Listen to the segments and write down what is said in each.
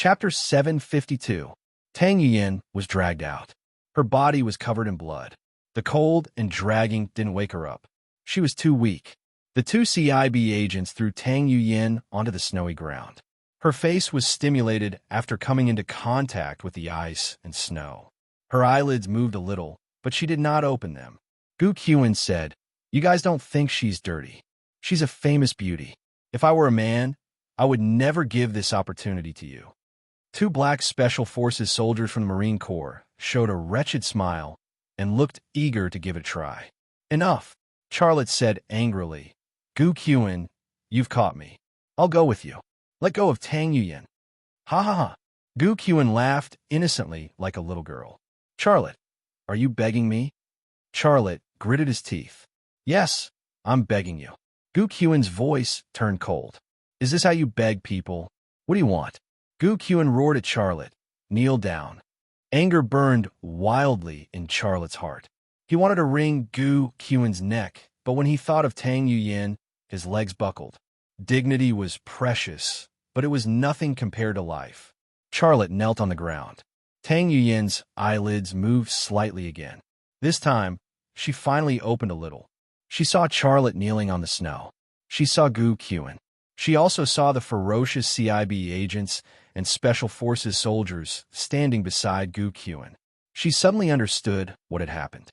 Chapter 752. Tang Yuyan was dragged out. Her body was covered in blood. The cold and dragging didn't wake her up. She was too weak. The two CIB agents threw Tang Yuyan onto the snowy ground. Her face was stimulated after coming into contact with the ice and snow. Her eyelids moved a little, but she did not open them. Gu Qian said, "You guys don't think she's dirty. She's a famous beauty. If I were a man, I would never give this opportunity to you." Two black Special Forces soldiers from the Marine Corps showed a wretched smile and looked eager to give it a try. "Enough," Charlotte said angrily. "Gu Qian, you've caught me. I'll go with you. Let go of Tang Yuyan." "Ha ha ha." Gu Qian laughed innocently like a little girl. "Charlotte, are you begging me?" Charlotte gritted his teeth. "Yes, I'm begging you." Gu Qian's voice turned cold. "Is this how you beg people? What do you want?" Gu Qian roared at Charlotte. "Kneel down." Anger burned wildly in Charlotte's heart. He wanted to wring Gu Qian's neck, but when he thought of Tang Yuyan, his legs buckled. Dignity was precious, but it was nothing compared to life. Charlotte knelt on the ground. Tang Yuyan's eyelids moved slightly again. This time, she finally opened a little. She saw Charlotte kneeling on the snow. She saw Gu Qian. She also saw the ferocious CIB agents and Special Forces soldiers standing beside Gu Qian. She suddenly understood what had happened.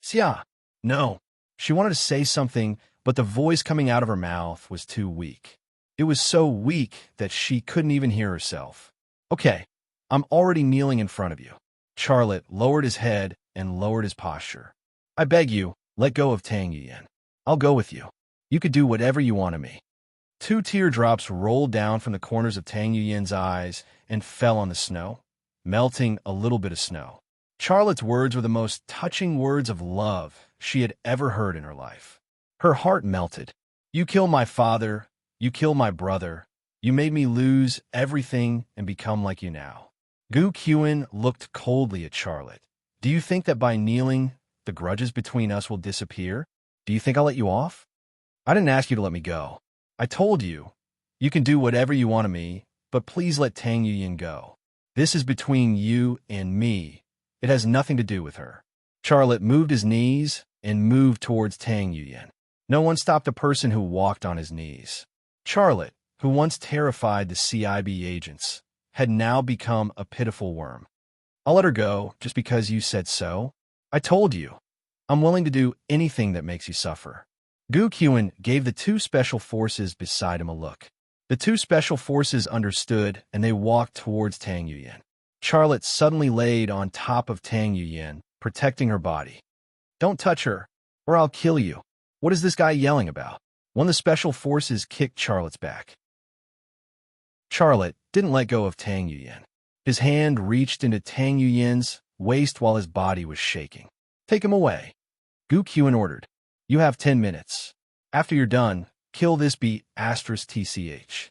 "Xia!" No. She wanted to say something, but the voice coming out of her mouth was too weak. It was so weak that she couldn't even hear herself. "Okay, I'm already kneeling in front of you." Charlotte lowered his head and lowered his posture. "I beg you, let go of Tang Yuyan. I'll go with you. You could do whatever you want of me." Two teardrops rolled down from the corners of Tang Yuyan's eyes and fell on the snow, melting a little bit of snow. Charlotte's words were the most touching words of love she had ever heard in her life. Her heart melted. "You killed my father. You killed my brother. You made me lose everything and become like you now." Gu Qian looked coldly at Charlotte. "Do you think that by kneeling, the grudges between us will disappear? Do you think I'll let you off? I didn't ask you to let me go. I told you, you can do whatever you want of me, but please let Tang Yuyan go. This is between you and me. It has nothing to do with her." Charlotte moved his knees and moved towards Tang Yuyan. No one stopped a person who walked on his knees. Charlotte, who once terrified the CIB agents, had now become a pitiful worm. "I'll let her go just because you said so. I told you. I'm willing to do anything that makes you suffer." Gu Qian gave the two Special Forces beside him a look. The two Special Forces understood, and they walked towards Tang Yuyan. Charlotte suddenly laid on top of Tang Yuyan, protecting her body. "Don't touch her, or I'll kill you. What is this guy yelling about?" One of the Special Forces kicked Charlotte's back. Charlotte didn't let go of Tang Yuyan. His hand reached into Tang Yuyan's waist while his body was shaking. "Take him away," Gu Qian ordered. "You have 10 minutes. After you're done, kill this *TCH.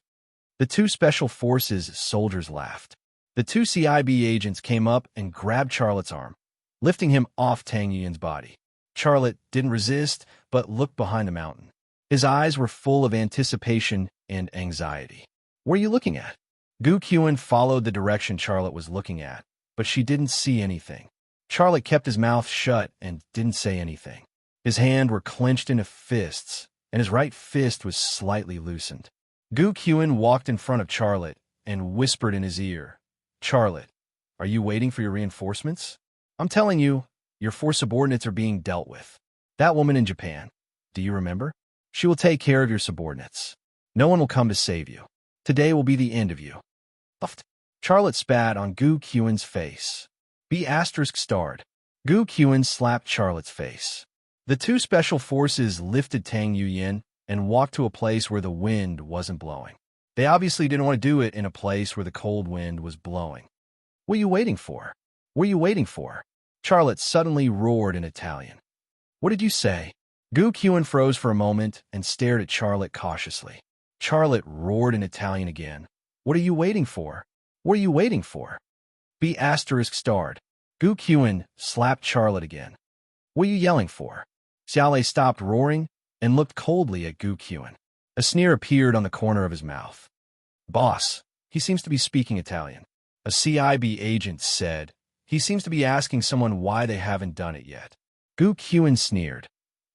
The two Special Forces soldiers laughed. The two CIB agents came up and grabbed Charlotte's arm, lifting him off Tang Yuyan's body. Charlotte didn't resist, but looked behind the mountain. His eyes were full of anticipation and anxiety. "What are you looking at?" Gu Qian followed the direction Charlotte was looking at, but she didn't see anything. Charlotte kept his mouth shut and didn't say anything. His hands were clenched into fists, and his right fist was slightly loosened. Gu Qian walked in front of Charlotte and whispered in his ear, "Charlotte, are you waiting for your reinforcements? I'm telling you, your 4 subordinates are being dealt with. That woman in Japan, do you remember? She will take care of your subordinates. No one will come to save you. Today will be the end of you." Charlotte spat on Gu Qian's face. ****. Gu Qian slapped Charlotte's face. The two Special Forces lifted Tang Yuyan and walked to a place where the wind wasn't blowing. They obviously didn't want to do it in a place where the cold wind was blowing. "What are you waiting for? What are you waiting for?" Charlotte suddenly roared in Italian. "What did you say?" Gu Qian froze for a moment and stared at Charlotte cautiously. Charlotte roared in Italian again. "What are you waiting for? What are you waiting for?" ****. Gu Qian slapped Charlotte again. "What are you yelling for?" Xiaolei stopped roaring and looked coldly at Gu Qian. A sneer appeared on the corner of his mouth. "Boss," He seems to be speaking Italian. A CIB agent said, he seems to be asking someone why they haven't done it yet. Gu Qian sneered.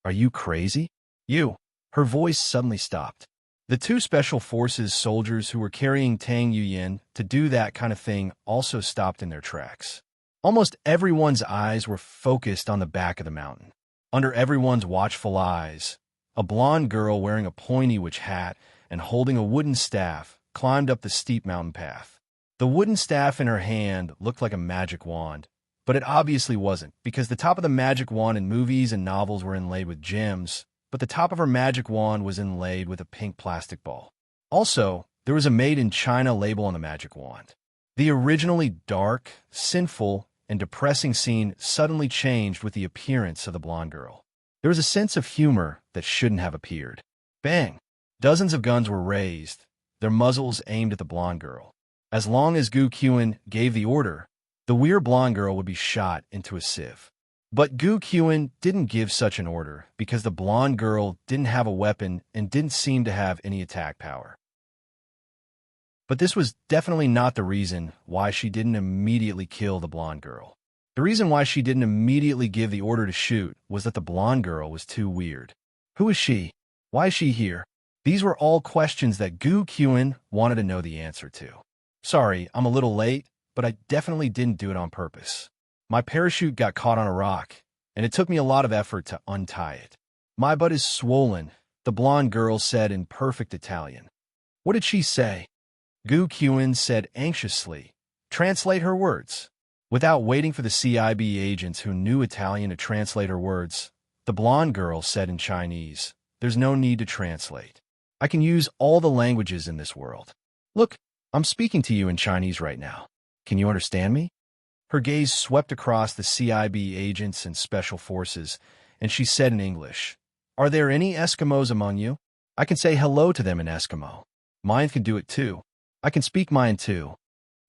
Are you crazy? You. Her voice suddenly stopped. The two special forces soldiers who were carrying Tang Yuyin to do that kind of thing also stopped in their tracks. Almost everyone's eyes were focused on the back of the mountain. Under everyone's watchful eyes, a blonde girl wearing a pointy witch hat and holding a wooden staff climbed up the steep mountain path. The wooden staff in her hand looked like a magic wand, but it obviously wasn't, because the top of the magic wand in movies and novels were inlaid with gems, but the top of her magic wand was inlaid with a pink plastic ball. Also, there was a Made in China label on the magic wand. The originally dark, sinful, and depressing scene suddenly changed with the appearance of the blonde girl. There was a sense of humor that shouldn't have appeared. Bang! Dozens of guns were raised, their muzzles aimed at the blonde girl. As long as Gu Qian gave the order, the weird blonde girl would be shot into a sieve. But Gu Qian didn't give such an order because the blonde girl didn't have a weapon and didn't seem to have any attack power. But this was definitely not the reason why she didn't immediately kill the blonde girl. The reason why she didn't immediately give the order to shoot was that the blonde girl was too weird. Who is she? Why is she here? These were all questions that Gu Qian wanted to know the answer to. Sorry, I'm a little late, but I definitely didn't do it on purpose. My parachute got caught on a rock, and it took me a lot of effort to untie it. My butt is swollen, the blonde girl said in perfect Italian. What did she say? Gu Qian said anxiously. Translate her words. Without waiting for the CIB agents who knew Italian to translate her words, the blonde girl said in Chinese, There's no need to translate. I can use all the languages in this world. Look, I'm speaking to you in Chinese right now. Can you understand me? Her gaze swept across the CIB agents and special forces, and she said in English, Are there any Eskimos among you? I can say hello to them in Eskimo. Mine can do it too. I can speak mine too.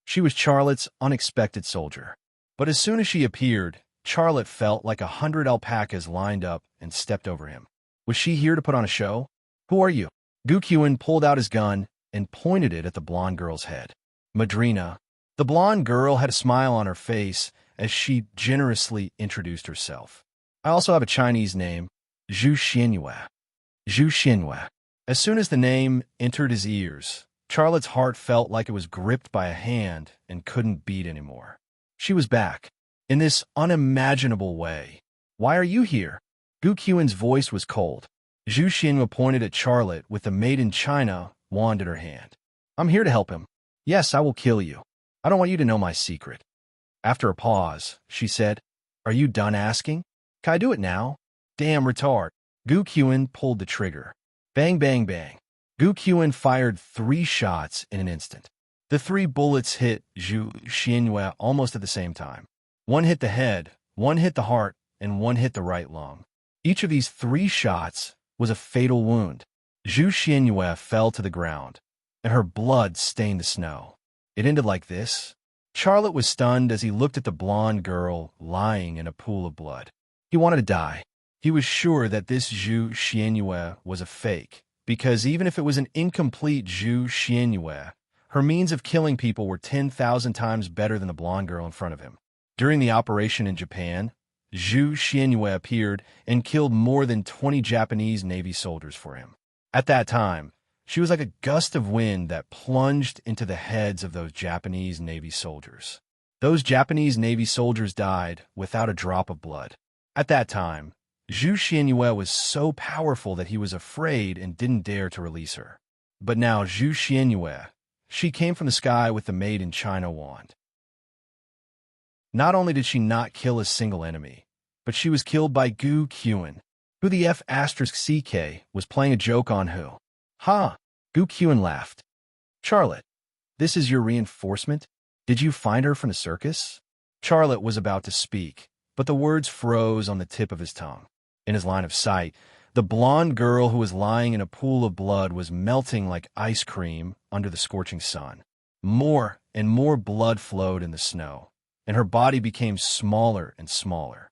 She was Charlotte's unexpected soldier. But as soon as she appeared, Charlotte felt like 100 alpacas lined up and stepped over him. Was she here to put on a show? Who are you? Gu Qian pulled out his gun and pointed it at the blonde girl's head. Madrina. The blonde girl had a smile on her face as she generously introduced herself. I also have a Chinese name, Zhu Xianyue. Zhu Xianyue. As soon as the name entered his ears, Charlotte's heart felt like it was gripped by a hand and couldn't beat anymore. She was back, in this unimaginable way. Why are you here? Gu Qian's voice was cold. Zhu Xianyue pointed at Charlotte with the Made in China wand in her hand. I'm here to help him. Yes, I will kill you. I don't want you to know my secret. After a pause, she said, Are you done asking? Can I do it now? Damn retard. Gu Qian pulled the trigger. Bang, bang, bang. Gu Qian fired 3 shots in an instant. The 3 bullets hit Zhu Xianyue almost at the same time. One hit the head, one hit the heart, and one hit the right lung. Each of these 3 shots was a fatal wound. Zhu Xianyue fell to the ground, and her blood stained the snow. It ended like this. Charlotte was stunned as he looked at the blonde girl lying in a pool of blood. He wanted to die. He was sure that this Zhu Xianyue was a fake, because even if it was an incomplete Zhu Xianyue, her means of killing people were 10,000 times better than the blonde girl in front of him. During the operation in Japan, Zhu Xianyue appeared and killed more than 20 Japanese Navy soldiers for him. At that time, she was like a gust of wind that plunged into the heads of those Japanese Navy soldiers. Those Japanese Navy soldiers died without a drop of blood. At that time, Zhu Xianyue was so powerful that he was afraid and didn't dare to release her. But now Zhu Xianyue, she came from the sky with the Made in China wand. Not only did she not kill a single enemy, but she was killed by Gu Qian, who the F***CK was playing a joke on who. Ha! Gu Qian laughed. Charlotte, this is your reinforcement? Did you find her from the circus? Charlotte was about to speak, but the words froze on the tip of his tongue. In his line of sight, the blonde girl who was lying in a pool of blood was melting like ice cream under the scorching sun. More and more blood flowed in the snow, and her body became smaller and smaller.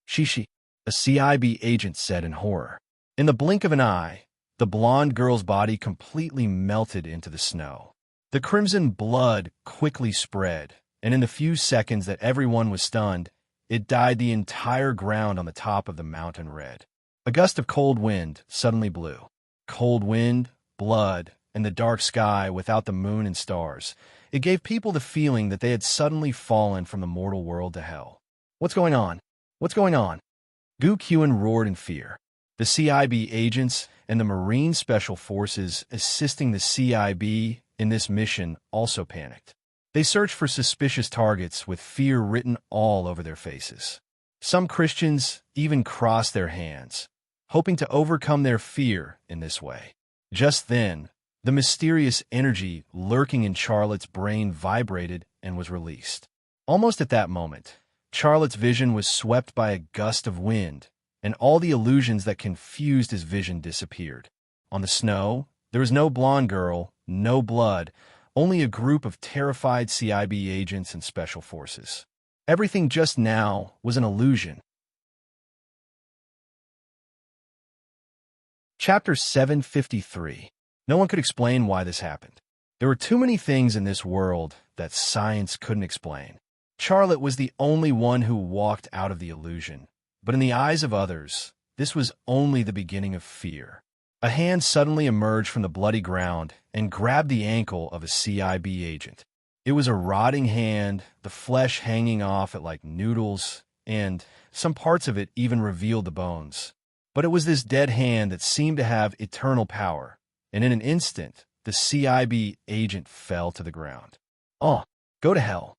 Shishi, a CIB agent said in horror. In the blink of an eye, the blonde girl's body completely melted into the snow. The crimson blood quickly spread, and in the few seconds that everyone was stunned, it dyed the entire ground on the top of the mountain red. A gust of cold wind suddenly blew. Cold wind, blood, and the dark sky without the moon and stars. It gave people the feeling that they had suddenly fallen from the mortal world to hell. What's going on? What's going on? Gu Qian roared in fear. The CIB agents and the Marine Special Forces assisting the CIB in this mission also panicked. They searched for suspicious targets with fear written all over their faces. Some Christians even crossed their hands, hoping to overcome their fear in this way. Just then, the mysterious energy lurking in Charlotte's brain vibrated and was released. Almost at that moment, Charlotte's vision was swept by a gust of wind, and all the illusions that confused his vision disappeared. On the snow, there was no blonde girl, no blood, only a group of terrified CIB agents and special forces. Everything just now was an illusion. Chapter 753. No one could explain why this happened. There were too many things in this world that science couldn't explain. Charlotte was the only one who walked out of the illusion, but in the eyes of others, this was only the beginning of fear. A hand suddenly emerged from the bloody ground and grabbed the ankle of a CIB agent. It was a rotting hand, the flesh hanging off it like noodles, and some parts of it even revealed the bones. But it was this dead hand that seemed to have eternal power, and in an instant, the CIB agent fell to the ground. "Oh, go to hell."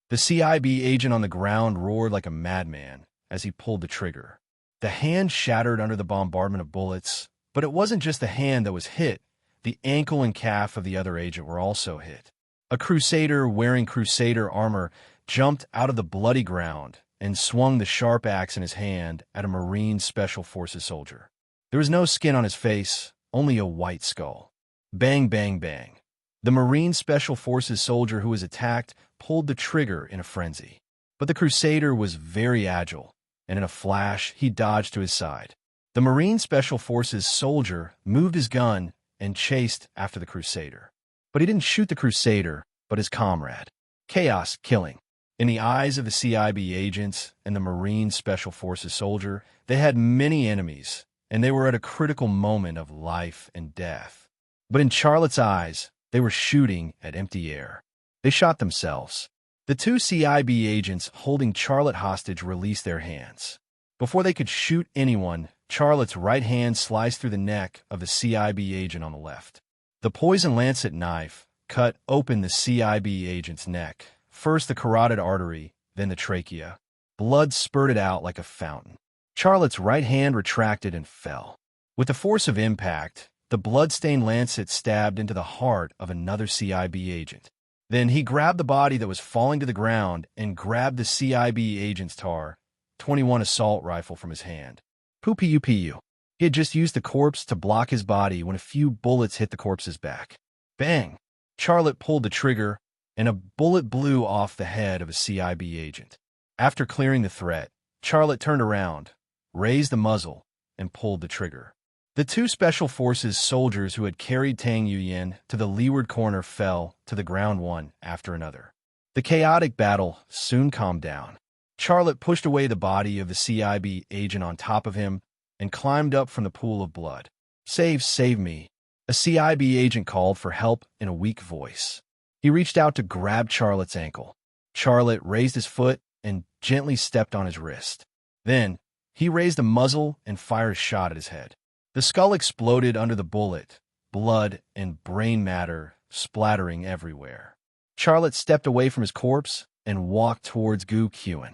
The CIB agent on the ground roared like a madman as he pulled the trigger. The hand shattered under the bombardment of bullets, but it wasn't just the hand that was hit. The ankle and calf of the other agent were also hit. A crusader wearing crusader armor jumped out of the bloody ground and swung the sharp axe in his hand at a Marine Special Forces soldier. There was no skin on his face, only a white skull. Bang, bang, bang. The Marine Special Forces soldier who was attacked pulled the trigger in a frenzy. But the crusader was very agile, and in a flash, he dodged to his side. The Marine Special Forces soldier moved his gun and chased after the crusader. But he didn't shoot the crusader, but his comrade. Chaos, killing. In the eyes of the CIB agents and the Marine Special Forces soldier, they had many enemies, and they were at a critical moment of life and death. But in Charlotte's eyes, they were shooting at empty air. They shot themselves. The two CIB agents holding Charlotte hostage released their hands. Before they could shoot anyone, Charlotte's right hand sliced through the neck of the CIB agent on the left. The poison lancet knife cut open the CIB agent's neck, first the carotid artery, then the trachea. Blood spurted out like a fountain. Charlotte's right hand retracted and fell. With the force of impact, the blood-stained lancet stabbed into the heart of another CIB agent. Then he grabbed the body that was falling to the ground and grabbed the CIB agent's .21 assault rifle from his hand. Pew. He had just used the corpse to block his body when a few bullets hit the corpse's back. Bang! Charlotte pulled the trigger, and a bullet blew off the head of a CIB agent. After clearing the threat, Charlotte turned around, raised the muzzle, and pulled the trigger. The two Special Forces soldiers who had carried Tang Yuyan to the leeward corner fell to the ground one after another. The chaotic battle soon calmed down. Charlotte pushed away the body of the CIB agent on top of him and climbed up from the pool of blood. Save me. A CIB agent called for help in a weak voice. He reached out to grab Charlotte's ankle. Charlotte raised his foot and gently stepped on his wrist. Then, he raised a muzzle and fired a shot at his head. The skull exploded under the bullet, blood and brain matter splattering everywhere. Charlotte stepped away from his corpse and walked towards Gu Qian.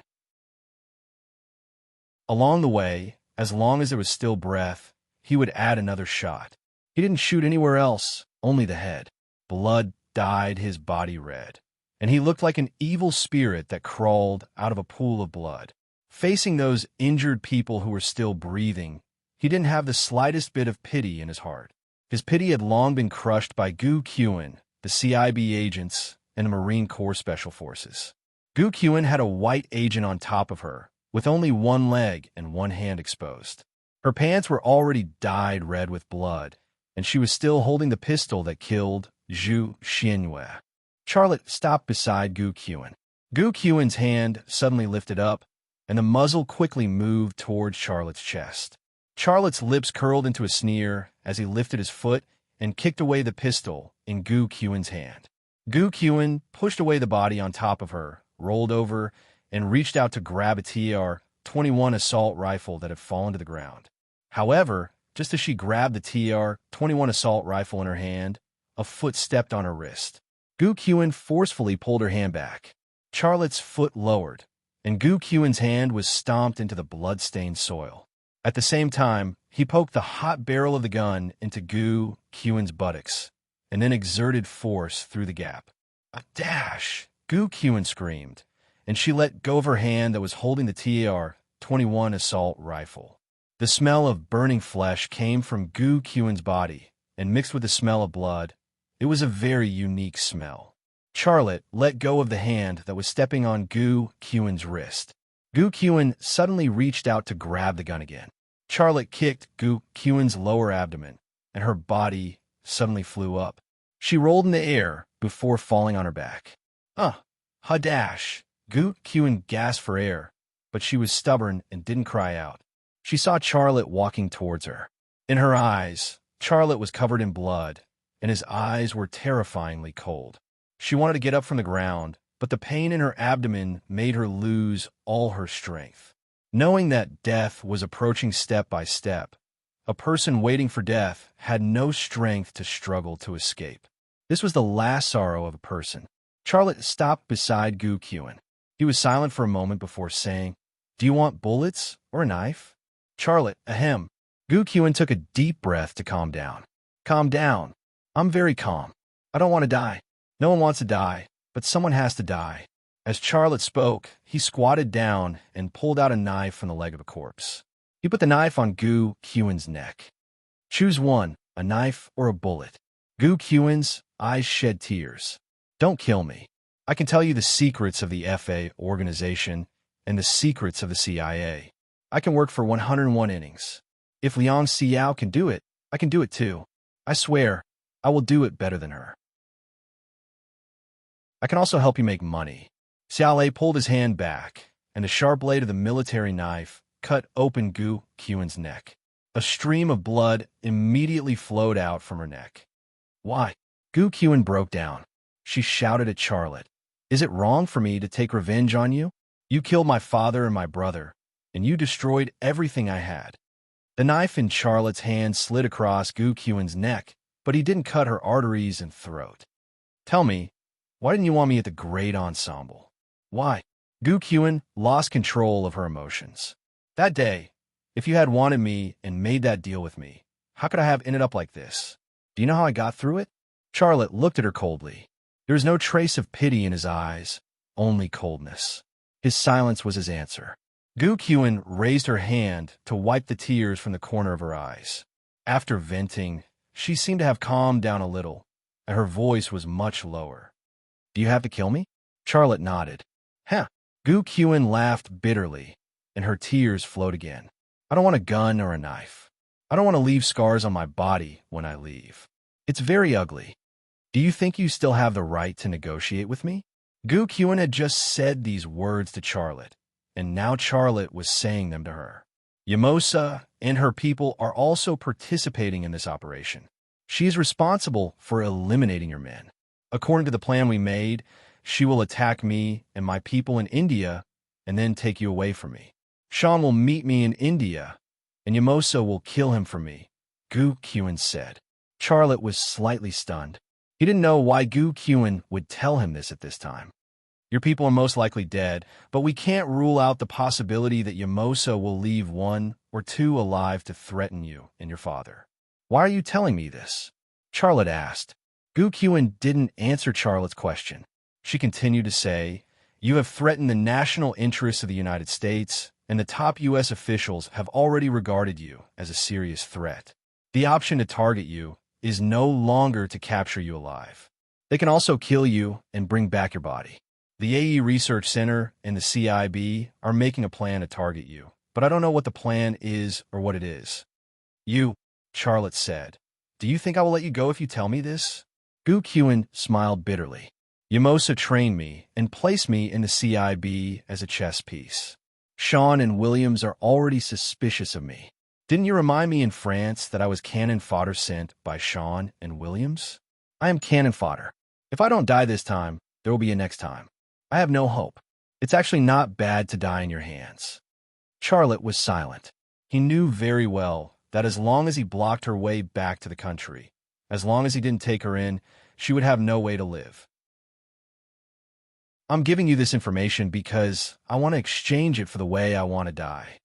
Along the way, as long as there was still breath, he would add another shot. He didn't shoot anywhere else, only the head. Blood dyed his body red, and he looked like an evil spirit that crawled out of a pool of blood. Facing those injured people who were still breathing, he didn't have the slightest bit of pity in his heart. His pity had long been crushed by Gu Qian, the CIB agents, and the Marine Corps Special Forces. Gu Qian had a white agent on top of her, with only one leg and one hand exposed. Her pants were already dyed red with blood, and she was still holding the pistol that killed Zhu Xianyue. Charlotte stopped beside Gu Qian. Gu Qian's hand suddenly lifted up, and the muzzle quickly moved towards Charlotte's chest. Charlotte's lips curled into a sneer as he lifted his foot and kicked away the pistol in Gu Qian's hand. Gu Qian pushed away the body on top of her, rolled over, and reached out to grab a TR-21 assault rifle that had fallen to the ground. However, just as she grabbed the TR-21 assault rifle in her hand, a foot stepped on her wrist. Gu Qian forcefully pulled her hand back. Charlotte's foot lowered, and Gu Qian's hand was stomped into the blood-stained soil. At the same time, he poked the hot barrel of the gun into Gu Qian's buttocks, and then exerted force through the gap. A dash! Gu Qian screamed, and she let go of her hand that was holding the TR-21 assault rifle. The smell of burning flesh came from Gu Qian's body, and mixed with the smell of blood, it was a very unique smell. Charlotte let go of the hand that was stepping on Gu Qian's wrist. Gu Qian suddenly reached out to grab the gun again. Charlotte kicked Gu Qian's lower abdomen, and her body suddenly flew up. She rolled in the air before falling on her back. Hadash! Gu Qian gasped for air, but she was stubborn and didn't cry out. She saw Charlotte walking towards her. In her eyes, Charlotte was covered in blood, and his eyes were terrifyingly cold. She wanted to get up from the ground, but the pain in her abdomen made her lose all her strength. Knowing that death was approaching step by step, a person waiting for death had no strength to struggle to escape. This was the last sorrow of a person. Charlotte stopped beside Gu Qian. He was silent for a moment before saying, "Do you want bullets or a knife?" Charlotte, ahem. Gu Qian took a deep breath to calm down. Calm down. I'm very calm. I don't want to die. No one wants to die, but someone has to die. As Charlotte spoke, he squatted down and pulled out a knife from the leg of a corpse. He put the knife on Gu Qian's neck. Choose one, a knife or a bullet. Gu Qian's eyes shed tears. Don't kill me. I can tell you the secrets of the FA organization and the secrets of the CIA. I can work for 101 innings. If Liang Xiao can do it, I can do it too. I swear, I will do it better than her. I can also help you make money. Xiaolei pulled his hand back, and the sharp blade of the military knife cut open Gu Qian's neck. A stream of blood immediately flowed out from her neck. Why? Gu Qian broke down. She shouted at Charlotte. Is it wrong for me to take revenge on you? You killed my father and my brother, and you destroyed everything I had. The knife in Charlotte's hand slid across Gu Qian's neck, but he didn't cut her arteries and throat. Tell me, why didn't you want me at the Great Ensemble? Why? Gu Qian lost control of her emotions. That day, if you had wanted me and made that deal with me, how could I have ended up like this? Do you know how I got through it? Charlotte looked at her coldly. There was no trace of pity in his eyes, only coldness. His silence was his answer. Gu Qian raised her hand to wipe the tears from the corner of her eyes. After venting, she seemed to have calmed down a little, and her voice was much lower. Do you have to kill me? Charlotte nodded. Huh. Gu Qian laughed bitterly, and her tears flowed again. I don't want a gun or a knife. I don't want to leave scars on my body when I leave. It's very ugly. Do you think you still have the right to negotiate with me? Gu Qian had just said these words to Charlotte, and now Charlotte was saying them to her. Yamosa and her people are also participating in this operation. She is responsible for eliminating your men. According to the plan we made, she will attack me and my people in India and then take you away from me. Sean will meet me in India, and Yamosa will kill him for me, Gu Qian said. Charlotte was slightly stunned. He didn't know why Gu Qian would tell him this at this time. Your people are most likely dead, but we can't rule out the possibility that Yamosa will leave one or two alive to threaten you and your father. Why are you telling me this? Charlotte asked. Gu Qian didn't answer Charlotte's question. She continued to say, You have threatened the national interests of the United States, and the top U.S. officials have already regarded you as a serious threat. The option to target you is no longer to capture you alive. They can also kill you and bring back your body. The AE Research Center and the CIB are making a plan to target you, but I don't know what the plan is or what it is. You, Charlotte said, do you think I will let you go if you tell me this? Gu Qian smiled bitterly. Yamosa trained me and placed me in the CIB as a chess piece. Sean and Williams are already suspicious of me. Didn't you remind me in France that I was cannon fodder sent by Sean and Williams? I am cannon fodder. If I don't die this time, there will be a next time. I have no hope. It's actually not bad to die in your hands. Charlotte was silent. He knew very well that as long as he blocked her way back to the country, as long as he didn't take her in, she would have no way to live. I'm giving you this information because I want to exchange it for the way I want to die.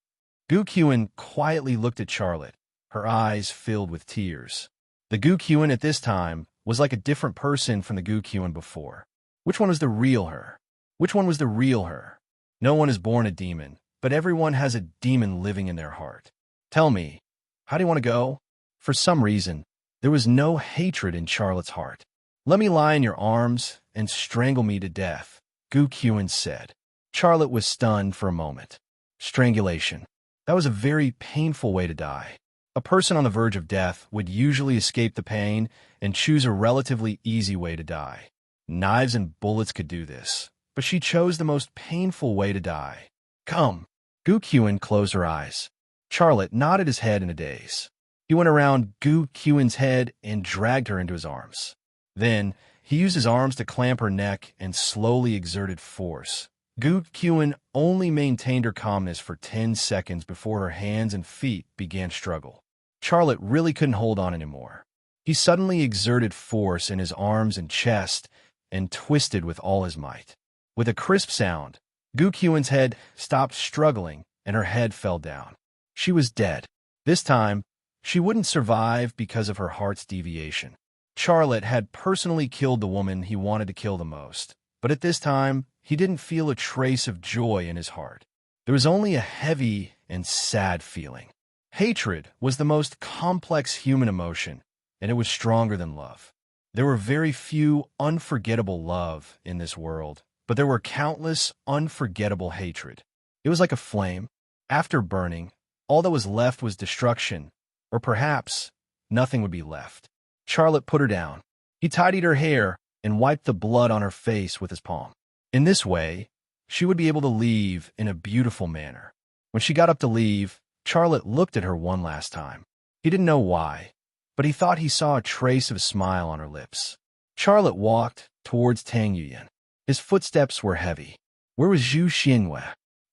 Gu Qian quietly looked at Charlotte, her eyes filled with tears. The Gu Qian at this time was like a different person from the Gu Qian before. Which one was the real her? Which one was the real her? No one is born a demon, but everyone has a demon living in their heart. Tell me, how do you want to go? For some reason, there was no hatred in Charlotte's heart. Let me lie in your arms and strangle me to death, Gu Qian said. Charlotte was stunned for a moment. Strangulation. That was a very painful way to die. A person on the verge of death would usually escape the pain and choose a relatively easy way to die. Knives and bullets could do this, but she chose the most painful way to die. Come. Gu Qian closed her eyes. Charlotte nodded his head in a daze. He went around Gu Qian's head and dragged her into his arms. Then, he used his arms to clamp her neck and slowly exerted force. Gu Qian only maintained her calmness for 10 seconds before her hands and feet began struggle. Charlotte really couldn't hold on anymore. He suddenly exerted force in his arms and chest and twisted with all his might. With a crisp sound, Gu Qian's head stopped struggling and her head fell down. She was dead. This time, she wouldn't survive because of her heart's deviation. Charlotte had personally killed the woman he wanted to kill the most, but at this time, he didn't feel a trace of joy in his heart. There was only a heavy and sad feeling. Hatred was the most complex human emotion, and it was stronger than love. There were very few unforgettable love in this world, but there were countless unforgettable hatred. It was like a flame. After burning, all that was left was destruction, or perhaps nothing would be left. Charlotte put her down. He tidied her hair and wiped the blood on her face with his palm. In this way, she would be able to leave in a beautiful manner. When she got up to leave, Charlotte looked at her one last time. He didn't know why, but he thought he saw a trace of a smile on her lips. Charlotte walked towards Tang Yuyan. His footsteps were heavy. Where was Zhu Xianwei?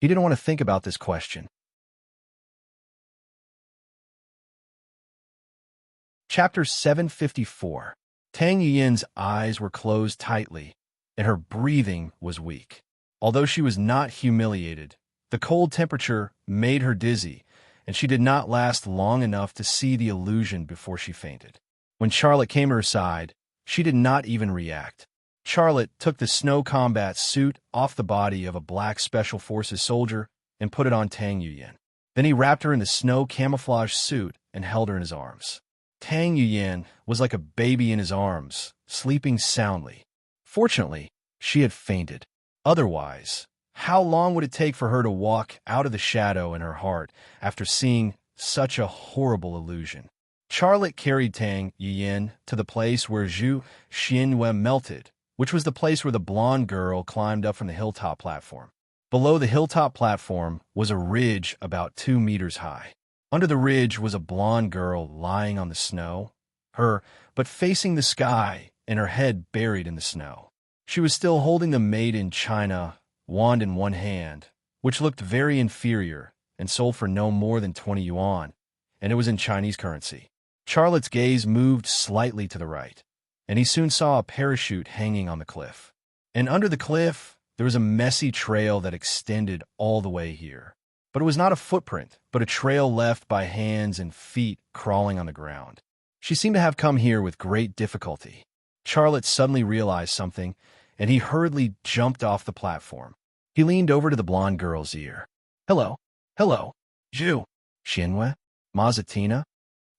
He didn't want to think about this question. Chapter 754. Tang Yuyan's eyes were closed tightly, and her breathing was weak. Although she was not humiliated, the cold temperature made her dizzy, and she did not last long enough to see the illusion before she fainted. When Charlotte came to her side, she did not even react. Charlotte took the snow combat suit off the body of a black Special Forces soldier and put it on Tang Yuyan. Then he wrapped her in the snow camouflage suit and held her in his arms. Tang Yuyan was like a baby in his arms, sleeping soundly. Fortunately, she had fainted. Otherwise, how long would it take for her to walk out of the shadow in her heart after seeing such a horrible illusion? Charlotte carried Tang Yuyan to the place where Zhu Xianwei melted, which was the place where the blonde girl climbed up from the hilltop platform. Below the hilltop platform was a ridge about 2 meters high. Under the ridge was a blonde girl lying on the snow, but facing the sky and her head buried in the snow. She was still holding the made in China wand in one hand, which looked very inferior and sold for no more than 20 yuan, and it was in Chinese currency. Charlotte's gaze moved slightly to the right, and he soon saw a parachute hanging on the cliff. And under the cliff, there was a messy trail that extended all the way here. But it was not a footprint, but a trail left by hands and feet crawling on the ground. She seemed to have come here with great difficulty. Charlotte suddenly realized something, and he hurriedly jumped off the platform. He leaned over to the blonde girl's ear. Hello, Zhu Xianwei, Mazatina.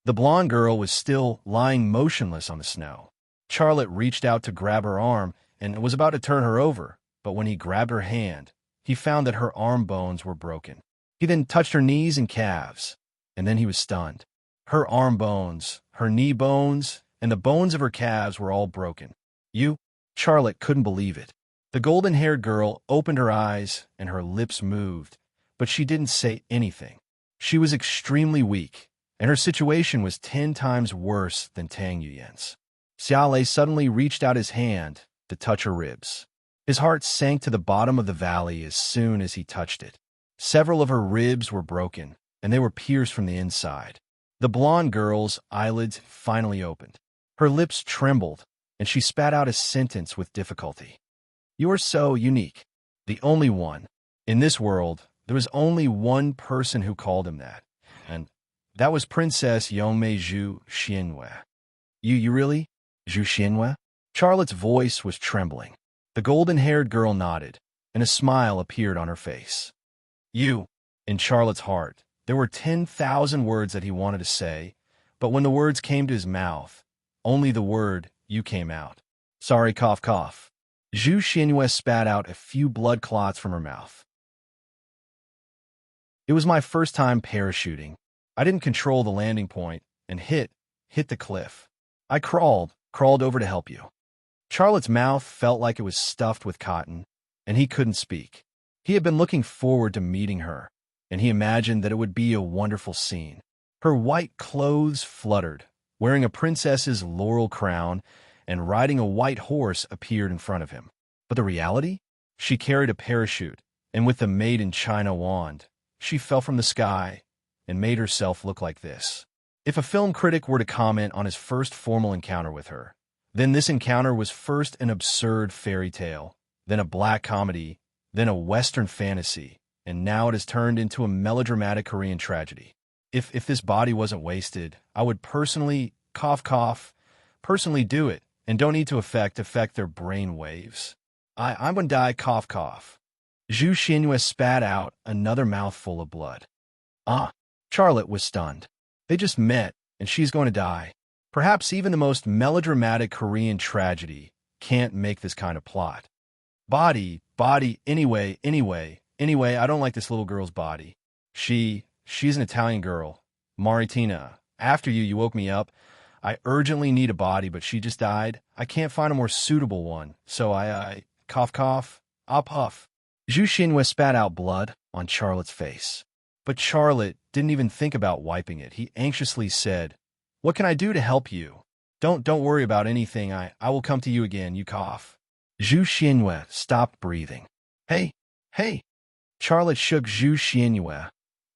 The blonde girl was still lying motionless on the snow. Charlotte reached out to grab her arm and was about to turn her over, but when he grabbed her hand, he found that her arm bones were broken. He then touched her knees and calves, and then he was stunned. Her arm bones, her knee bones, and the bones of her calves were all broken. You? Charlotte couldn't believe it. The golden-haired girl opened her eyes, and her lips moved, but she didn't say anything. She was extremely weak, and her situation was 10 times worse than Tang Yuyan's. Xiaolei suddenly reached out his hand to touch her ribs. His heart sank to the bottom of the valley as soon as he touched it. Several of her ribs were broken, and they were pierced from the inside. The blonde girl's eyelids finally opened. Her lips trembled, and she spat out a sentence with difficulty. "You are so unique. The only one. In this world, there was only one person who called him that, and that was Princess Yongmei Zhu Xianwei." You really? Zhu Xianwei? Charlotte's voice was trembling. The golden-haired girl nodded, and a smile appeared on her face. You. In Charlotte's heart, there were 10,000 words that he wanted to say, but when the words came to his mouth, only the word "you" came out. Sorry, cough, cough. Zhu Xianwei spat out a few blood clots from her mouth. It was my first time parachuting. I didn't control the landing point and hit the cliff. I crawled over to help you. Charlotte's mouth felt like it was stuffed with cotton, and he couldn't speak. He had been looking forward to meeting her, and he imagined that it would be a wonderful scene. Her white clothes fluttered, wearing a princess's laurel crown, and riding a white horse appeared in front of him. But the reality? She carried a parachute, and with the made-in-China wand, she fell from the sky and made herself look like this. If a film critic were to comment on his first formal encounter with her, then this encounter was first an absurd fairy tale, then a black comedy, then a Western fantasy, and now it has turned into a melodramatic Korean tragedy. If this body wasn't wasted, I would personally, cough, cough, personally do it, and don't need to affect their brain waves. I'm gonna die, cough, cough. Zhu Xianwei spat out another mouthful of blood. Charlotte was stunned. They just met, and she's going to die. Perhaps even the most melodramatic Korean tragedy can't make this kind of plot. Body, anyway, I don't like this little girl's body. She's an Italian girl. Maritina, after you woke me up. I urgently need a body, but she just died. I can't find a more suitable one, so I cough, cough, I'll puff. Zhu Xianwei spat out blood on Charlotte's face. But Charlotte didn't even think about wiping it. He anxiously said, "What can I do to help you? Don't worry about anything. I will come to you again, you cough." Zhu Xianwei stopped breathing. Hey. Charlotte shook Zhu Xianwei,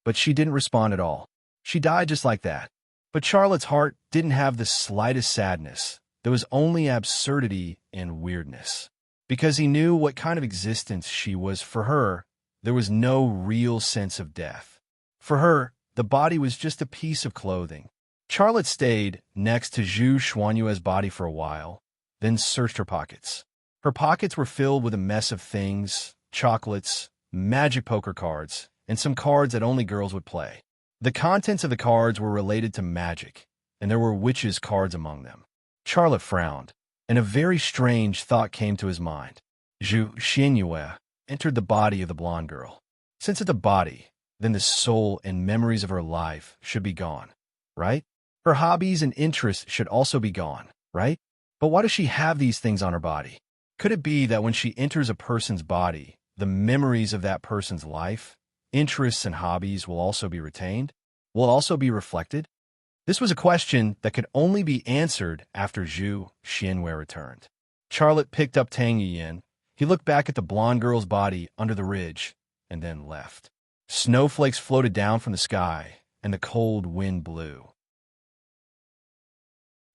but she didn't respond at all. She died just like that. But Charlotte's heart didn't have the slightest sadness. There was only absurdity and weirdness. Because he knew what kind of existence she was. For her, there was no real sense of death. For her, the body was just a piece of clothing. Charlotte stayed next to Zhu Xianwei's body for a while, then searched her pockets. Her pockets were filled with a mess of things, chocolates, magic poker cards, and some cards that only girls would play. The contents of the cards were related to magic, and there were witches' cards among them. Charlotte frowned, and a very strange thought came to his mind. Zhu Xianwei entered the body of the blonde girl. Since it's a body, then the soul and memories of her life should be gone, right? Her hobbies and interests should also be gone, right? But why does she have these things on her body? Could it be that when she enters a person's body, the memories of that person's life, interests, and hobbies will also be retained? Will also be reflected? This was a question that could only be answered after Zhu Xianwei returned. Charlotte picked up Tang Yuyan. He looked back at the blonde girl's body under the ridge and then left. Snowflakes floated down from the sky, and the cold wind blew.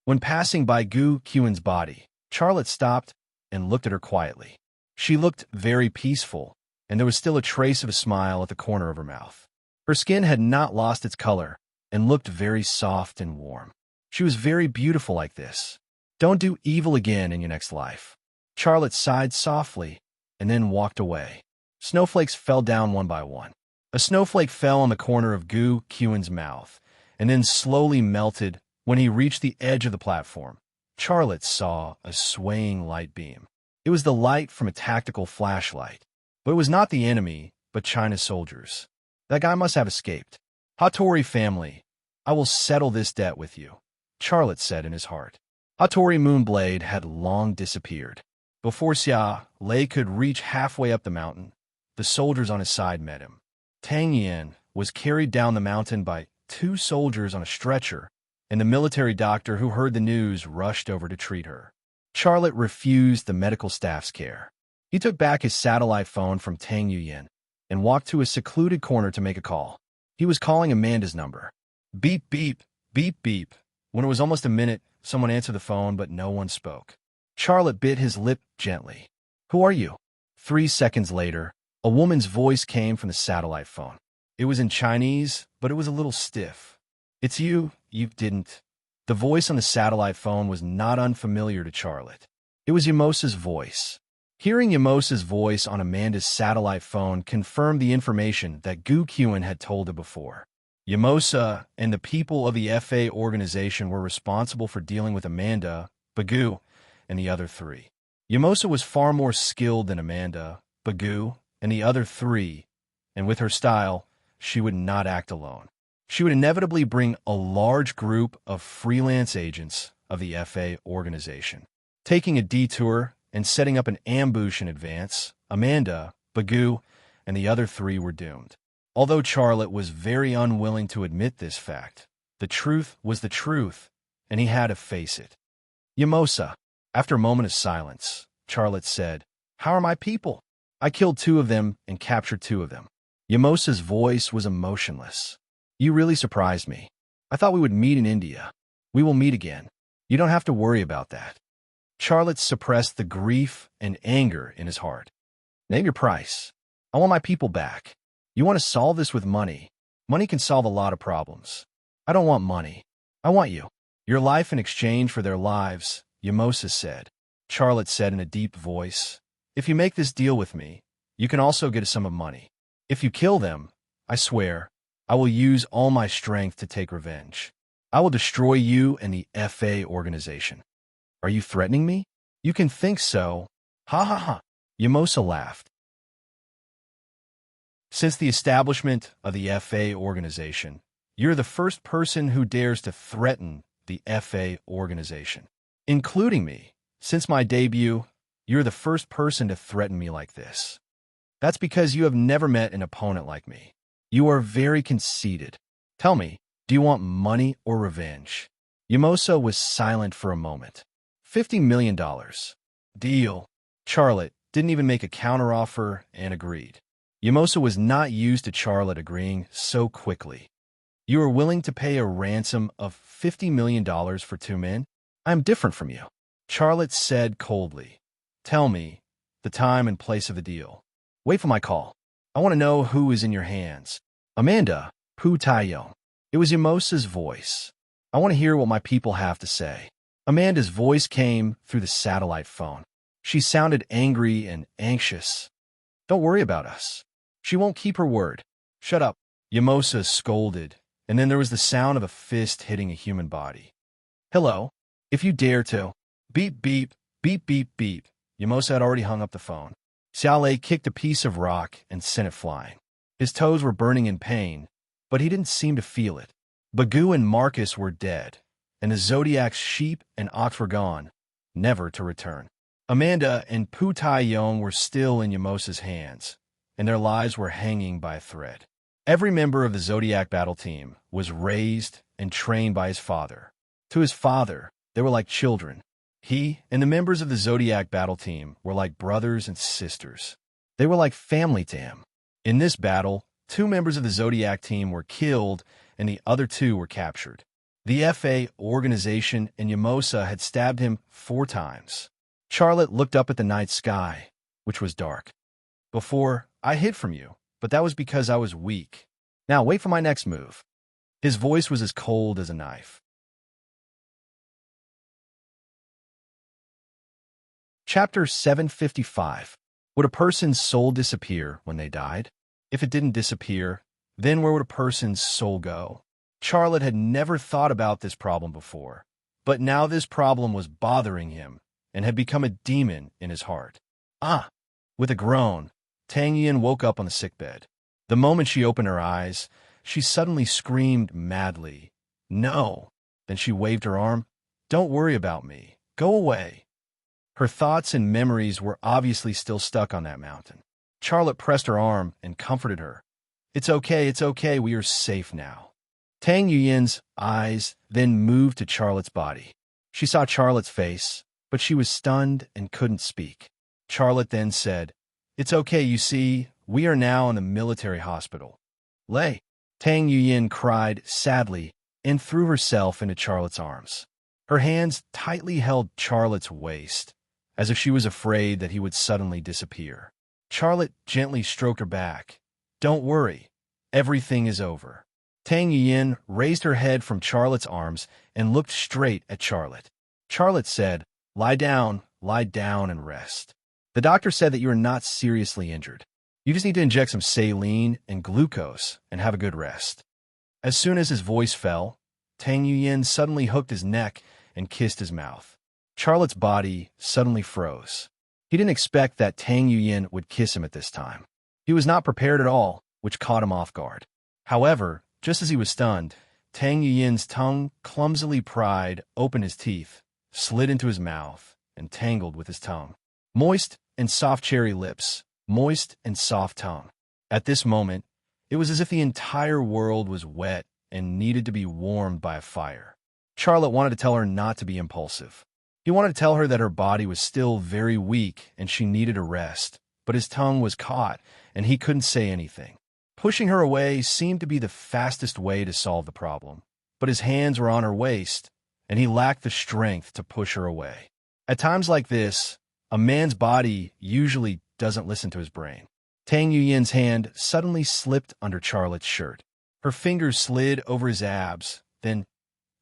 When passing by Gu Qian's body, Charlotte stopped and looked at her quietly. She looked very peaceful, and there was still a trace of a smile at the corner of her mouth. Her skin had not lost its color and looked very soft and warm. She was very beautiful like this. Don't do evil again in your next life. Charlotte sighed softly and then walked away. Snowflakes fell down one by one. A snowflake fell on the corner of Gu Qian's mouth and then slowly melted when he reached the edge of the platform. Charlotte saw a swaying light beam. It was the light from a tactical flashlight. But it was not the enemy, but China's soldiers. That guy must have escaped. Hattori family, I will settle this debt with you, Charlotte said in his heart. Hattori Moonblade had long disappeared. Before Xia Lei could reach halfway up the mountain, the soldiers on his side met him. Tang Yin was carried down the mountain by 2 soldiers on a stretcher, and the military doctor who heard the news rushed over to treat her. Charlotte refused the medical staff's care. He took back his satellite phone from Tang Yin and walked to a secluded corner to make a call. He was calling Amanda's number. Beep, beep, beep, beep. When it was almost a minute, someone answered the phone, but no one spoke. Charlotte bit his lip gently. Who are you? 3 seconds later, a woman's voice came from the satellite phone. It was in Chinese, but it was a little stiff. It's you. You didn't. The voice on the satellite phone was not unfamiliar to Charlotte. It was Yamosa's voice. Hearing Yamosa's voice on Amanda's satellite phone confirmed the information that Gu Qian had told her before. Yamosa and the people of the FA organization were responsible for dealing with Amanda, Bagu, and the other 3. Yamosa was far more skilled than Amanda, Bagu, and the other 3, and with her style, she would not act alone. She would inevitably bring a large group of freelance agents of the FA organization. Taking a detour and setting up an ambush in advance, Amanda, Bagu, and the other 3 were doomed. Although Charlotte was very unwilling to admit this fact, the truth was the truth, and he had to face it. Yamosa. After a moment of silence, Charlotte said, "How are my people? I killed 2 of them and captured 2 of them." Yamosa's voice was emotionless. You really surprised me. I thought we would meet in India. We will meet again. You don't have to worry about that. Charlotte suppressed the grief and anger in his heart. Name your price. I want my people back. You want to solve this with money. Money can solve a lot of problems. I don't want money. I want you. Your life in exchange for their lives, Yamosa said. Charlotte said in a deep voice, if you make this deal with me, you can also get a sum of money. If you kill them, I swear, I will use all my strength to take revenge. I will destroy you and the FA organization. Are you threatening me? You can think so. Ha ha ha. Yamosa laughed. Since the establishment of the FA organization, you're the first person who dares to threaten the FA organization, including me. Since my debut, you're the first person to threaten me like this. That's because you have never met an opponent like me. You are very conceited. Tell me, do you want money or revenge? Yamosa was silent for a moment. $50 million. Deal. Charlotte didn't even make a counteroffer and agreed. Yamosa was not used to Charlotte agreeing so quickly. You are willing to pay a ransom of $50 million for 2 men? I am different from you. Charlotte said coldly. Tell me the time and place of the deal. Wait for my call. I want to know who is in your hands. Amanda, Pu Taiyong. It was Yamosa's voice. I want to hear what my people have to say. Amanda's voice came through the satellite phone. She sounded angry and anxious. Don't worry about us. She won't keep her word. Shut up. Yamosa scolded, and then there was the sound of a fist hitting a human body. Hello. If you dare to. Beep, beep, beep, beep, beep. Yamosa had already hung up the phone. Xiaolei kicked a piece of rock and sent it flying. His toes were burning in pain, but he didn't seem to feel it. Bagu and Marcus were dead, and the Zodiac's sheep and ox were gone, never to return. Amanda and Pu Taiyong were still in Yamosa's hands, and their lives were hanging by a thread. Every member of the Zodiac battle team was raised and trained by his father. To his father, they were like children. He and the members of the Zodiac battle team were like brothers and sisters. They were like family to him. In this battle, 2 members of the Zodiac team were killed and the other 2 were captured. The FA organization and Yamosa had stabbed him 4 times. Charlotte looked up at the night sky, which was dark. Before, I hid from you, but that was because I was weak. Now wait for my next move. His voice was as cold as a knife. Chapter 755. Would a person's soul disappear when they died? If it didn't disappear, then where would a person's soul go? Charlotte had never thought about this problem before, but now this problem was bothering him and had become a demon in his heart. Ah! With a groan, Tang Yin woke up on the sickbed. The moment she opened her eyes, she suddenly screamed madly, "No!" Then she waved her arm. "Don't worry about me. Go away. Her thoughts and memories were obviously still stuck on that mountain. Charlotte pressed her arm and comforted her. It's okay, we are safe now. Tang Yuyin's eyes then moved to Charlotte's body. She saw Charlotte's face, but she was stunned and couldn't speak. Charlotte then said, It's okay, you see, we are now in the military hospital. Lay. Tang Yuyin cried sadly and threw herself into Charlotte's arms. Her hands tightly held Charlotte's waist, as if she was afraid that he would suddenly disappear. Charlotte gently stroked her back. Don't worry, everything is over. Tang Yuyin raised her head from Charlotte's arms and looked straight at Charlotte. Charlotte said, lie down and rest. The doctor said that you are not seriously injured. You just need to inject some saline and glucose and have a good rest. As soon as his voice fell, Tang Yuyin suddenly hooked his neck and kissed his mouth. Charlotte's body suddenly froze. He didn't expect that Tang Yuyin would kiss him at this time. He was not prepared at all, which caught him off guard. However, just as he was stunned, Tang Yuyin's tongue clumsily pried open his teeth, slid into his mouth, and tangled with his tongue. Moist and soft cherry lips, moist and soft tongue. At this moment, it was as if the entire world was wet and needed to be warmed by a fire. Charlotte wanted to tell her not to be impulsive. He wanted to tell her that her body was still very weak and she needed a rest, but his tongue was caught and he couldn't say anything. Pushing her away seemed to be the fastest way to solve the problem, but his hands were on her waist, and he lacked the strength to push her away. At times like this, a man's body usually doesn't listen to his brain. Tang Yuyin's hand suddenly slipped under Charlotte's shirt. Her fingers slid over his abs, then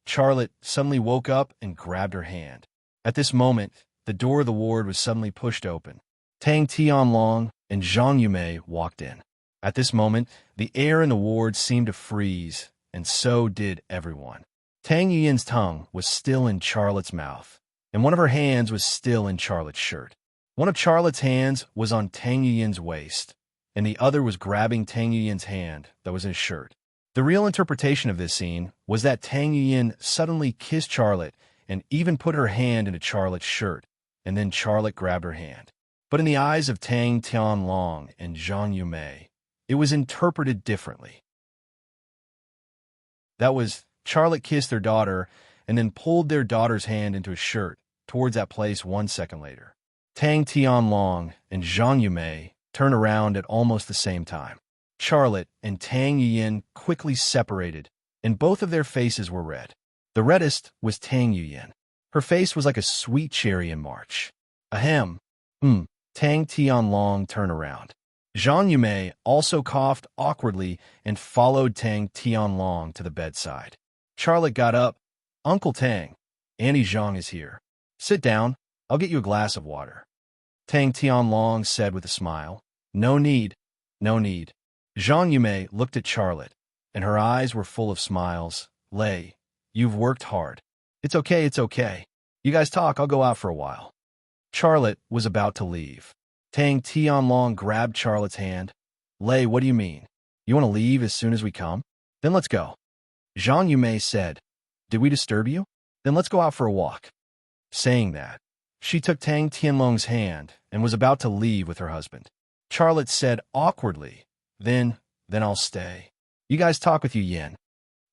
Charlotte suddenly woke up and grabbed her hand. At this moment, the door of the ward was suddenly pushed open. Tang Tianlong and Zhang Yumei walked in. At this moment, the air in the ward seemed to freeze, and so did everyone. Tang Yuyin's tongue was still in Charlotte's mouth, and one of her hands was still in Charlotte's shirt. One of Charlotte's hands was on Tang Yuyin's waist, and the other was grabbing Tang Yuyin's hand that was in his shirt. The real interpretation of this scene was that Tang Yuyin suddenly kissed Charlotte and even put her hand into Charlotte's shirt, and then Charlotte grabbed her hand. But in the eyes of Tang Tianlong and Zhang Yumei, it was interpreted differently. That was, Charlotte kissed their daughter and then pulled their daughter's hand into his shirt towards that place 1 second later. Tang Tianlong and Zhang Yumei turned around at almost the same time. Charlotte and Tang Yuyin quickly separated, and both of their faces were red. The reddest was Tang Yuyin. Her face was like a sweet cherry in March. Ahem. Tang Tianlong turned around. Zhang Yumei also coughed awkwardly and followed Tang Tianlong to the bedside. Charlotte got up. Uncle Tang, Auntie Zhang is here. Sit down. I'll get you a glass of water. Tang Tianlong said with a smile. No need. Zhang Yumei looked at Charlotte, and her eyes were full of smiles. Lei, you've worked hard. It's okay. You guys talk, I'll go out for a while. Charlotte was about to leave. Tang Tianlong grabbed Charlotte's hand. Lei, what do you mean? You want to leave as soon as we come? Then let's go. Zhang Yumei said, Did we disturb you? Then let's go out for a walk. Saying that, she took Tang Tianlong's hand and was about to leave with her husband. Charlotte said awkwardly, Then I'll stay. You guys talk with Yuyin.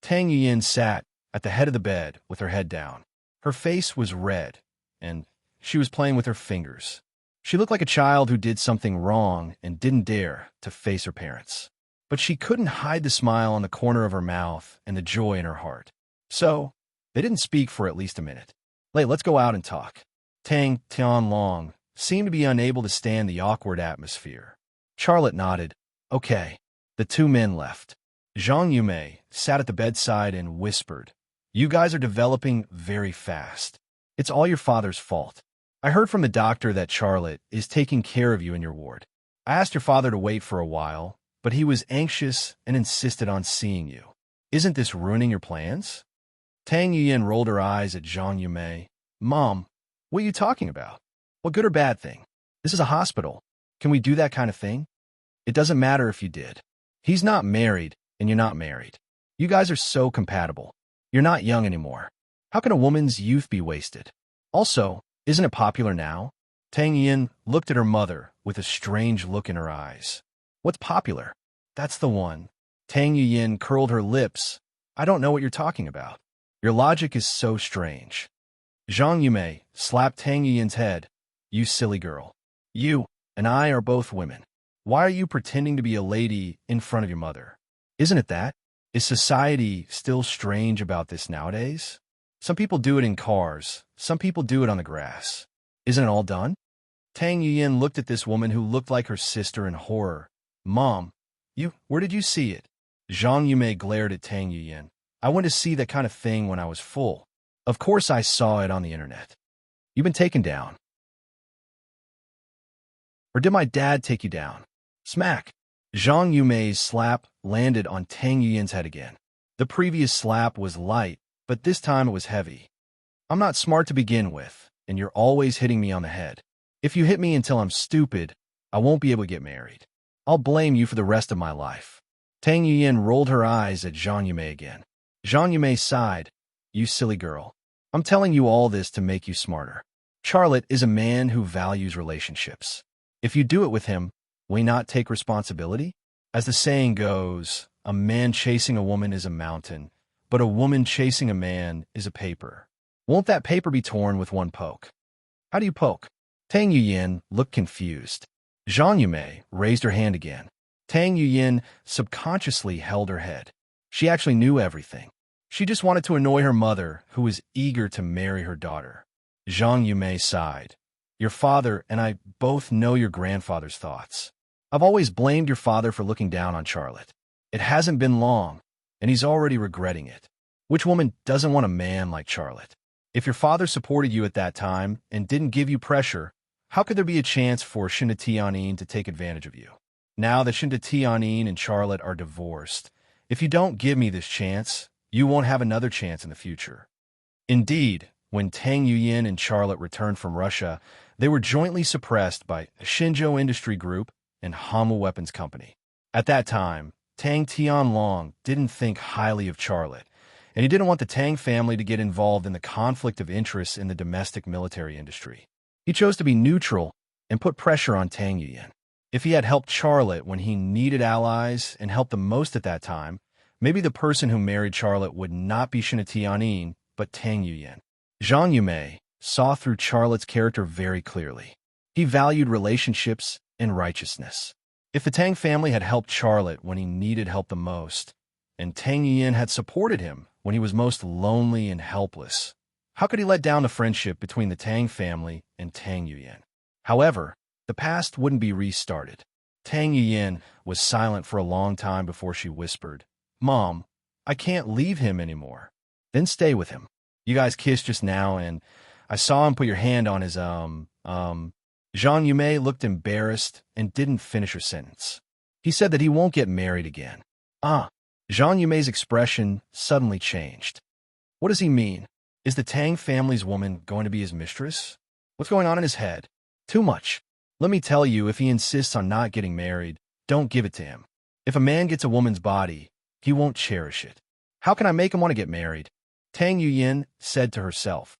Tang Yuyin sat at the head of the bed with her head down. Her face was red, and she was playing with her fingers. She looked like a child who did something wrong and didn't dare to face her parents. But she couldn't hide the smile on the corner of her mouth and the joy in her heart. So, they didn't speak for at least a minute. Let's go out and talk. Tang Tianlong seemed to be unable to stand the awkward atmosphere. Charlotte nodded. Okay. The two men left. Zhang Yumei sat at the bedside and whispered, You guys are developing very fast. It's all your father's fault. I heard from the doctor that Charlotte is taking care of you in your ward. I asked your father to wait for a while, but he was anxious and insisted on seeing you. Isn't this ruining your plans? Tang Yuyin rolled her eyes at Zhang Yumei. Mom, what are you talking about? What good or bad thing? This is a hospital. Can we do that kind of thing? It doesn't matter if you did. He's not married, and you're not married. You guys are so compatible. You're not young anymore. How can a woman's youth be wasted? Also, isn't it popular now? Tang Yin looked at her mother with a strange look in her eyes. What's popular? That's the one. Tang Yin curled her lips. I don't know what you're talking about. Your logic is so strange. Zhang Yumei slapped Tang Yin's head. You silly girl. You and I are both women. Why are you pretending to be a lady in front of your mother? Isn't it that? Is society still strange about this nowadays? Some people do it in cars. Some people do it on the grass. Isn't it all done? Tang Yin looked at this woman who looked like her sister in horror. Mom, where did you see it? Zhang Yumei glared at Tang Yin. I went to see that kind of thing when I was full. Of course I saw it on the internet. You've been taken down. Or did my dad take you down? Smack! Zhang Yumei's slap landed on Tang Yin's head again. The previous slap was light, but this time it was heavy. I'm not smart to begin with, and you're always hitting me on the head. If you hit me until I'm stupid, I won't be able to get married. I'll blame you for the rest of my life. Tang Yin rolled her eyes at Zhang Yumei again. Zhang Yumei sighed. You silly girl. I'm telling you all this to make you smarter. Charlotte is a man who values relationships. If you do it with him, will he not take responsibility? As the saying goes, a man chasing a woman is a mountain, but a woman chasing a man is a paper. Won't that paper be torn with one poke? How do you poke? Tang Yin looked confused. Zhang Yumei raised her hand again. Tang Yin subconsciously held her head. She actually knew everything. She just wanted to annoy her mother, who was eager to marry her daughter. Zhang Yumei sighed. Your father and I both know your grandfather's thoughts. I've always blamed your father for looking down on Charlotte. It hasn't been long, and he's already regretting it. Which woman doesn't want a man like Charlotte? If your father supported you at that time and didn't give you pressure, how could there be a chance for Shinta Tianyin to take advantage of you? Now that Shinta Tianyin and Charlotte are divorced, if you don't give me this chance, you won't have another chance in the future. Indeed, when Tang Yin and Charlotte returned from Russia, they were jointly suppressed by Shenzhou Industry Group and Hamu Weapons Company. At that time, Tang Tianlong didn't think highly of Charlotte, and he didn't want the Tang family to get involved in the conflict of interests in the domestic military industry. He chose to be neutral and put pressure on Tang Yin. If he had helped Charlotte when he needed allies and helped the most at that time, maybe the person who married Charlotte would not be Shinta Tianyin, but Tang Yin. Zhang Yumei saw through Charlotte's character very clearly. He valued relationships and righteousness. If the Tang family had helped Charlotte when he needed help the most, and Tang Yin had supported him when he was most lonely and helpless, how could he let down the friendship between the Tang family and Tang Yin? However, the past wouldn't be restarted. Tang Yin was silent for a long time before she whispered, Mom, I can't leave him anymore. Then stay with him. You guys kissed just now, and I saw him put your hand on his, Zhang Yumei looked embarrassed and didn't finish her sentence. He said that he won't get married again. Zhang Yumei's expression suddenly changed. What does he mean? Is the Tang family's woman going to be his mistress? What's going on in his head? Too much. Let me tell you, if he insists on not getting married, don't give it to him. If a man gets a woman's body, he won't cherish it. How can I make him want to get married? Tang Yin said to herself.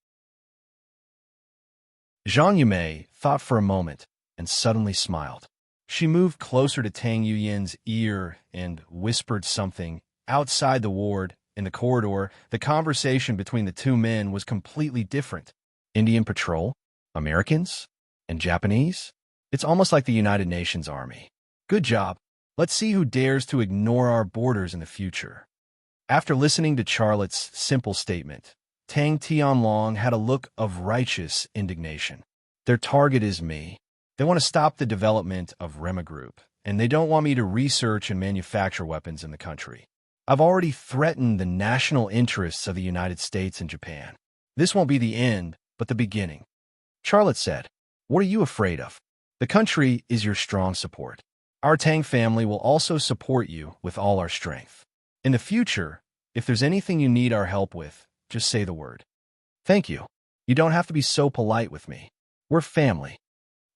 Zhang Yumei thought for a moment and suddenly smiled. She moved closer to Tang Yin's ear and whispered something. Outside the ward, in the corridor, the conversation between the two men was completely different. Indian patrol? Americans? And Japanese? It's almost like the United Nations Army. Good job. Let's see who dares to ignore our borders in the future. After listening to Charlotte's simple statement, Tang Tianlong had a look of righteous indignation. Their target is me. They want to stop the development of Rema Group, and they don't want me to research and manufacture weapons in the country. I've already threatened the national interests of the United States and Japan. This won't be the end, but the beginning. Charlotte said, What are you afraid of? The country is your strong support. Our Tang family will also support you with all our strength. In the future, if there's anything you need our help with, just say the word. Thank you. You don't have to be so polite with me. We're family.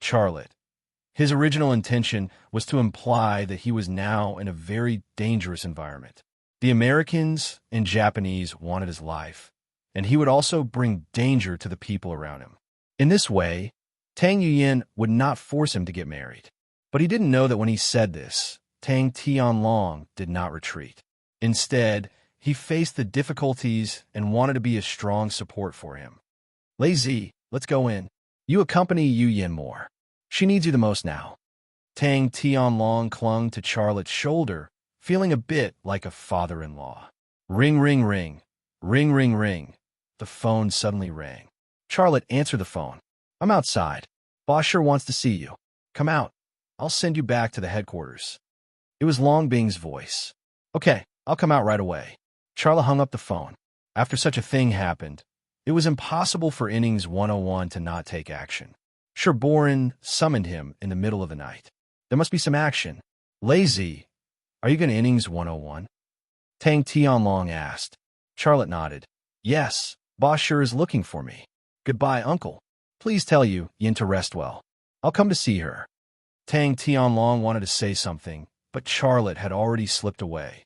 Charlotte. His original intention was to imply that he was now in a very dangerous environment. The Americans and Japanese wanted his life, and he would also bring danger to the people around him. In this way, Tang Yuyin would not force him to get married. But he didn't know that when he said this, Tang Tianlong did not retreat. Instead, he faced the difficulties and wanted to be a strong support for him. Lazy, let's go in. You accompany Yuyin more. She needs you the most now. Tang Tianlong clung to Charlotte's shoulder, feeling a bit like a father-in-law. Ring, ring, ring. Ring, ring, ring. The phone suddenly rang. Charlotte answered the phone. I'm outside. Boss sure wants to see you. Come out. I'll send you back to the headquarters. It was Long Bing's voice. Okay, I'll come out right away. Charlotte hung up the phone. After such a thing happened, it was impossible for Innings 101 to not take action. Sherborin summoned him in the middle of the night. There must be some action. Lazy, are you going to Innings 101? Tang Tianlong asked. Charlotte nodded. Yes, boss sure is looking for me. Goodbye, uncle. Please tell Yin to rest well. I'll come to see her. Tang Tianlong wanted to say something, but Charlotte had already slipped away.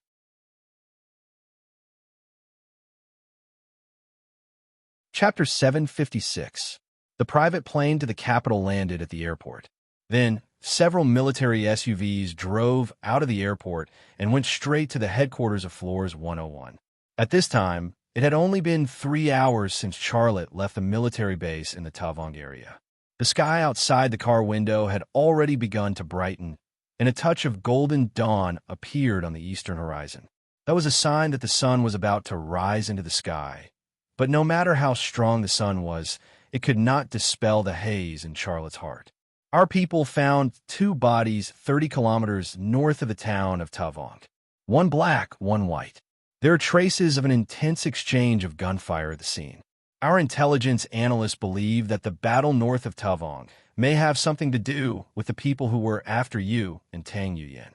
Chapter 756. The private plane to the capital landed at the airport. Then, several military SUVs drove out of the airport and went straight to the headquarters of Floors 101. At this time, it had only been 3 hours since Charlotte left the military base in the Tavong area. The sky outside the car window had already begun to brighten, and a touch of golden dawn appeared on the eastern horizon. That was a sign that the sun was about to rise into the sky. But no matter how strong the sun was, it could not dispel the haze in Charlotte's heart. Our people found 2 bodies 30 kilometers north of the town of Tavong. One black, one white. There are traces of an intense exchange of gunfire at the scene. Our intelligence analysts believe that the battle north of Tavong may have something to do with the people who were after you and Tang Yuyin.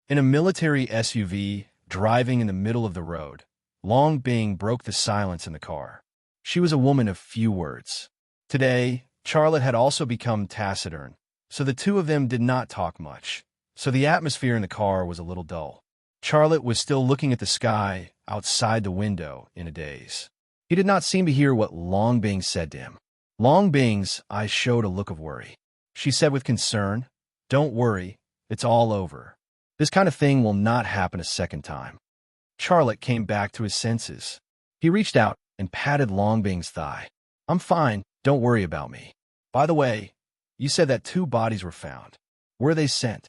In a military SUV, driving in the middle of the road, Long Bing broke the silence in the car. She was a woman of few words. Today, Charlotte had also become taciturn, so the two of them did not talk much, so the atmosphere in the car was a little dull. Charlotte was still looking at the sky outside the window in a daze. He did not seem to hear what Long Bing said to him. Long Bing's eyes showed a look of worry. She said with concern, "Don't worry, it's all over. This kind of thing will not happen a second time." Charlotte came back to his senses. He reached out and patted Long Bing's thigh. "I'm fine, don't worry about me. By the way, you said that 2 bodies were found. Where are they sent?"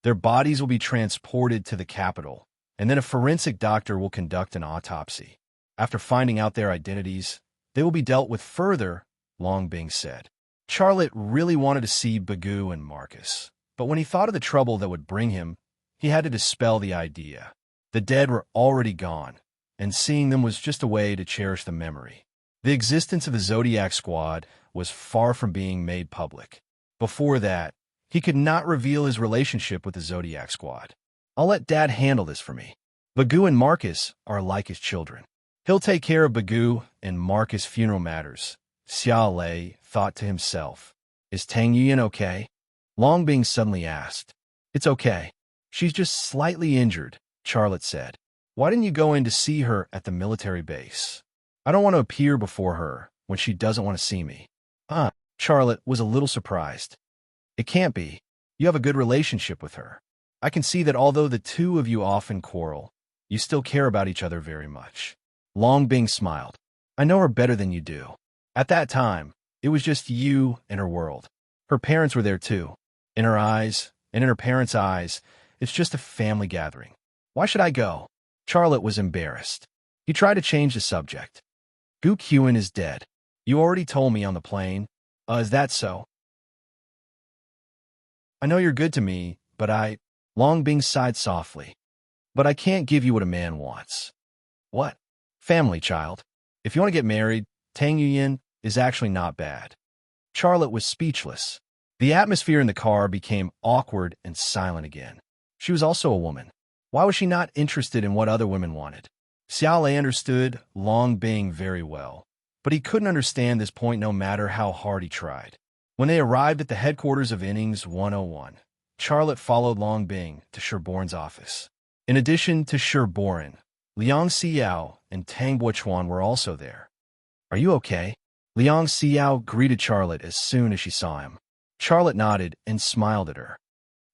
"Their bodies will be transported to the capital, and then a forensic doctor will conduct an autopsy. After finding out their identities, they will be dealt with further," Long Bing said. Charlotte really wanted to see Bagu and Marcus, but when he thought of the trouble that would bring him, he had to dispel the idea. The dead were already gone, and seeing them was just a way to cherish the memory. The existence of the Zodiac Squad was far from being made public. Before that, he could not reveal his relationship with the Zodiac Squad. "I'll let Dad handle this for me. Bagu and Marcus are like his children. He'll take care of Bagu and Marcus' funeral matters," Xia Lei thought to himself. "Is Tang Yuyin okay?" Long Bing suddenly asked. "It's okay. She's just slightly injured," Charlotte said. "Why didn't you go in to see her at the military base?" "I don't want to appear before her when she doesn't want to see me." Charlotte was a little surprised. "It can't be. You have a good relationship with her. I can see that although the two of you often quarrel, you still care about each other very much." Long Bing smiled. "I know her better than you do. At that time, it was just you and her world. Her parents were there too. In her eyes, and in her parents' eyes, it's just a family gathering. Why should I go?" Charlotte was embarrassed. He tried to change the subject. "Gu Qin is dead. You already told me on the plane. Is that so?" "I know you're good to me, but Long Bing sighed softly. "But I can't give you what a man wants." "What?" "Family, child. If you want to get married, Tang Yuyin is actually not bad." Charlotte was speechless. The atmosphere in the car became awkward and silent again. She was also a woman. Why was she not interested in what other women wanted? Xiao Lei understood Long Bing very well, but he couldn't understand this point no matter how hard he tried. When they arrived at the headquarters of Innings 101, Charlotte followed Long Bing to Sherborne's office. In addition to Sherborne, Liang Xiao and Tang Buochuan were also there. Are you okay? Liang Xiao greeted Charlotte as soon as she saw him. Charlotte nodded and smiled at her.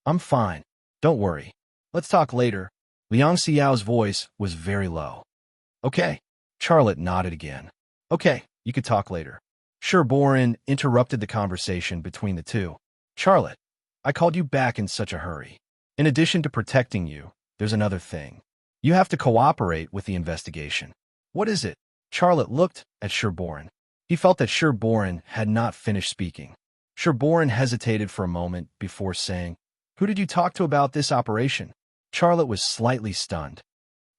I'm fine. Don't worry. Let's talk later. Liang Xiao's voice was very low. Okay. Charlotte nodded again. Okay, you could talk later. Sherborin interrupted the conversation between the two. Charlotte, I called you back in such a hurry. In addition to protecting you, there's another thing. You have to cooperate with the investigation. What is it? Charlotte looked at Sherborin. He felt that Sherborin had not finished speaking. Sherborin hesitated for a moment before saying, Who did you talk to about this operation? Charlotte was slightly stunned.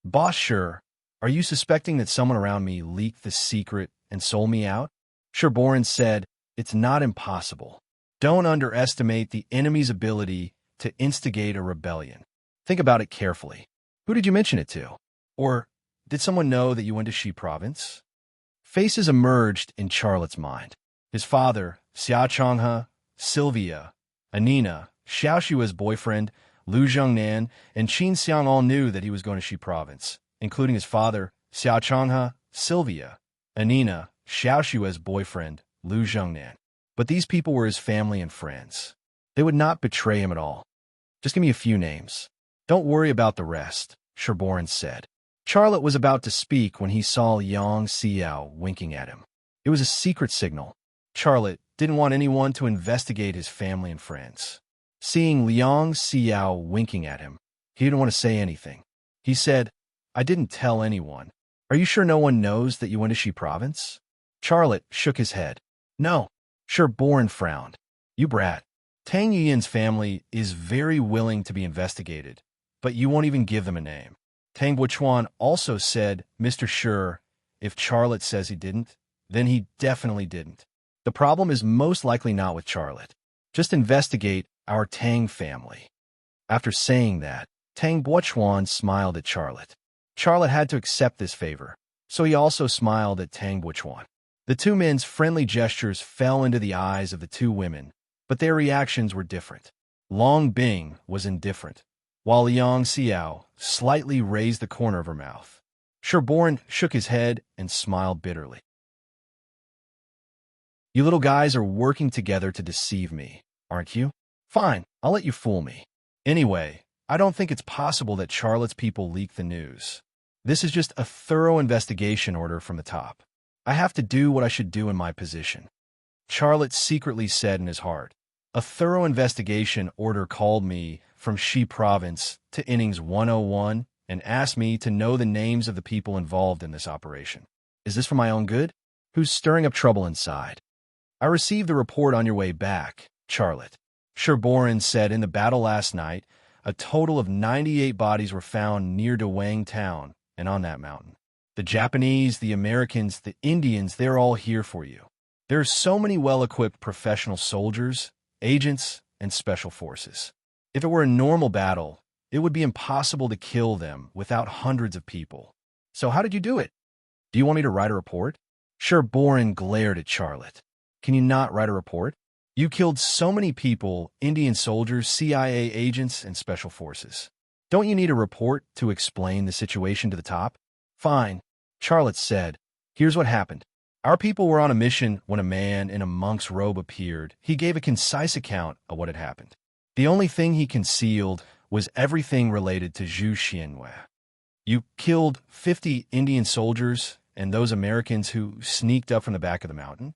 Boss Sher, are you suspecting that someone around me leaked the secret and sold me out? Sherborin said, It's not impossible. Don't underestimate the enemy's ability to instigate a rebellion. Think about it carefully. Who did you mention it to? Or did someone know that you went to Xi province? Faces emerged in Charlotte's mind. His father, Xia Changhe, Sylvia, Anina, Xiao Xue's boyfriend, Lu Zhongnan, and Qin Xiang all knew that he was going to Xi province, including his father, Xia Changhe, Sylvia, Anina, Xiao Xue's boyfriend, Lu Zhongnan. But these people were his family and friends. They would not betray him at all. Just give me a few names. Don't worry about the rest, Sherborin said. Charlotte was about to speak when he saw Liang Xiao winking at him. It was a secret signal. Charlotte didn't want anyone to investigate his family and friends. Seeing Liang Xiao winking at him, he didn't want to say anything. He said, I didn't tell anyone. Are you sure no one knows that you went to Xi province? Charlotte shook his head. No. Sherborin frowned. You brat. Tang Yin's family is very willing to be investigated, but you won't even give them a name. Tang Buchuan also said, Mr. Sher, if Charlotte says he didn't, then he definitely didn't. The problem is most likely not with Charlotte. Just investigate our Tang family. After saying that, Tang Buchuan smiled at Charlotte. Charlotte had to accept this favor, so he also smiled at Tang Buchuan. The two men's friendly gestures fell into the eyes of the two women, but their reactions were different. Long Bing was indifferent, while Liang Xiao slightly raised the corner of her mouth. Sherborin shook his head and smiled bitterly. You little guys are working together to deceive me, aren't you? Fine, I'll let you fool me. Anyway, I don't think it's possible that Charlotte's people leaked the news. This is just a thorough investigation order from the top. I have to do what I should do in my position. Charlotte secretly said in his heart. A thorough investigation order called me from Xi province to innings 101 and asked me to know the names of the people involved in this operation. Is this for my own good? Who's stirring up trouble inside? I received the report on your way back, Charlotte. Sherborin said in the battle last night, a total of 98 bodies were found near Dawang town and on that mountain. The Japanese, the Americans, the Indians, they're all here for you. There are so many well-equipped professional soldiers, agents, and special forces. If it were a normal battle, it would be impossible to kill them without hundreds of people. So how did you do it? Do you want me to write a report? Sherborin glared at Charlotte. Can you not write a report? You killed so many people, Indian soldiers, CIA agents, and special forces. Don't you need a report to explain the situation to the top? Fine, Charlotte said. Here's what happened. Our people were on a mission when a man in a monk's robe appeared. He gave a concise account of what had happened. The only thing he concealed was everything related to Zhu Xianwei. You killed 50 Indian soldiers and those Americans who sneaked up from the back of the mountain?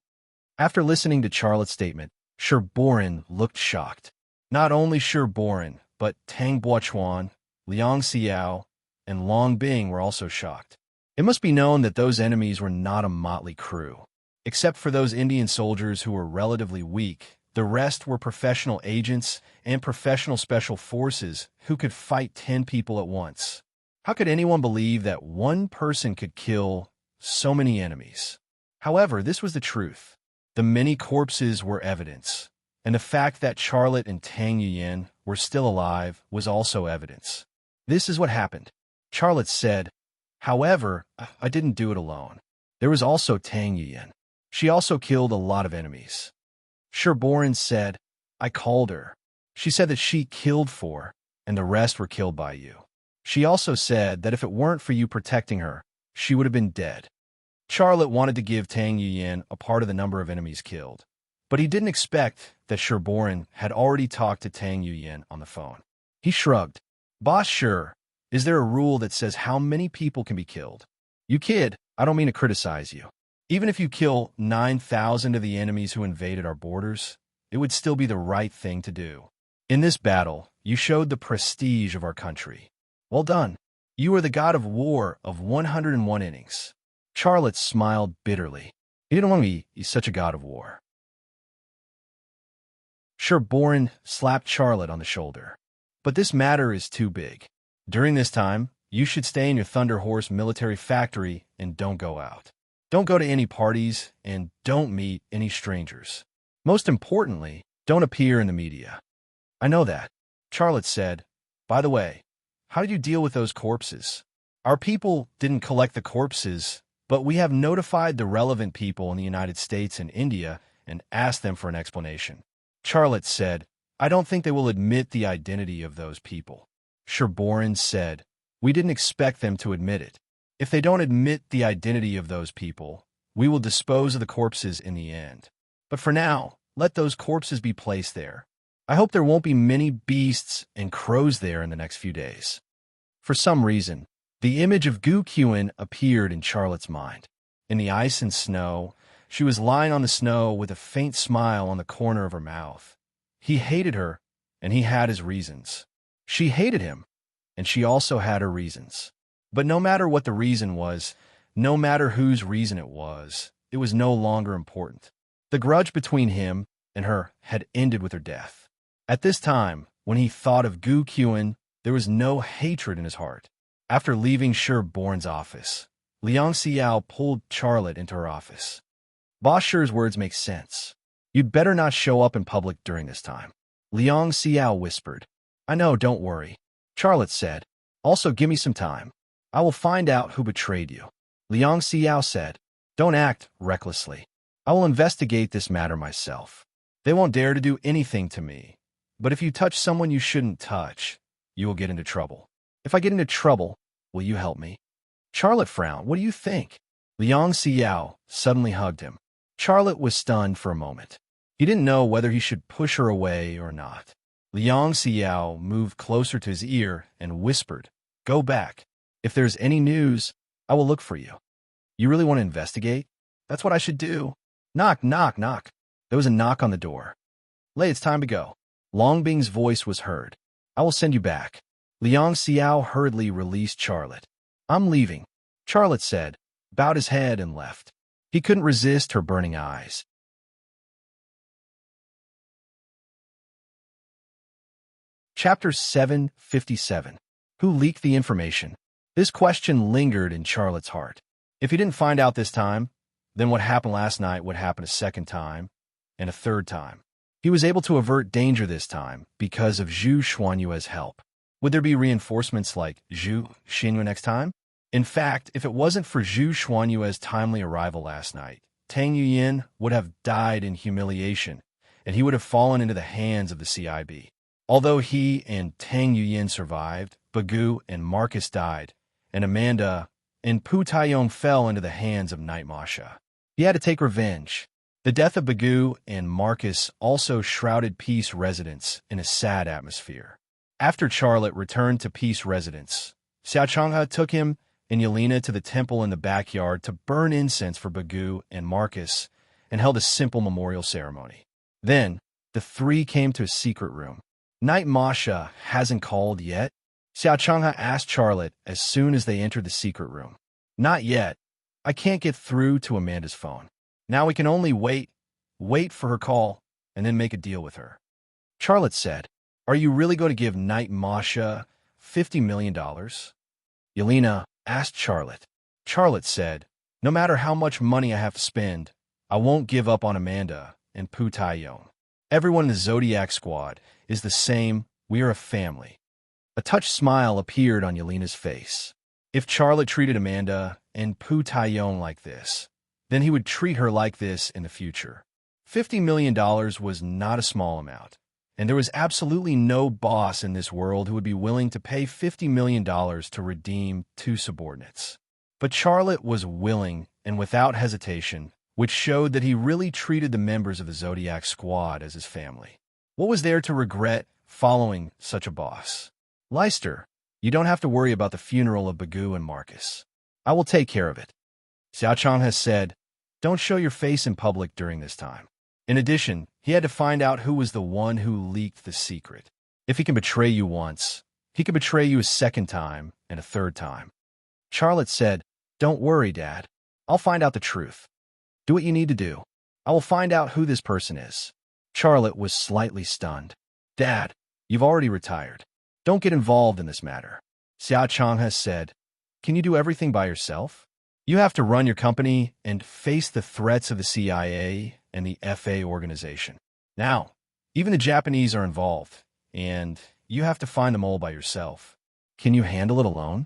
After listening to Charlotte's statement, Sherborin looked shocked. Not only Sherborin, but Tang Buchuan, Liang Xiao, and Long Bing were also shocked. It must be known that those enemies were not a motley crew. Except for those Indian soldiers who were relatively weak, the rest were professional agents and professional special forces who could fight 10 people at once. How could anyone believe that one person could kill so many enemies? However, this was the truth. The many corpses were evidence, and the fact that Charlotte and Tang Yuyan were still alive was also evidence. This is what happened. Charlotte said, However, I didn't do it alone. There was also Tang Yuyan. She also killed a lot of enemies. Sherborin said, I called her. She said that she killed 4, and the rest were killed by you. She also said that if it weren't for you protecting her, she would have been dead. Charlotte wanted to give Tang Yuyan a part of the number of enemies killed, but he didn't expect that Sherborin had already talked to Tang Yuyan on the phone. He shrugged. Boss, sure. Is there a rule that says how many people can be killed? You kid, I don't mean to criticize you. Even if you kill 9,000 of the enemies who invaded our borders, it would still be the right thing to do. In this battle, you showed the prestige of our country. Well done. You are the god of war of 101 innings. Charlotte smiled bitterly. He didn't want to be such a god of war. Sherborin slapped Charlotte on the shoulder. But this matter is too big. During this time, you should stay in your Thunder Horse military factory and don't go out. Don't go to any parties and don't meet any strangers. Most importantly, don't appear in the media. I know that, Charlotte said. By the way, how did you deal with those corpses? Our people didn't collect the corpses, but we have notified the relevant people in the United States and India and asked them for an explanation. Charlotte said, I don't think they will admit the identity of those people. Sherborin said, we didn't expect them to admit it. If they don't admit the identity of those people, we will dispose of the corpses in the end. But for now, let those corpses be placed there. I hope there won't be many beasts and crows there in the next few days. For some reason, the image of Gu Qian appeared in Charlotte's mind. In the ice and snow, she was lying on the snow with a faint smile on the corner of her mouth. He hated her, and he had his reasons. She hated him, and she also had her reasons. But no matter what the reason was, no matter whose reason it was no longer important. The grudge between him and her had ended with her death. At this time, when he thought of Gu Qian, there was no hatred in his heart. After leaving Sherborin's office, Liang Xiao pulled Charlotte into her office. Boss Shi's words make sense. You'd better not show up in public during this time. Liang Xiao whispered. I know, don't worry. Charlotte said. Also, give me some time. I will find out who betrayed you. Liang Xiao said. Don't act recklessly. I will investigate this matter myself. They won't dare to do anything to me. But if you touch someone you shouldn't touch, you will get into trouble. If I get into trouble, will you help me? Charlotte frowned. What do you think? Liang Xiao suddenly hugged him. Charlotte was stunned for a moment. He didn't know whether he should push her away or not. Liang Xiao moved closer to his ear and whispered, Go back. If there's any news, I will look for you. You really want to investigate? That's what I should do. Knock, knock, knock. There was a knock on the door. Lei, it's time to go. Longbing's voice was heard. I will send you back. Liang Xiao hurriedly released Charlotte. I'm leaving, Charlotte said, bowed his head and left. He couldn't resist her burning eyes. Chapter 757. Who leaked the information? This question lingered in Charlotte's heart. If he didn't find out this time, then what happened last night would happen a second time and a third time. He was able to avert danger this time because of Zhu Xuanyue's help. Would there be reinforcements like Zhu Xinyu next time? In fact, if it wasn't for Zhu Xuanyue's timely arrival last night, Tang Yuyan would have died in humiliation, and he would have fallen into the hands of the CIB. Although he and Tang Yuyan survived, Bagu and Marcus died, and Amanda and Pu Taiyong fell into the hands of Night Masha. He had to take revenge. The death of Bagu and Marcus also shrouded Peace Residence in a sad atmosphere. After Charlotte returned to Peace Residence, Xiao Changhe took him and Yelena to the temple in the backyard to burn incense for Bagu and Marcus and held a simple memorial ceremony. Then, the three came to a secret room. Night Masha hasn't called yet? Xiao Changhe asked Charlotte as soon as they entered the secret room. Not yet. I can't get through to Amanda's phone. Now we can only wait for her call, and then make a deal with her. Charlotte said, Are you really going to give Night Masha $50 million? Yelena asked Charlotte. Charlotte said, No matter how much money I have to spend, I won't give up on Amanda and Pu Taiyong. Everyone in the Zodiac Squad is the same. We are a family. A touched smile appeared on Yelena's face. If Charlotte treated Amanda and Pu Taiyong like this, then he would treat her like this in the future. $50 million was not a small amount, and there was absolutely no boss in this world who would be willing to pay $50 million to redeem two subordinates. But Charlotte was willing and without hesitation, which showed that he really treated the members of the Zodiac squad as his family. What was there to regret following such a boss? Leicester, you don't have to worry about the funeral of Bagoo and Marcus. I will take care of it. Xiao Chang has said, don't show your face in public during this time. In addition, he had to find out who was the one who leaked the secret. If he can betray you once, he can betray you a second time and a third time. Charlotte said, don't worry, Dad. I'll find out the truth. Do what you need to do. I will find out who this person is. Charlotte was slightly stunned. Dad, you've already retired. Don't get involved in this matter. Xiao Chang has said, can you do everything by yourself? You have to run your company and face the threats of the CIA and the FA organization. Now, even the Japanese are involved, and you have to find them all by yourself. Can you handle it alone?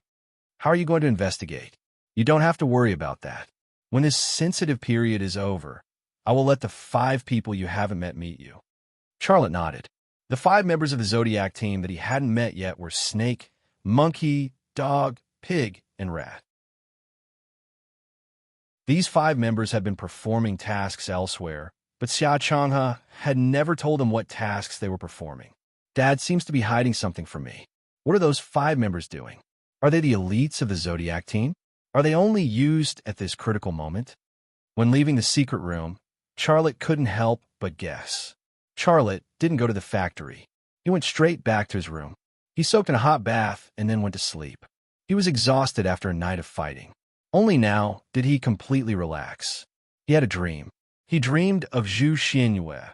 How are you going to investigate? You don't have to worry about that. When this sensitive period is over, I will let the 5 people you haven't met meet you. Charlotte nodded. The 5 members of the Zodiac team that he hadn't met yet were Snake, Monkey, Dog, Pig, and Rat. These 5 members had been performing tasks elsewhere, but Xiao Changhe had never told them what tasks they were performing. Dad seems to be hiding something from me. What are those 5 members doing? Are they the elites of the Zodiac team? Are they only used at this critical moment? When leaving the secret room, Charlotte couldn't help but guess. Charlotte didn't go to the factory. He went straight back to his room. He soaked in a hot bath and then went to sleep. He was exhausted after a night of fighting. Only now did he completely relax. He had a dream. He dreamed of Zhu Xianyue,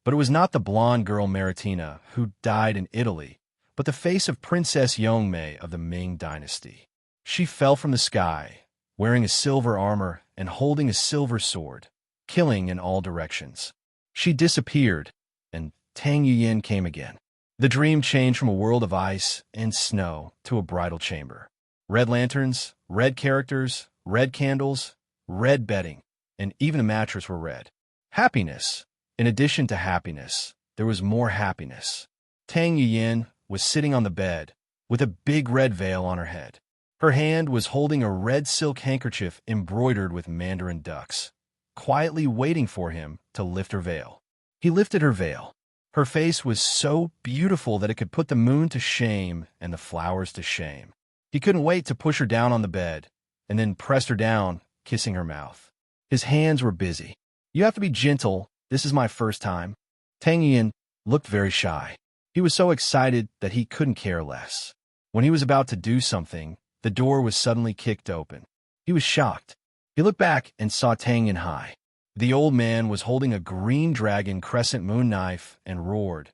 but it was not the blonde girl Maritina who died in Italy, but the face of Princess Yongmei of the Ming Dynasty. She fell from the sky, wearing a silver armor and holding a silver sword, killing in all directions. She disappeared, and Tang Yuyin came again. The dream changed from a world of ice and snow to a bridal chamber. Red lanterns, red characters, red candles, red bedding, and even the mattress were red. Happiness. In addition to happiness, there was more happiness. Tang Yuyin was sitting on the bed with a big red veil on her head. Her hand was holding a red silk handkerchief embroidered with mandarin ducks, quietly waiting for him to lift her veil. He lifted her veil. Her face was so beautiful that it could put the moon to shame and the flowers to shame. He couldn't wait to push her down on the bed and then pressed her down, kissing her mouth. His hands were busy. You have to be gentle. This is my first time. Tang Yin looked very shy. He was so excited that he couldn't care less. When he was about to do something, the door was suddenly kicked open. He was shocked. He looked back and saw Tang Yin Hai. The old man was holding a green dragon crescent moon knife and roared,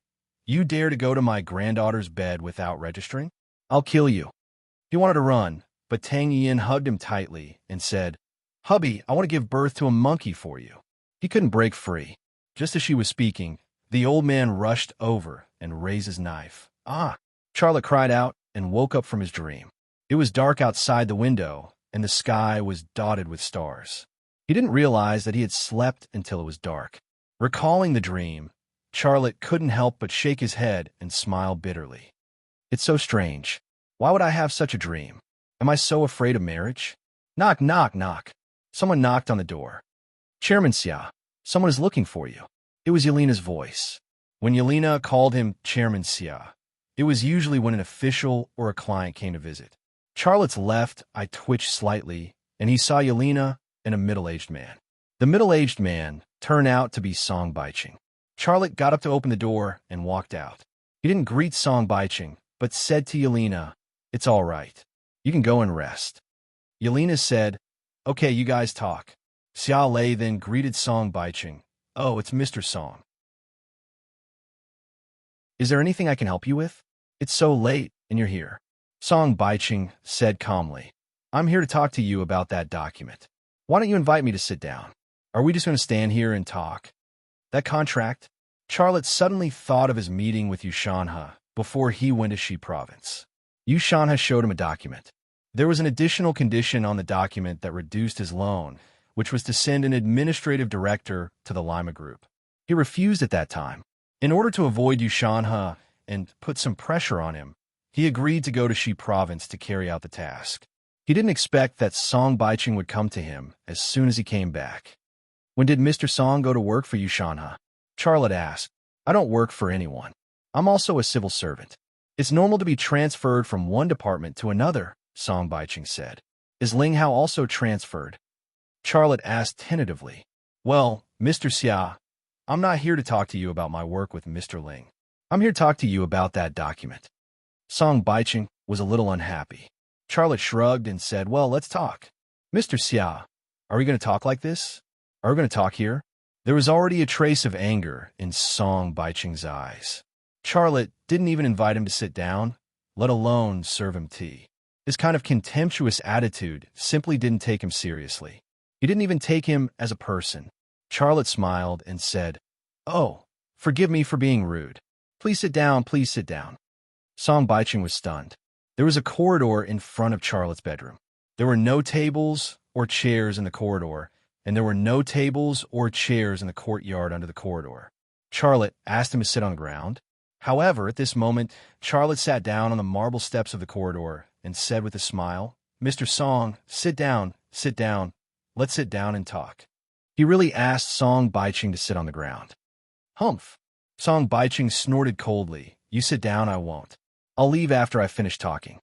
"You dare to go to my granddaughter's bed without registering? I'll kill you." He wanted to run, but Tang Yin hugged him tightly and said, "Hubby, I want to give birth to a monkey for you." He couldn't break free. Just as she was speaking, the old man rushed over and raised his knife. "Ah!" Charlotte cried out and woke up from his dream. It was dark outside the window, and the sky was dotted with stars. He didn't realize that he had slept until it was dark. Recalling the dream, Charlotte couldn't help but shake his head and smile bitterly. It's so strange. Why would I have such a dream? Am I so afraid of marriage? Knock, knock, knock. Someone knocked on the door. "Chairman Xia, someone is looking for you." It was Yelena's voice. When Yelena called him Chairman Xia, it was usually when an official or a client came to visit. Charlotte's left eye twitched slightly, and he saw Yelena and a middle-aged man. The middle-aged man turned out to be Song Baiching. Charlotte got up to open the door and walked out. He didn't greet Song Baiching, but said to Yelena, "It's all right. You can go and rest." Yelena said, "Okay, you guys talk." Xia Lei then greeted Song Baiching. "Oh, it's Mr. Song. Is there anything I can help you with? It's so late, and you're here." Song Baiching said calmly, "I'm here to talk to you about that document. Why don't you invite me to sit down? Are we just going to stand here and talk? That contract?" Charlotte suddenly thought of his meeting with Yushanha before he went to Shi province. Yushanha showed him a document. There was an additional condition on the document that reduced his loan, which was to send an administrative director to the Lima Group. He refused at that time. In order to avoid Yushanha and put some pressure on him, he agreed to go to Shi province to carry out the task. He didn't expect that Song Baiching would come to him as soon as he came back. When did Mr. Song go to work for you, Shanha? Charlotte asked. I don't work for anyone. I'm also a civil servant. It's normal to be transferred from one department to another, Song Baiching said. Is Ling Hao also transferred? Charlotte asked tentatively. Well, Mr. Xia, I'm not here to talk to you about my work with Mr. Ling. I'm here to talk to you about that document. Song Baiching was a little unhappy. Charlotte shrugged and said, well, let's talk. Mr. Xia, are we going to talk like this? Are we going to talk here? There was already a trace of anger in Song Baiching's eyes. Charlotte didn't even invite him to sit down, let alone serve him tea. His kind of contemptuous attitude simply didn't take him seriously. He didn't even take him as a person. Charlotte smiled and said, oh, forgive me for being rude. Please sit down, please sit down. Song Baiching was stunned. There was a corridor in front of Charlotte's bedroom. There were no tables or chairs in the corridor, and there were no tables or chairs in the courtyard under the corridor. Charlotte asked him to sit on the ground. However, at this moment, Charlotte sat down on the marble steps of the corridor and said with a smile, Mr. Song, sit down, let's sit down and talk. He really asked Song Baiching to sit on the ground. Humph. Song Baiching snorted coldly. You sit down, I won't. I'll leave after I finish talking.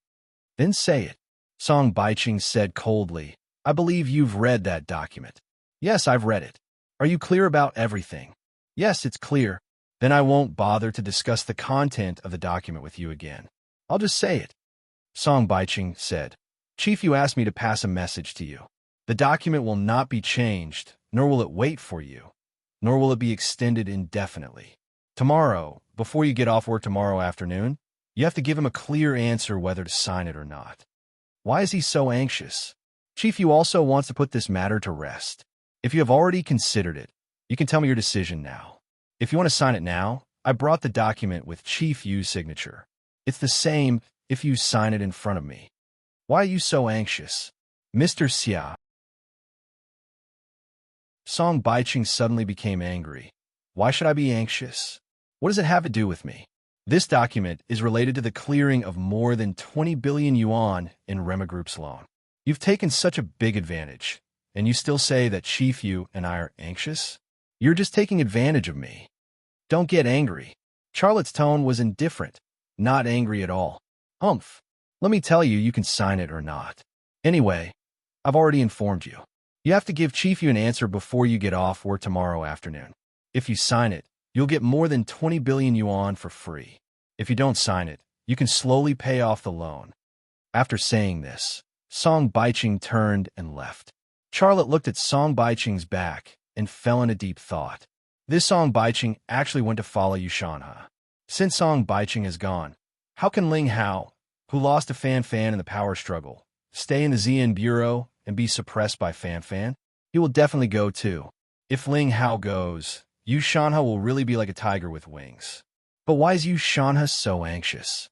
Then say it. Song Baiching said coldly, I believe you've read that document. Yes, I've read it. Are you clear about everything? Yes, it's clear. Then I won't bother to discuss the content of the document with you again. I'll just say it. Song Baiching said, Chief, you asked me to pass a message to you. The document will not be changed, nor will it wait for you, nor will it be extended indefinitely. Tomorrow, before you get off work tomorrow afternoon, you have to give him a clear answer whether to sign it or not. Why is he so anxious? Chief Yu also wants to put this matter to rest. If you have already considered it, you can tell me your decision now. If you want to sign it now, I brought the document with Chief Yu's signature. It's the same if you sign it in front of me. Why are you so anxious? Mr. Xia. Song Baiching suddenly became angry. Why should I be anxious? What does it have to do with me? This document is related to the clearing of more than 20 billion yuan in Rema Group's loan. You've taken such a big advantage, and you still say that Chief Yu and I are anxious? You're just taking advantage of me. Don't get angry. Charlotte's tone was indifferent, not angry at all. Humph. Let me tell you, you can sign it or not. Anyway, I've already informed you. You have to give Chief Yu an answer before you get off work tomorrow afternoon. If you sign it, you'll get more than 20 billion yuan for free. If you don't sign it, you can slowly pay off the loan. After saying this, Song Baiching turned and left. Charlotte looked at Song Baiching's back and fell in a deep thought. This Song Baiching actually went to follow Yushanha. Since Song Baiching is gone, how can Ling Hao, who lost to Fan Fan in the power struggle, stay in the ZN Bureau and be suppressed by Fan Fan? He will definitely go too. If Ling Hao goes, Yushanha will really be like a tiger with wings. But why is Yushanha so anxious?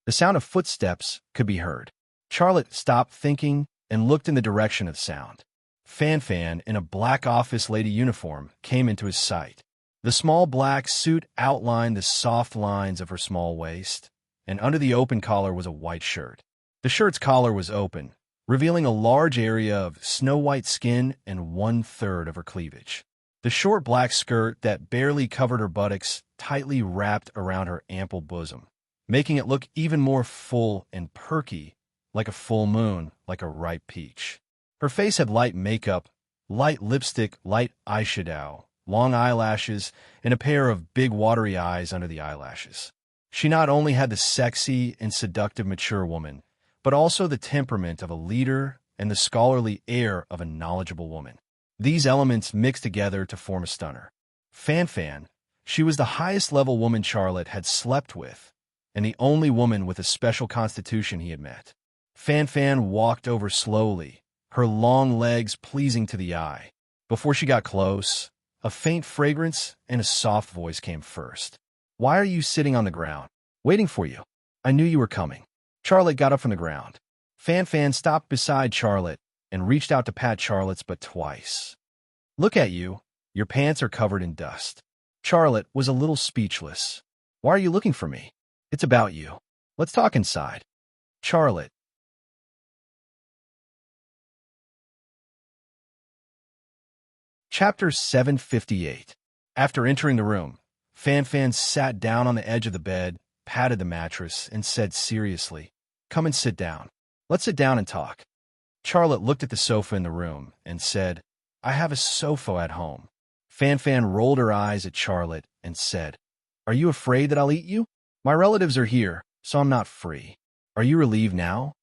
The sound of footsteps could be heard. Charlotte stopped thinking and looked in the direction of the sound. Fan Fan, in a black office lady uniform, came into his sight. The small black suit outlined the soft lines of her small waist, and under the open collar was a white shirt. The shirt's collar was open, revealing a large area of snow-white skin and 1/3 of her cleavage. The short black skirt that barely covered her buttocks tightly wrapped around her ample bosom, making it look even more full and perky, like a full moon, like a ripe peach. Her face had light makeup, light lipstick, light eyeshadow, long eyelashes, and a pair of big watery eyes under the eyelashes. She not only had the sexy and seductive mature woman, but also the temperament of a leader and the scholarly air of a knowledgeable woman. These elements mixed together to form a stunner. Fan Fan, she was the highest level woman Charlotte had slept with, and the only woman with a special constitution he had met. Fan Fan walked over slowly, her long legs pleasing to the eye. Before she got close, a faint fragrance and a soft voice came first. Why are you sitting on the ground? Waiting for you. I knew you were coming. Charlotte got up from the ground. Fan Fan stopped beside Charlotte and reached out to pat Charlotte's butt twice. Look at you. Your pants are covered in dust. Charlotte was a little speechless. Why are you looking for me? It's about you. Let's talk inside. Charlotte, Chapter 758. After entering the room, Fan Fan sat down on the edge of the bed, patted the mattress, and said seriously, "Come and sit down. Let's sit down and talk." Charlotte looked at the sofa in the room and said, "I have a sofa at home." Fan Fan rolled her eyes at Charlotte and said, "Are you afraid that I'll eat you? My relatives are here, so I'm not free. Are you relieved now?"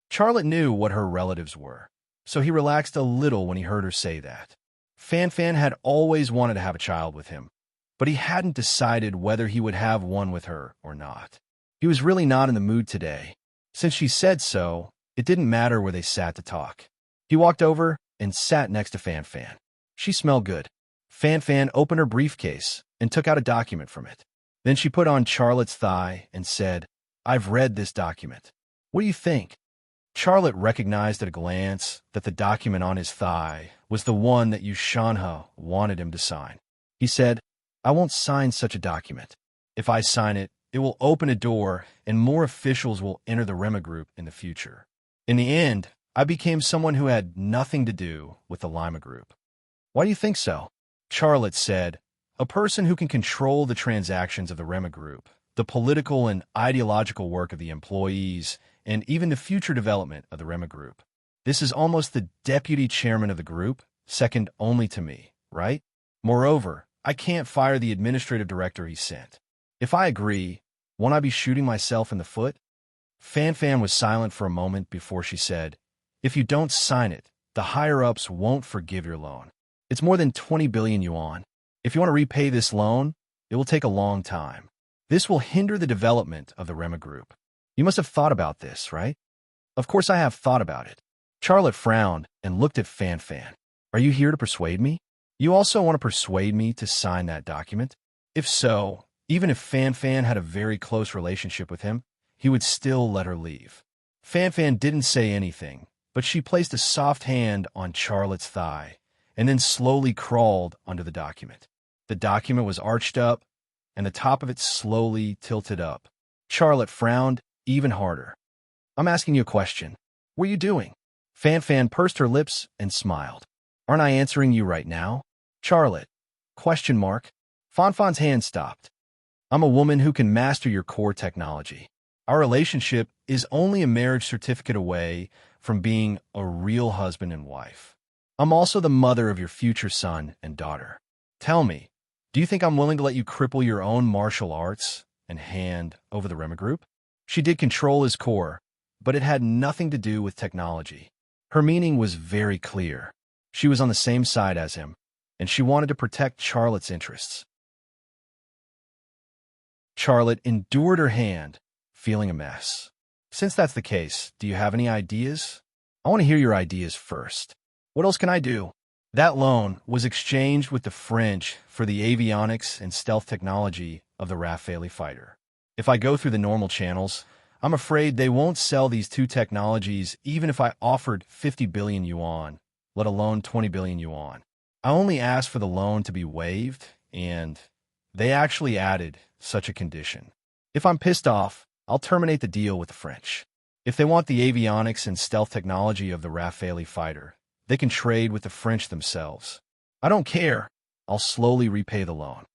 Charlotte knew what her relatives were, so he relaxed a little when he heard her say that. Fan Fan had always wanted to have a child with him, but he hadn't decided whether he would have one with her or not. He was really not in the mood today. Since she said so, it didn't matter where they sat to talk. He walked over and sat next to Fan Fan. She smelled good. Fan Fan opened her briefcase and took out a document from it. Then she put on Charlotte's thigh and said, "I've read this document. What do you think?" Charlotte recognized at a glance that the document on his thigh was the one that Yushanha wanted him to sign. He said, "I won't sign such a document. If I sign it, it will open a door and more officials will enter the Rema group in the future. In the end, I became someone who had nothing to do with the Lima group." "Why do you think so?" Charlotte said, "A person who can control the transactions of the Rema group, the political and ideological work of the employees, and even the future development of the Rema group. This is almost the deputy chairman of the group, second only to me, right? Moreover, I can't fire the administrative director he sent. If I agree, won't I be shooting myself in the foot?" Fan Fan was silent for a moment before she said, "If you don't sign it, the higher-ups won't forgive your loan. It's more than 20 billion yuan. If you want to repay this loan, it will take a long time. This will hinder the development of the Rema group. You must have thought about this, right?" "Of course I have thought about it." Charlotte frowned and looked at Fan Fan. "Are you here to persuade me? You also want to persuade me to sign that document?" If so, even if Fan Fan had a very close relationship with him, he would still let her leave. Fan Fan didn't say anything, but she placed a soft hand on Charlotte's thigh and then slowly crawled under the document. The document was arched up, and the top of it slowly tilted up. Charlotte frowned even harder. "I'm asking you a question. What are you doing?" Fan Fan pursed her lips and smiled. "Aren't I answering you right now?" "Charlotte?" Question mark. Fan Fan's hand stopped. "I'm a woman who can master your core technology. Our relationship is only a marriage certificate away from being a real husband and wife. I'm also the mother of your future son and daughter. Tell me, do you think I'm willing to let you cripple your own martial arts and hand over the Rema group?" She did control his core, but it had nothing to do with technology. Her meaning was very clear. She was on the same side as him, and she wanted to protect Charlotte's interests. Charlotte endured her hand, feeling a mess. "Since that's the case, do you have any ideas?" "I want to hear your ideas first. What else can I do?" That loan was exchanged with the French for the avionics and stealth technology of the Rafale fighter. If I go through the normal channels, I'm afraid they won't sell these two technologies even if I offered 50 billion yuan, let alone 20 billion yuan. I only asked for the loan to be waived, and they actually added such a condition. If I'm pissed off, I'll terminate the deal with the French. If they want the avionics and stealth technology of the Rafale fighter, they can trade with the French themselves. I don't care. I'll slowly repay the loan.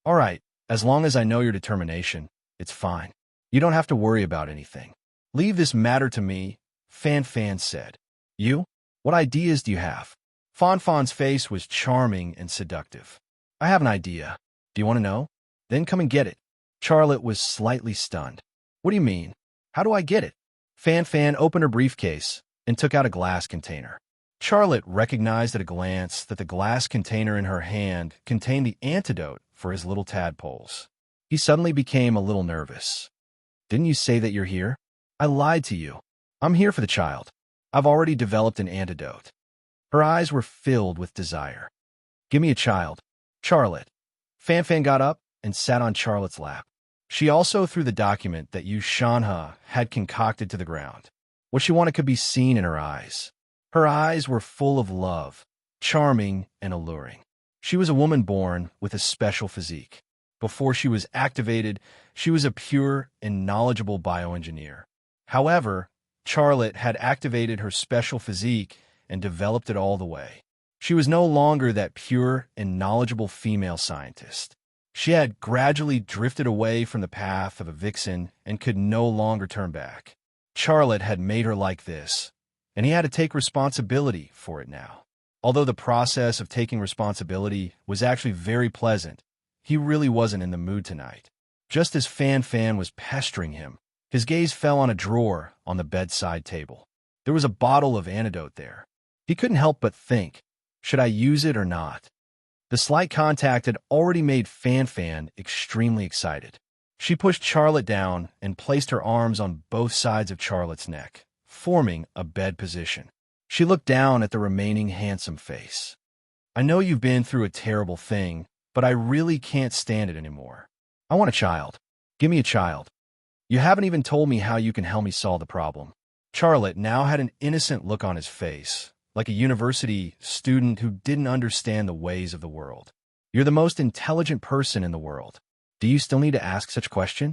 All right, as long as I know your determination, it's fine. You don't have to worry about anything. Leave this matter to me, Fan Fan said. You? What ideas do you have? Fan Fan's face was charming and seductive. I have an idea. Do you want to know? Then come and get it. Charlotte was slightly stunned. What do you mean? How do I get it? Fan Fan opened her briefcase and took out a glass container. Charlotte recognized at a glance that the glass container in her hand contained the antidote for his little tadpoles. He suddenly became a little nervous. Didn't you say that you're here? I lied to you. I'm here for the child. I've already developed an antidote. Her eyes were filled with desire. Give me a child. Charlotte. Fan Fan got up and sat on Charlotte's lap. She also threw the document that Yu Shanha had concocted to the ground. What she wanted could be seen in her eyes. Her eyes were full of love, charming and alluring. She was a woman born with a special physique. Before she was activated, she was a pure and knowledgeable bioengineer. However, Charlotte had activated her special physique and developed it all the way. She was no longer that pure and knowledgeable female scientist. She had gradually drifted away from the path of a vixen and could no longer turn back. Charlotte had made her like this, and he had to take responsibility for it now. Although the process of taking responsibility was actually very pleasant, he really wasn't in the mood tonight. Just as Fan Fan was pestering him, his gaze fell on a drawer on the bedside table. There was a bottle of antidote there. He couldn't help but think, should I use it or not? The slight contact had already made Fan Fan extremely excited. She pushed Charlotte down and placed her arms on both sides of Charlotte's neck, forming a bed position. She looked down at the remaining handsome face. I know you've been through a terrible thing, but I really can't stand it anymore. I want a child. Give me a child. You haven't even told me how you can help me solve the problem. Charlotte now had an innocent look on his face, like a university student who didn't understand the ways of the world. You're the most intelligent person in the world. Do you still need to ask such a question?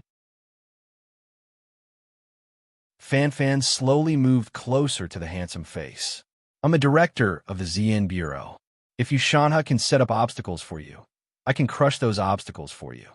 Fan Fan slowly moved closer to the handsome face. I'm a director of the ZN Bureau. If Yushanha can set up obstacles for you, I can crush those obstacles for you.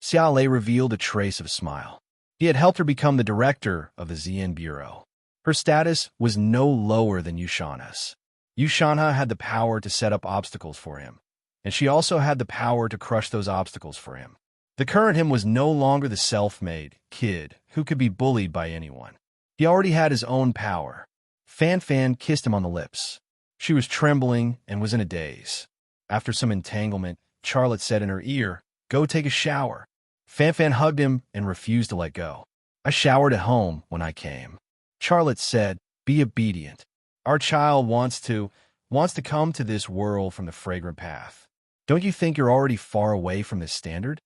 Xiaolei revealed a trace of a smile. He had helped her become the director of the ZN Bureau. Her status was no lower than Yushanha's. Yushanha had the power to set up obstacles for him, and she also had the power to crush those obstacles for him. The current him was no longer the self-made kid who could be bullied by anyone. He already had his own power. Fan Fan kissed him on the lips. She was trembling and was in a daze. After some entanglement, Charlotte said in her ear, "Go take a shower." Fan Fan hugged him and refused to let go. I showered at home when I came. Charlotte said, "Be obedient. Our child wants to come to this world from the fragrant path. Don't you think you're already far away from this standard?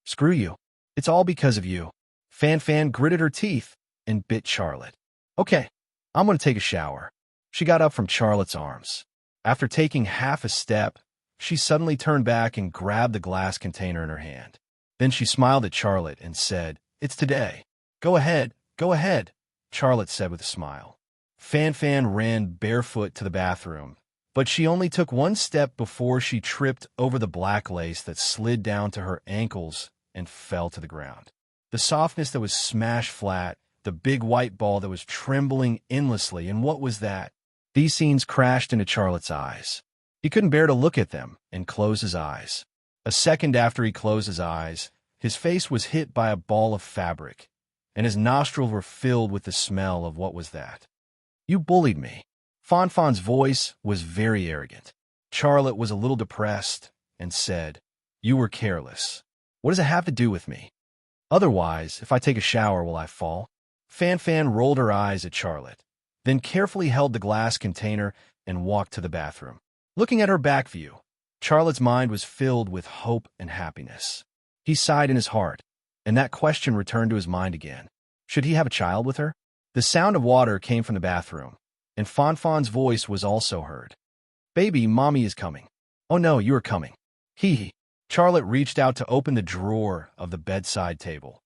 Screw you. It's all because of you." Fan Fan gritted her teeth and bit Charlotte. Okay, I'm going to take a shower. She got up from Charlotte's arms. After taking half a step, she suddenly turned back and grabbed the glass container in her hand. Then she smiled at Charlotte and said, "It's today. Go ahead, go ahead," Charlotte said with a smile. Fan Fan ran barefoot to the bathroom, but she only took one step before she tripped over the black lace that slid down to her ankles and fell to the ground. The softness that was smashed flat, the big white ball that was trembling endlessly, and what was that? These scenes crashed into Charlotte's eyes. He couldn't bear to look at them and close his eyes. A second after he closed his eyes, his face was hit by a ball of fabric, and his nostrils were filled with the smell of what was that? You bullied me. Fan Fan's voice was very arrogant. Charlotte was a little depressed and said, "You were careless. What does it have to do with me? Otherwise, if I take a shower, will I fall?" Fan Fan rolled her eyes at Charlotte, then carefully held the glass container and walked to the bathroom. Looking at her back view, Charlotte's mind was filled with hope and happiness. He sighed in his heart, and that question returned to his mind again. Should he have a child with her? The sound of water came from the bathroom, and Fan Fan's voice was also heard. "Baby, mommy is coming." "Oh no, you are coming." Hee. Charlotte reached out to open the drawer of the bedside table.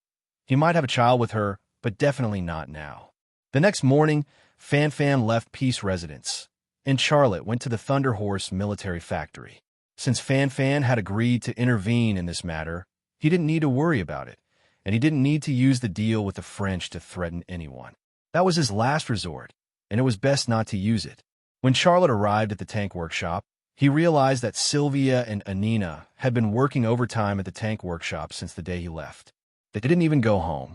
He might have a child with her, but definitely not now. The next morning, Fan Fan left Peace Residence, and Charlotte went to the Thunder Horse military factory. Since Fan Fan had agreed to intervene in this matter, he didn't need to worry about it, and he didn't need to use the deal with the French to threaten anyone. That was his last resort, and it was best not to use it. When Charlotte arrived at the tank workshop, he realized that Sylvia and Anina had been working overtime at the tank workshop since the day he left. They didn't even go home.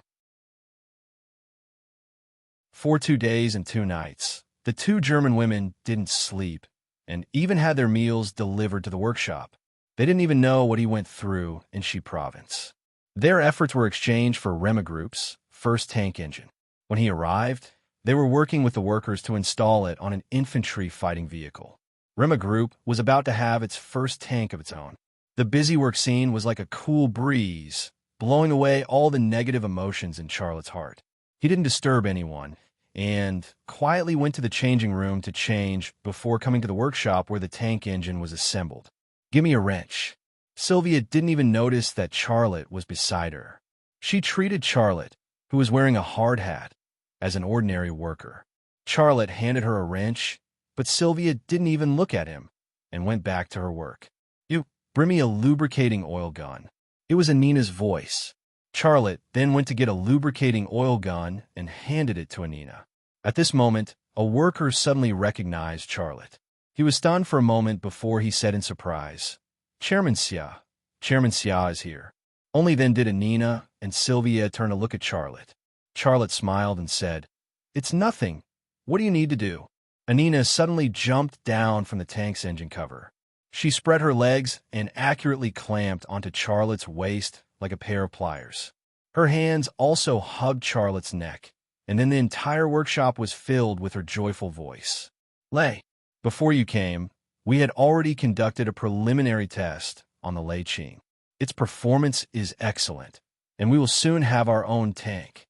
For 2 days and 2 nights, the 2 German women didn't sleep and even had their meals delivered to the workshop. They didn't even know what he went through in Xi province. Their efforts were exchanged for Rema Group's first tank engine. When he arrived, they were working with the workers to install it on an infantry fighting vehicle. Rema Group was about to have its first tank of its own. The busy work scene was like a cool breeze, blowing away all the negative emotions in Charlotte's heart. He didn't disturb anyone, and quietly went to the changing room to change before coming to the workshop where the tank engine was assembled. "Give me a wrench." Sylvia didn't even notice that Charlotte was beside her. She treated Charlotte, who was wearing a hard hat, as an ordinary worker. Charlotte handed her a wrench, but Sylvia didn't even look at him. and went back to her work. "You, bring me a lubricating oil gun." It was Anina's voice. Charlotte then went to get a lubricating oil gun and handed it to Anina. At this moment, a worker suddenly recognized Charlotte. He was stunned for a moment before he said in surprise, "Chairman Xia. Chairman Xia is here." Only then did Anina and Sylvia turn to look at Charlotte. Charlotte smiled and said, "It's nothing. What do you need to do?" Anina suddenly jumped down from the tank's engine cover. She spread her legs and accurately clamped onto Charlotte's waist like a pair of pliers. Her hands also hugged Charlotte's neck, and then the entire workshop was filled with her joyful voice. "Lei, before you came, we had already conducted a preliminary test on the Lei Qing. Its performance is excellent, and we will soon have our own tank."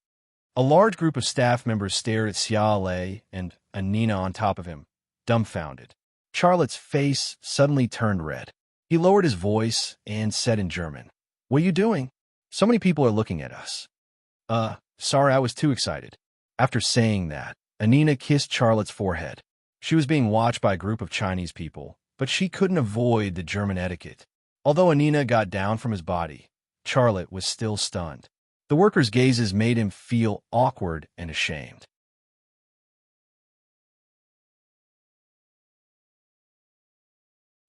A large group of staff members stared at Xia Lei and Anina on top of him, dumbfounded. Charlotte's face suddenly turned red. He lowered his voice and said in German, "What are you doing? So many people are looking at us." Sorry, I was too excited." After saying that, Anina kissed Charlotte's forehead. She was being watched by a group of Chinese people, but she couldn't avoid the German etiquette. Although Anina got down from his body, Charlotte was still stunned. The workers' gazes made him feel awkward and ashamed.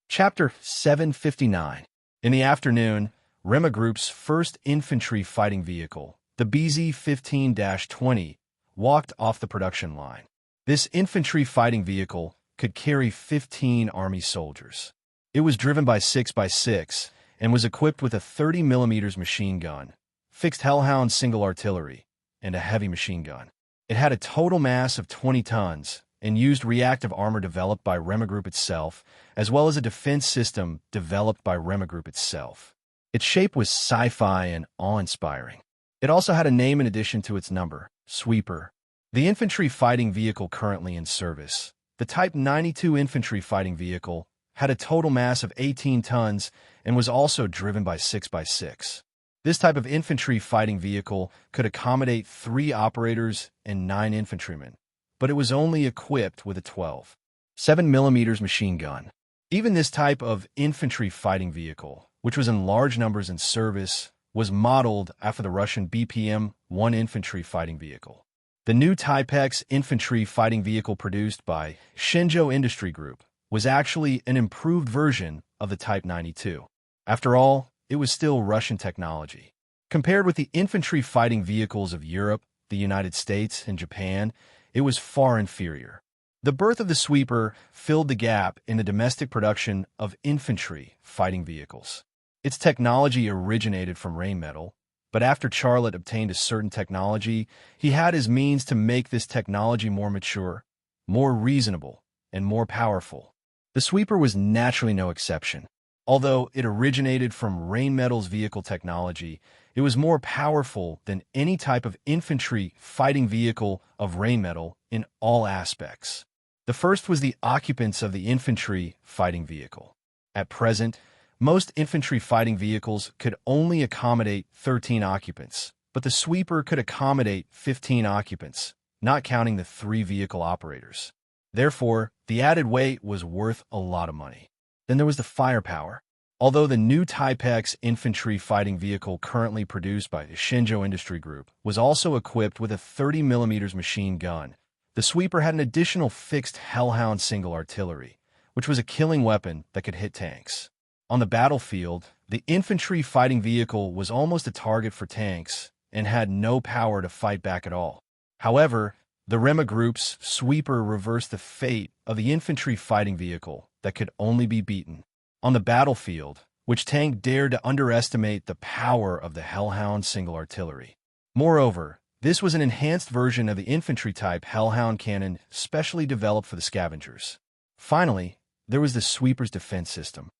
Chapter 759. In the afternoon, Rema Group's first infantry fighting vehicle, the BZ-15-20, walked off the production line. This infantry fighting vehicle could carry 15 army soldiers. It was driven by 6x6 and was equipped with a 30mm machine gun, fixed Hellhound single artillery, and a heavy machine gun. It had a total mass of 20 tons and used reactive armor developed by Rema Group itself, as well as a defense system developed by Rema Group itself. Its shape was sci-fi and awe-inspiring. It also had a name in addition to its number, Sweeper. The infantry fighting vehicle currently in service, the Type 92 infantry fighting vehicle, had a total mass of 18 tons and was also driven by 6x6. This type of infantry fighting vehicle could accommodate 3 operators and 9 infantrymen, but it was only equipped with a 12.7mm machine gun. Even this type of infantry fighting vehicle, which was in large numbers in service, was modeled after the Russian BPM-1 infantry fighting vehicle. The new Type X infantry fighting vehicle produced by Shenzhou Industry Group was actually an improved version of the Type 92. After all, it was still Russian technology. Compared with the infantry fighting vehicles of Europe, the United States, and Japan, it was far inferior. The birth of the Sweeper filled the gap in the domestic production of infantry fighting vehicles. Its technology originated from Rheinmetall, but after Charlotte obtained a certain technology, he had his means to make this technology more mature, more reasonable, and more powerful. The Sweeper was naturally no exception. Although it originated from Rheinmetall's vehicle technology, it was more powerful than any type of infantry fighting vehicle of Rheinmetall in all aspects. The first was the occupants of the infantry fighting vehicle. At present, most infantry fighting vehicles could only accommodate 13 occupants, but the Sweeper could accommodate 15 occupants, not counting the 3 vehicle operators. Therefore, the added weight was worth a lot of money. Then there was the firepower. Although the new Type X infantry fighting vehicle currently produced by the Shenzhou Industry Group was also equipped with a 30mm machine gun, the Sweeper had an additional fixed Hellhound single artillery, which was a killing weapon that could hit tanks. On the battlefield, the infantry fighting vehicle was almost a target for tanks and had no power to fight back at all. However, the Rema Group's Sweeper reversed the fate of the infantry fighting vehicle that could only be beaten. On the battlefield, which tank dared to underestimate the power of the Hellhound single artillery. Moreover, this was an enhanced version of the infantry-type Hellhound cannon specially developed for the scavengers. Finally, there was the Sweeper's defense system.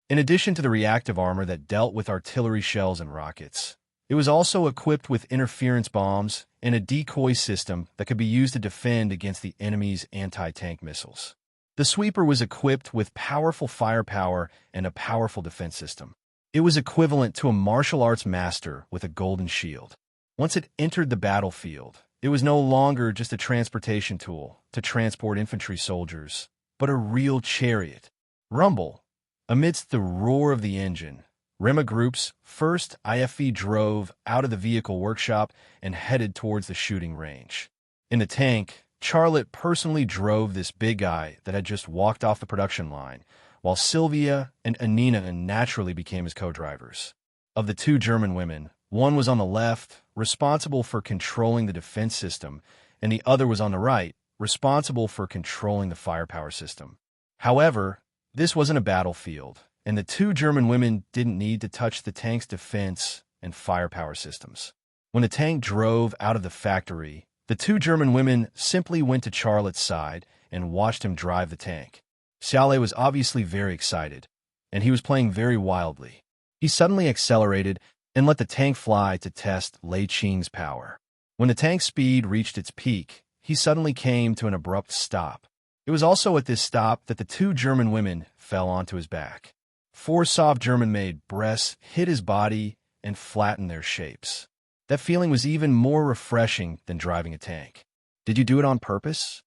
In addition to the reactive armor that dealt with artillery shells and rockets, it was also equipped with interference bombs and a decoy system that could be used to defend against the enemy's anti-tank missiles. The Sweeper was equipped with powerful firepower and a powerful defense system. It was equivalent to a martial arts master with a golden shield. Once it entered the battlefield, it was no longer just a transportation tool to transport infantry soldiers, but a real chariot. Rumble. Amidst the roar of the engine, Rema Group's first IFE drove out of the vehicle workshop and headed towards the shooting range. In the tank, Charlotte personally drove this big guy that had just walked off the production line, while Sylvia and Anina naturally became his co-drivers. Of the two German women, one was on the left, responsible for controlling the defense system, and the other was on the right, responsible for controlling the firepower system. However, this wasn't a battlefield, and the two German women didn't need to touch the tank's defense and firepower systems. When the tank drove out of the factory, the two German women simply went to Charlotte's side and watched him drive the tank. Xiaolei was obviously very excited, and he was playing very wildly. He suddenly accelerated and let the tank fly to test Lei Qing's power. When the tank's speed reached its peak, he suddenly came to an abrupt stop. It was also at this stop that the two German women fell onto his back. Four soft German-made breasts hit his body and flattened their shapes. That feeling was even more refreshing than driving a tank. Did you do it on purpose?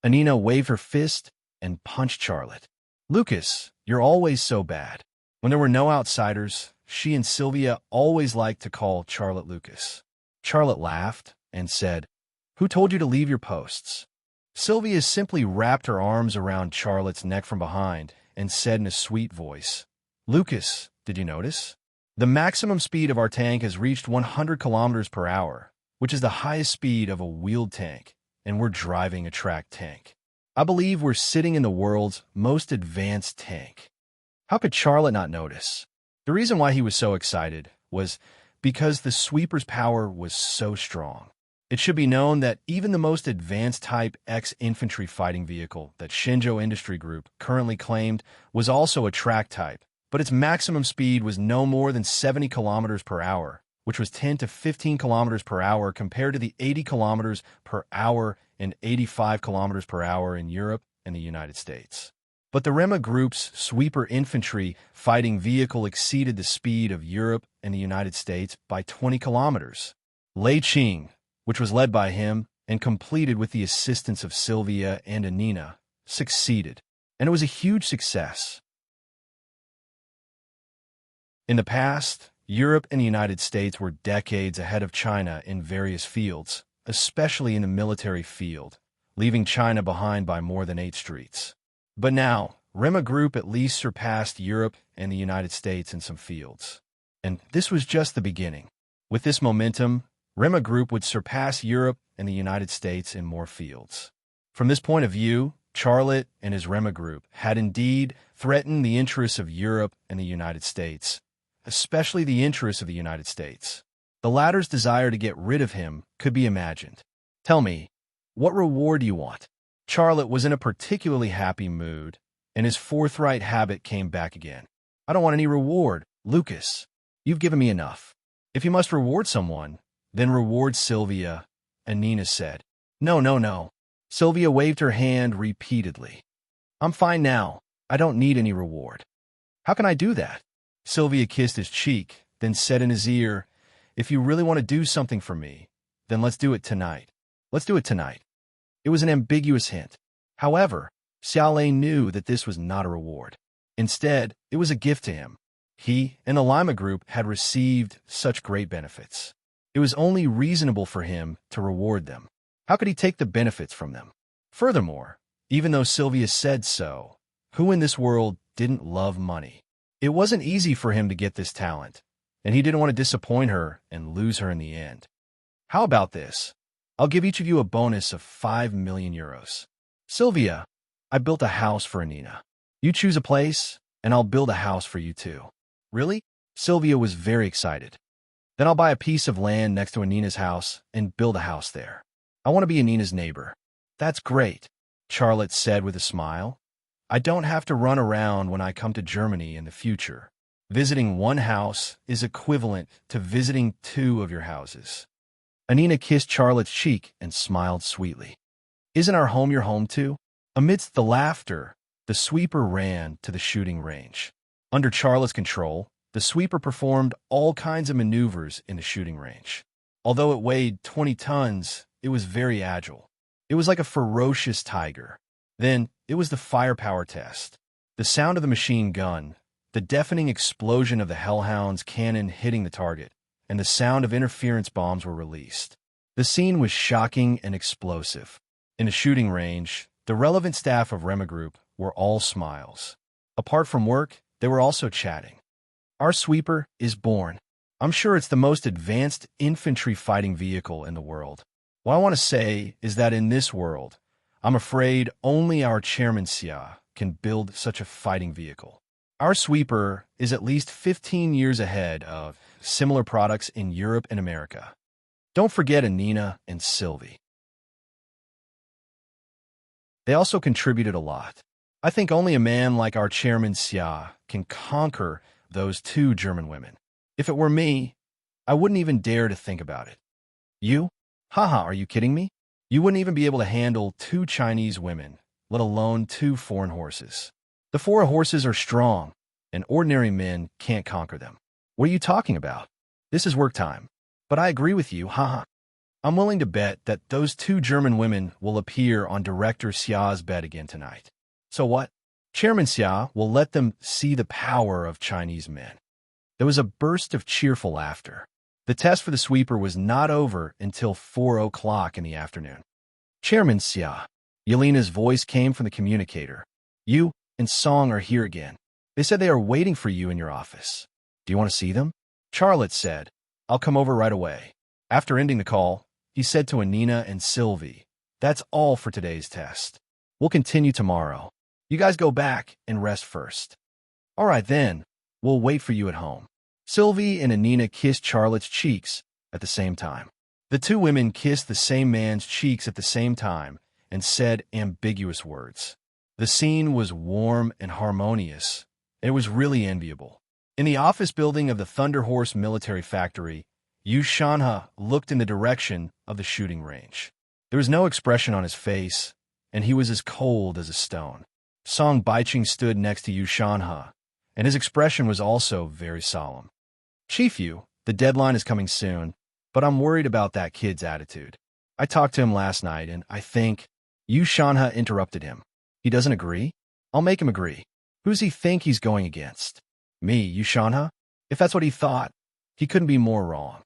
Anina waved her fist and punched Charlotte. Lucas, you're always so bad. When there were no outsiders, she and Sylvia always liked to call Charlotte Lucas. Charlotte laughed and said, "Who told you to leave your posts?" Sylvia simply wrapped her arms around Charlotte's neck from behind and said in a sweet voice, "Lucas, did you notice? The maximum speed of our tank has reached 100 kilometers per hour, which is the highest speed of a wheeled tank, and we're driving a track tank. I believe we're sitting in the world's most advanced tank." How could Charlotte not notice? The reason why he was so excited was because the sweeper's power was so strong. It should be known that even the most advanced Type X infantry fighting vehicle that Shenzhou Industry Group currently claimed was also a track type, but its maximum speed was no more than 70 kilometers per hour, which was 10 to 15 kilometers per hour compared to the 80 kilometers per hour and 85 kilometers per hour in Europe and the United States. But the Rema Group's sweeper infantry fighting vehicle exceeded the speed of Europe and the United States by 20 kilometers. Lei Qing, which was led by him and completed with the assistance of Sylvia and Anina, succeeded, and it was a huge success. In the past, Europe and the United States were decades ahead of China in various fields, especially in the military field, leaving China behind by more than 8 streets. But now, Rema Group at least surpassed Europe and the United States in some fields. And this was just the beginning. With this momentum, Rema Group would surpass Europe and the United States in more fields. From this point of view, Charlotte and his Rema Group had indeed threatened the interests of Europe and the United States, especially the interests of the United States. The latter's desire to get rid of him could be imagined. "Tell me, what reward do you want?" Charlotte was in a particularly happy mood, and his forthright habit came back again. "I don't want any reward, Lucas. You've given me enough. If you must reward someone, then reward Sylvia," Anina said. "No, no, no." Sylvia waved her hand repeatedly. "I'm fine now. I don't need any reward." "How can I do that?" Sylvia kissed his cheek, then said in his ear, "If you really want to do something for me, then let's do it tonight. Let's do it tonight." It was an ambiguous hint. However, Xiaolei knew that this was not a reward. Instead, it was a gift to him. He and the Lima Group had received such great benefits. It was only reasonable for him to reward them. How could he take the benefits from them? Furthermore, even though Sylvia said so, who in this world didn't love money? It wasn't easy for him to get this talent, and he didn't want to disappoint her and lose her in the end. "How about this? I'll give each of you a bonus of 5 million euros. Sylvia, I built a house for Anina. You choose a place, and I'll build a house for you too." "Really?" Sylvia was very excited. "Then I'll buy a piece of land next to Anina's house and build a house there. I want to be Anina's neighbor." "That's great," Charlotte said with a smile. "I don't have to run around when I come to Germany in the future. Visiting one house is equivalent to visiting 2 of your houses." Anina kissed Charlotte's cheek and smiled sweetly. "Isn't our home your home too?" Amidst the laughter, the sweeper ran to the shooting range. Under Charlotte's control, the sweeper performed all kinds of maneuvers in the shooting range. Although it weighed 20 tons, it was very agile. It was like a ferocious tiger. Then it was the firepower test. The sound of the machine gun, the deafening explosion of the Hellhound's cannon hitting the target, and the sound of interference bombs were released. The scene was shocking and explosive. In the shooting range, the relevant staff of Rema Group were all smiles. Apart from work, they were also chatting. Our sweeper is born. I'm sure it's the most advanced infantry fighting vehicle in the world. What I want to say is that in this world, I'm afraid only our chairman Xia can build such a fighting vehicle. Our sweeper is at least 15 years ahead of similar products in Europe and America. Don't forget Anina and Sylvie. They also contributed a lot. I think only a man like our chairman Xia can conquer those two German women. If it were me, I wouldn't even dare to think about it. You? Haha, are you kidding me? You wouldn't even be able to handle two Chinese women, let alone two foreign horses. The foreign horses are strong, and ordinary men can't conquer them. What are you talking about? This is work time. But I agree with you, haha. I'm willing to bet that those two German women will appear on Director Xia's bed again tonight. So what? Chairman Xia will let them see the power of Chinese men. There was a burst of cheerful laughter. The test for the sweeper was not over until 4 o'clock in the afternoon. Chairman Xia. Yelena's voice came from the communicator. You and Song are here again. They said they are waiting for you in your office. Do you want to see them? Charlotte said, I'll come over right away. After ending the call, he said to Anina and Sylvie, that's all for today's test. We'll continue tomorrow. You guys go back and rest first. All right then, we'll wait for you at home. Sylvie and Anina kissed Charlotte's cheeks at the same time. The two women kissed the same man's cheeks at the same time and said ambiguous words. The scene was warm and harmonious. It was really enviable. In the office building of the Thunder Horse military factory, Yu Shanha looked in the direction of the shooting range. There was no expression on his face, and he was as cold as a stone. Song Baiqing stood next to Yu Shanha, and his expression was also very solemn. Chief Yu, the deadline is coming soon, but I'm worried about that kid's attitude. I talked to him last night, and I think... Yu Shanha interrupted him. He doesn't agree? I'll make him agree. Who's he think he's going against? Me, Yu Shanha? If that's what he thought, he couldn't be more wrong.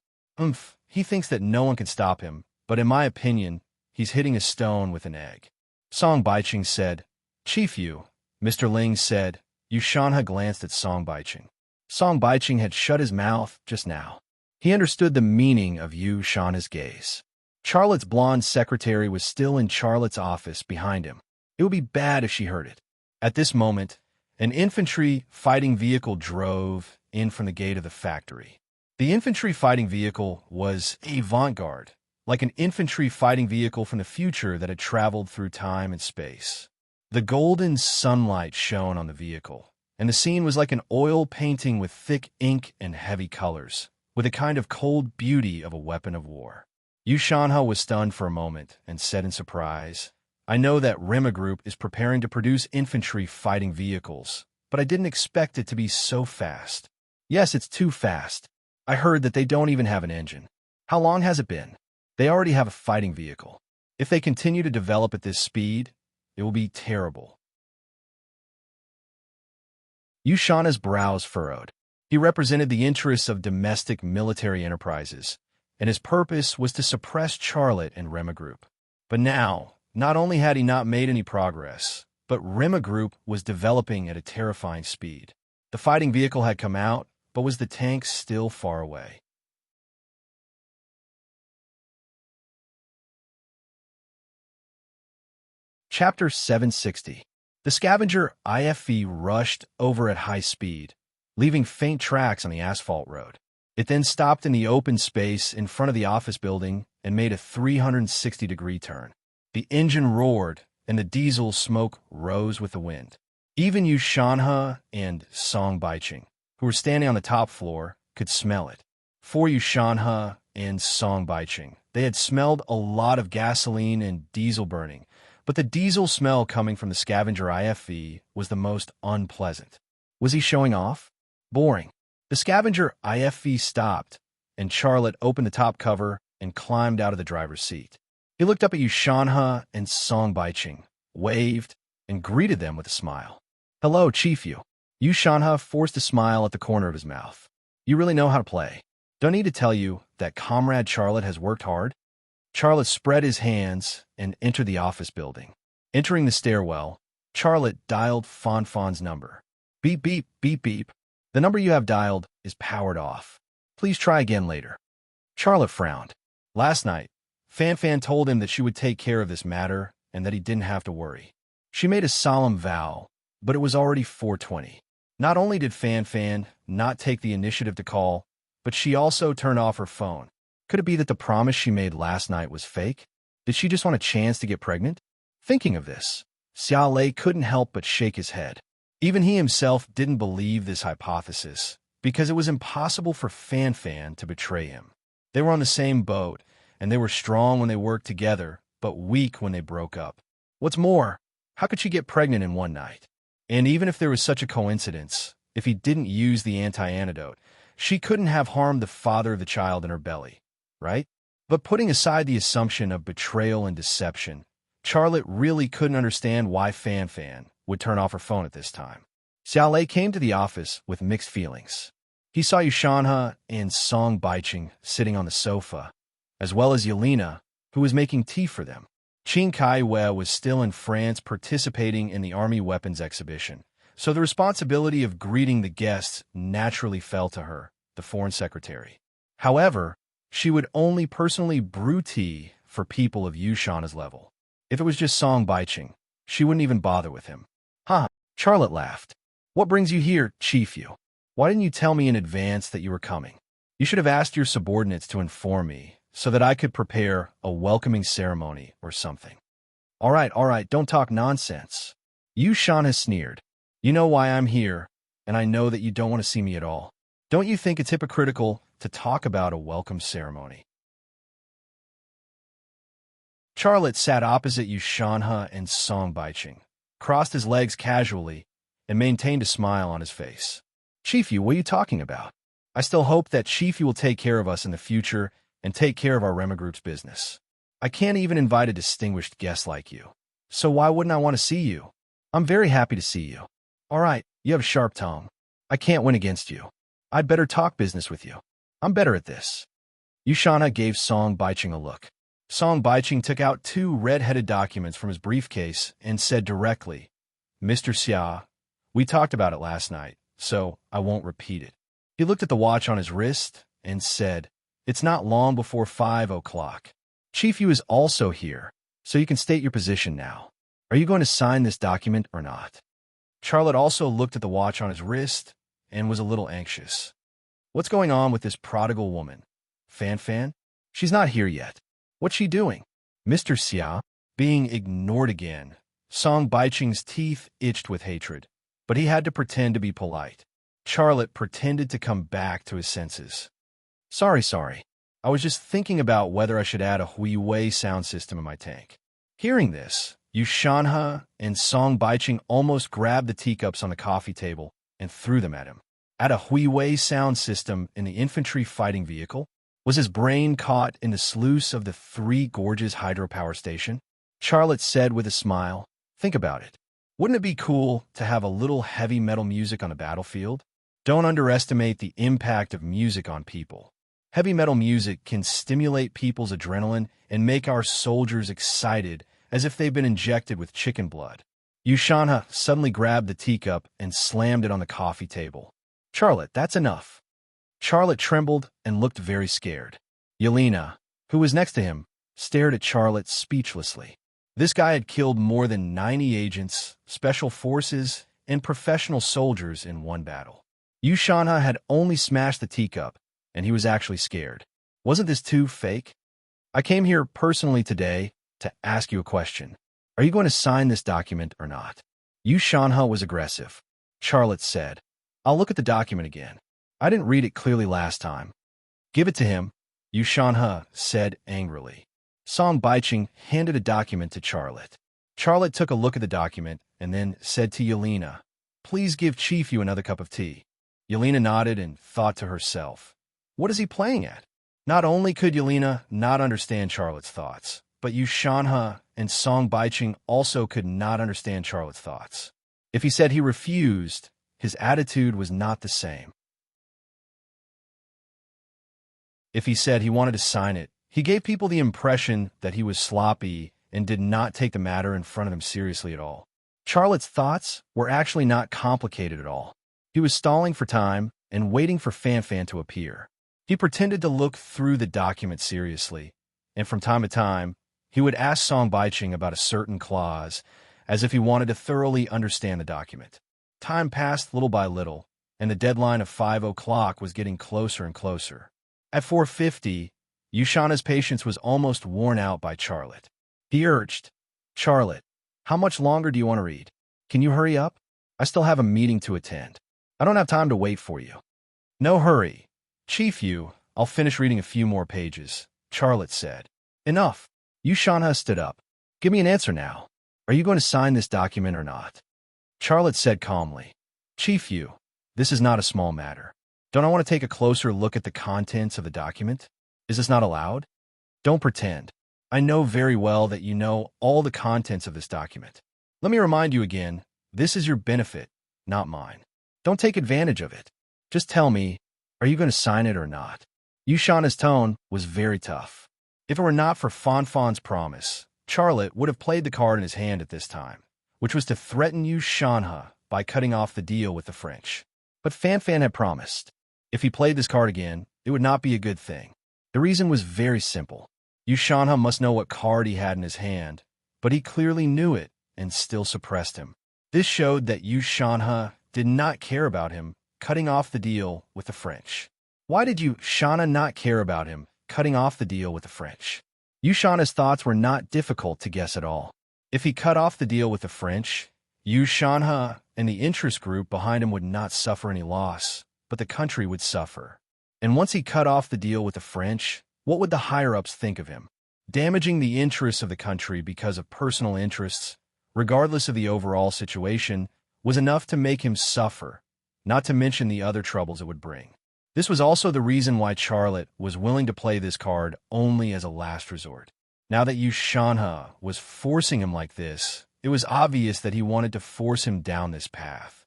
He thinks that no one can stop him, but in my opinion, he's hitting a stone with an egg. Song Baiqing said, Chief Yu, Mr. Ling said. Yu Shanha glanced at Song Baiqing. Song Baiqing had shut his mouth just now. He understood the meaning of Yu Shanha's gaze. Charlotte's blonde secretary was still in Charlotte's office behind him. It would be bad if she heard it. At this moment, an infantry fighting vehicle drove in from the gate of the factory. The infantry fighting vehicle was avant-garde, like an infantry fighting vehicle from the future that had traveled through time and space. The golden sunlight shone on the vehicle, and the scene was like an oil painting with thick ink and heavy colors, with a kind of cold beauty of a weapon of war. Yu Shanha was stunned for a moment and said in surprise, I know that Rema Group is preparing to produce infantry fighting vehicles, but I didn't expect it to be so fast. Yes, it's too fast. I heard that they don't even have an engine. How long has it been? They already have a fighting vehicle. If they continue to develop at this speed, it will be terrible. Yu Shanha's brows furrowed. He represented the interests of domestic military enterprises, and his purpose was to suppress Charlotte and Rema Group. But now, not only had he not made any progress, but Rema Group was developing at a terrifying speed. The fighting vehicle had come out, but was the tank still far away? Chapter 760. The scavenger IFV rushed over at high speed, leaving faint tracks on the asphalt road. It then stopped in the open space in front of the office building and made a 360-degree turn. The engine roared, and the diesel smoke rose with the wind. Even Yu Shanha and Song Baiqing, who were standing on the top floor, could smell it. For Yu Shanha and Song Baiqing, they had smelled a lot of gasoline and diesel burning, but the diesel smell coming from the scavenger IFV was the most unpleasant. Was he showing off? Boring. The scavenger IFV stopped, and Charlotte opened the top cover and climbed out of the driver's seat. He looked up at Yu Shanha and Song Baiqing, waved, and greeted them with a smile. "Hello, Chief Yu." Yu Shanha forced a smile at the corner of his mouth. "You really know how to play. Don't need to tell you that Comrade Charlotte has worked hard?" Charlotte spread his hands and entered the office building. Entering the stairwell, Charlotte dialed Fan's number. "Beep, beep, beep, beep. The number you have dialed is powered off. Please try again later." Charlotte frowned. Last night, Fan told him that she would take care of this matter and that he didn't have to worry. She made a solemn vow, but it was already 4:20. Not only did Fan not take the initiative to call, but she also turned off her phone. Could it be that the promise she made last night was fake? Did she just want a chance to get pregnant? Thinking of this, Xia Lei couldn't help but shake his head. Even he himself didn't believe this hypothesis, because it was impossible for Fan to betray him. They were on the same boat, and they were strong when they worked together, but weak when they broke up. What's more, how could she get pregnant in one night? And even if there was such a coincidence, if he didn't use the anti-antidote, she couldn't have harmed the father of the child in her belly, right? But putting aside the assumption of betrayal and deception, Charlotte really couldn't understand why Fan would turn off her phone at this time. Xiao Lei came to the office with mixed feelings. He saw Yushanha and Song Baiching sitting on the sofa, as well as Yelena, who was making tea for them. Qin Kaiwei was still in France participating in the army weapons exhibition, so the responsibility of greeting the guests naturally fell to her, the foreign secretary. However, she would only personally brew tea for people of Yushanha's level. If it was just Song Baiching, she wouldn't even bother with him. "Ha!" Charlotte laughed. "What brings you here, Chief Yu? Why didn't you tell me in advance that you were coming? You should have asked your subordinates to inform me, so that I could prepare a welcoming ceremony or something." All right, don't talk nonsense." Yushanha sneered. "You know why I'm here, and I know that you don't want to see me at all. Don't you think it's hypocritical to talk about a welcome ceremony?" Charlotte sat opposite Yushanha and Song Baiching, crossed his legs casually, and maintained a smile on his face. "Chief Yu, what are you talking about? I still hope that Chief Yu will take care of us in the future and take care of our Rema Group's business. I can't even invite a distinguished guest like you. So why wouldn't I want to see you? I'm very happy to see you. All right, you have a sharp tongue. I can't win against you. I'd better talk business with you. I'm better at this." Yushanha gave Song Baiching a look. Song Baiching took out 2 red-headed documents from his briefcase and said directly, "Mr. Xia, we talked about it last night, so I won't repeat it." He looked at the watch on his wrist and said, "It's not long before 5 o'clock. Chief Yu is also here, so you can state your position now. Are you going to sign this document or not?" Charlotte also looked at the watch on his wrist and was a little anxious. What's going on with this prodigal woman? Fan? She's not here yet. What's she doing? Mr. Xia, being ignored again. Song Baiching's teeth itched with hatred, but he had to pretend to be polite. Charlotte pretended to come back to his senses. Sorry. I was just thinking about whether I should add a Huiwei sound system in my tank." Hearing this, Yushanha and Song Baiching almost grabbed the teacups on the coffee table and threw them at him. Add a Huiwei sound system in the infantry fighting vehicle? Was his brain caught in the sluice of the Three Gorges hydropower station? Charlotte said with a smile, "Think about it. Wouldn't it be cool to have a little heavy metal music on the battlefield? Don't underestimate the impact of music on people. Heavy metal music can stimulate people's adrenaline and make our soldiers excited as if they've been injected with chicken blood." Yushanha suddenly grabbed the teacup and slammed it on the coffee table. "Charlotte, that's enough." Charlotte trembled and looked very scared. Yelena, who was next to him, stared at Charlotte speechlessly. This guy had killed more than 90 agents, special forces, and professional soldiers in one battle. Yushanha had only smashed the teacup, and he was actually scared. Wasn't this too fake? "I came here personally today to ask you a question. Are you going to sign this document or not?" Yushanha was aggressive. Charlotte said, "I'll look at the document again. I didn't read it clearly last time." "Give it to him," Yushanha said angrily. Song Baiching handed a document to Charlotte. Charlotte took a look at the document and then said to Yelena, "Please give Chief Yu another cup of tea." Yelena nodded and thought to herself, what is he playing at? Not only could Yelena not understand Charlotte's thoughts, but Yushanha and Song Baiching also could not understand Charlotte's thoughts. If he said he refused, his attitude was not the same. If he said he wanted to sign it, he gave people the impression that he was sloppy and did not take the matter in front of him seriously at all. Charlotte's thoughts were actually not complicated at all. He was stalling for time and waiting for Fan to appear. He pretended to look through the document seriously, and from time to time, he would ask Song Baiching about a certain clause, as if he wanted to thoroughly understand the document. Time passed little by little, and the deadline of 5 o'clock was getting closer and closer. At 4:50, Yushana's patience was almost worn out by Charlotte. He urged, "Charlotte, how much longer do you want to read? Can you hurry up? I still have a meeting to attend. I don't have time to wait for you." "No hurry. Chief Yu, I'll finish reading a few more pages," Charlotte said. "Enough." Yushana stood up. "Give me an answer now. Are you going to sign this document or not?" Charlotte said calmly, "Chief Yu, this is not a small matter. Don't I want to take a closer look at the contents of the document? Is this not allowed?" "Don't pretend. I know very well that you know all the contents of this document. Let me remind you again, this is your benefit, not mine. Don't take advantage of it. Just tell me, are you going to sign it or not?" Yushana's tone was very tough. If it were not for Fan's promise, Charlotte would have played the card in his hand at this time, which was to threaten Yushana by cutting off the deal with the French. But Fan had promised. If he played this card again, it would not be a good thing. The reason was very simple. Yushana must know what card he had in his hand, but he clearly knew it and still suppressed him. This showed that Yushana did not care about him cutting off the deal with the French. Why did Yushana not care about him cutting off the deal with the French? Yushana's thoughts were not difficult to guess at all. If he cut off the deal with the French, Yushana and the interest group behind him would not suffer any loss, but the country would suffer. And once he cut off the deal with the French, what would the higher-ups think of him? Damaging the interests of the country because of personal interests, regardless of the overall situation, was enough to make him suffer, not to mention the other troubles it would bring. This was also the reason why Charlotte was willing to play this card only as a last resort. Now that Yushana was forcing him like this, it was obvious that he wanted to force him down this path.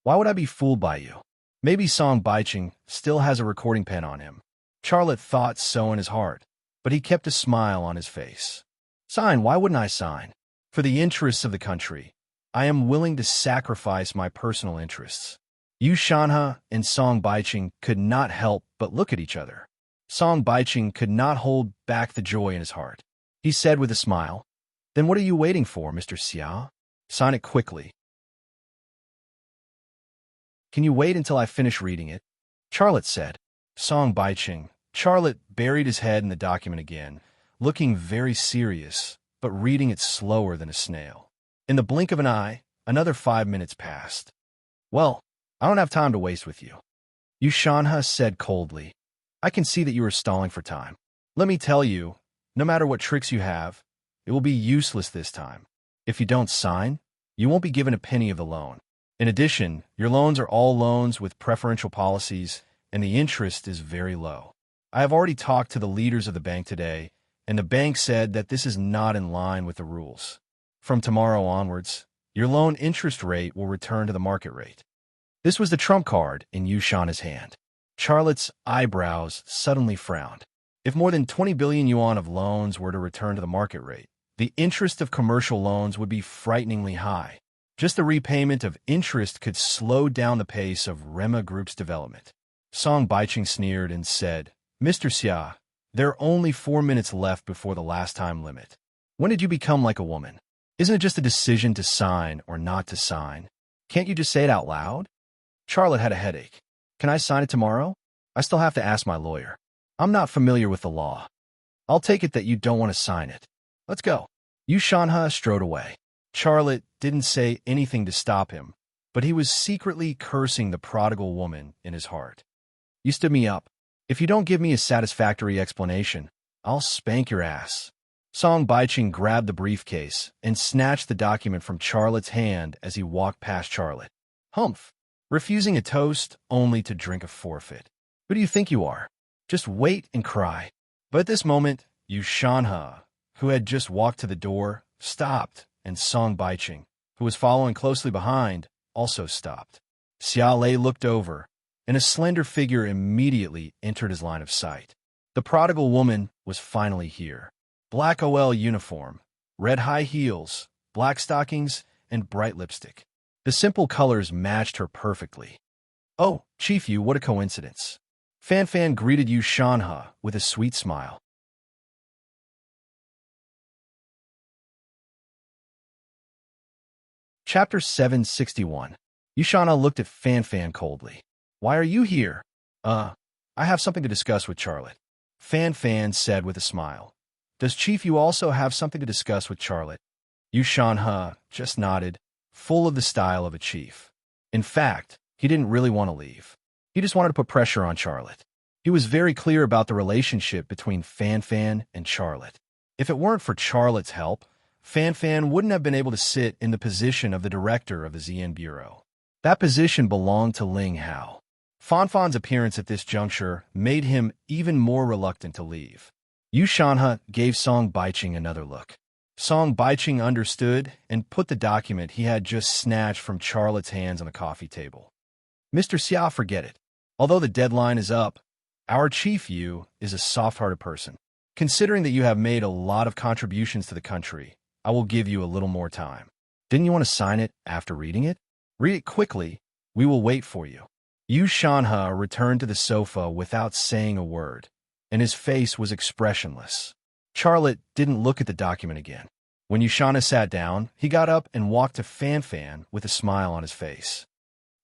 "Why would I be fooled by you? Maybe Song Baiching still has a recording pen on him." Charlotte thought so in his heart, but he kept a smile on his face. "Sign, why wouldn't I sign? For the interests of the country, I am willing to sacrifice my personal interests." Yushana and Song Baiching could not help but look at each other. Song Baiching could not hold back the joy in his heart. He said with a smile, "Then what are you waiting for, Mr. Xia? Sign it quickly." "Can you wait until I finish reading it?" Charlotte said. Song Baiching. Charlotte buried his head in the document again, looking very serious, but reading it slower than a snail. In the blink of an eye, another 5 minutes passed. "Well, I don't have time to waste with you," Yushana said coldly. "I can see that you are stalling for time. Let me tell you, no matter what tricks you have, it will be useless this time. If you don't sign, you won't be given a penny of the loan. In addition, your loans are all loans with preferential policies, and the interest is very low. I have already talked to the leaders of the bank today, and the bank said that this is not in line with the rules. From tomorrow onwards, your loan interest rate will return to the market rate." This was the trump card in Yushana's hand. Charlotte's eyebrows suddenly frowned. If more than 20 billion yuan of loans were to return to the market rate, the interest of commercial loans would be frighteningly high. Just the repayment of interest could slow down the pace of Rema Group's development. Song Baiching sneered and said, "Mr. Xia, there are only 4 minutes left before the last time limit. When did you become like a woman? Isn't it just a decision to sign or not to sign? Can't you just say it out loud?" Charlotte had a headache. "Can I sign it tomorrow? I still have to ask my lawyer. I'm not familiar with the law. I'll take it that you don't want to sign it. Let's go." Yushana strode away. Charlotte didn't say anything to stop him, but he was secretly cursing the prodigal woman in his heart. "You stood me up. If you don't give me a satisfactory explanation, I'll spank your ass." Song Baiching grabbed the briefcase and snatched the document from Charlotte's hand as he walked past Charlotte. "Humph! Refusing a toast only to drink a forfeit. Who do you think you are? Just wait and cry." But at this moment, Yushana, who had just walked to the door, stopped, and Song Baiqing, who was following closely behind, also stopped. Xia Lei looked over, and a slender figure immediately entered his line of sight. The prodigal woman was finally here. Black OL uniform, red high heels, black stockings, and bright lipstick. The simple colors matched her perfectly. "Oh, Chief Yu, what a coincidence." Fan Fan greeted Yu Shanhe with a sweet smile. Chapter 761. Yu Shanhe looked at Fan Fan coldly. "Why are you here?" I have something to discuss with Charlotte," Fan Fan said with a smile. "Does Chief Yu also have something to discuss with Charlotte?" Yu Shanhe just nodded, full of the style of a chief. In fact, he didn't really want to leave. He just wanted to put pressure on Charlotte. He was very clear about the relationship between Fan Fan and Charlotte. If it weren't for Charlotte's help, Fan Fan wouldn't have been able to sit in the position of the director of the Xian Bureau. That position belonged to Ling Hao. Fan Fan's appearance at this juncture made him even more reluctant to leave. Yu Shanhe gave Song Baiqing another look. Song Baiqing understood and put the document he had just snatched from Charlotte's hands on the coffee table. "Mr. Xia, forget it. Although the deadline is up, our Chief Yu is a soft-hearted person. Considering that you have made a lot of contributions to the country, I will give you a little more time. Didn't you want to sign it after reading it? Read it quickly. We will wait for you." Yu Shanhe returned to the sofa without saying a word, and his face was expressionless. Charlotte didn't look at the document again. When Yu Shanhe sat down, he got up and walked to Fan Fan with a smile on his face.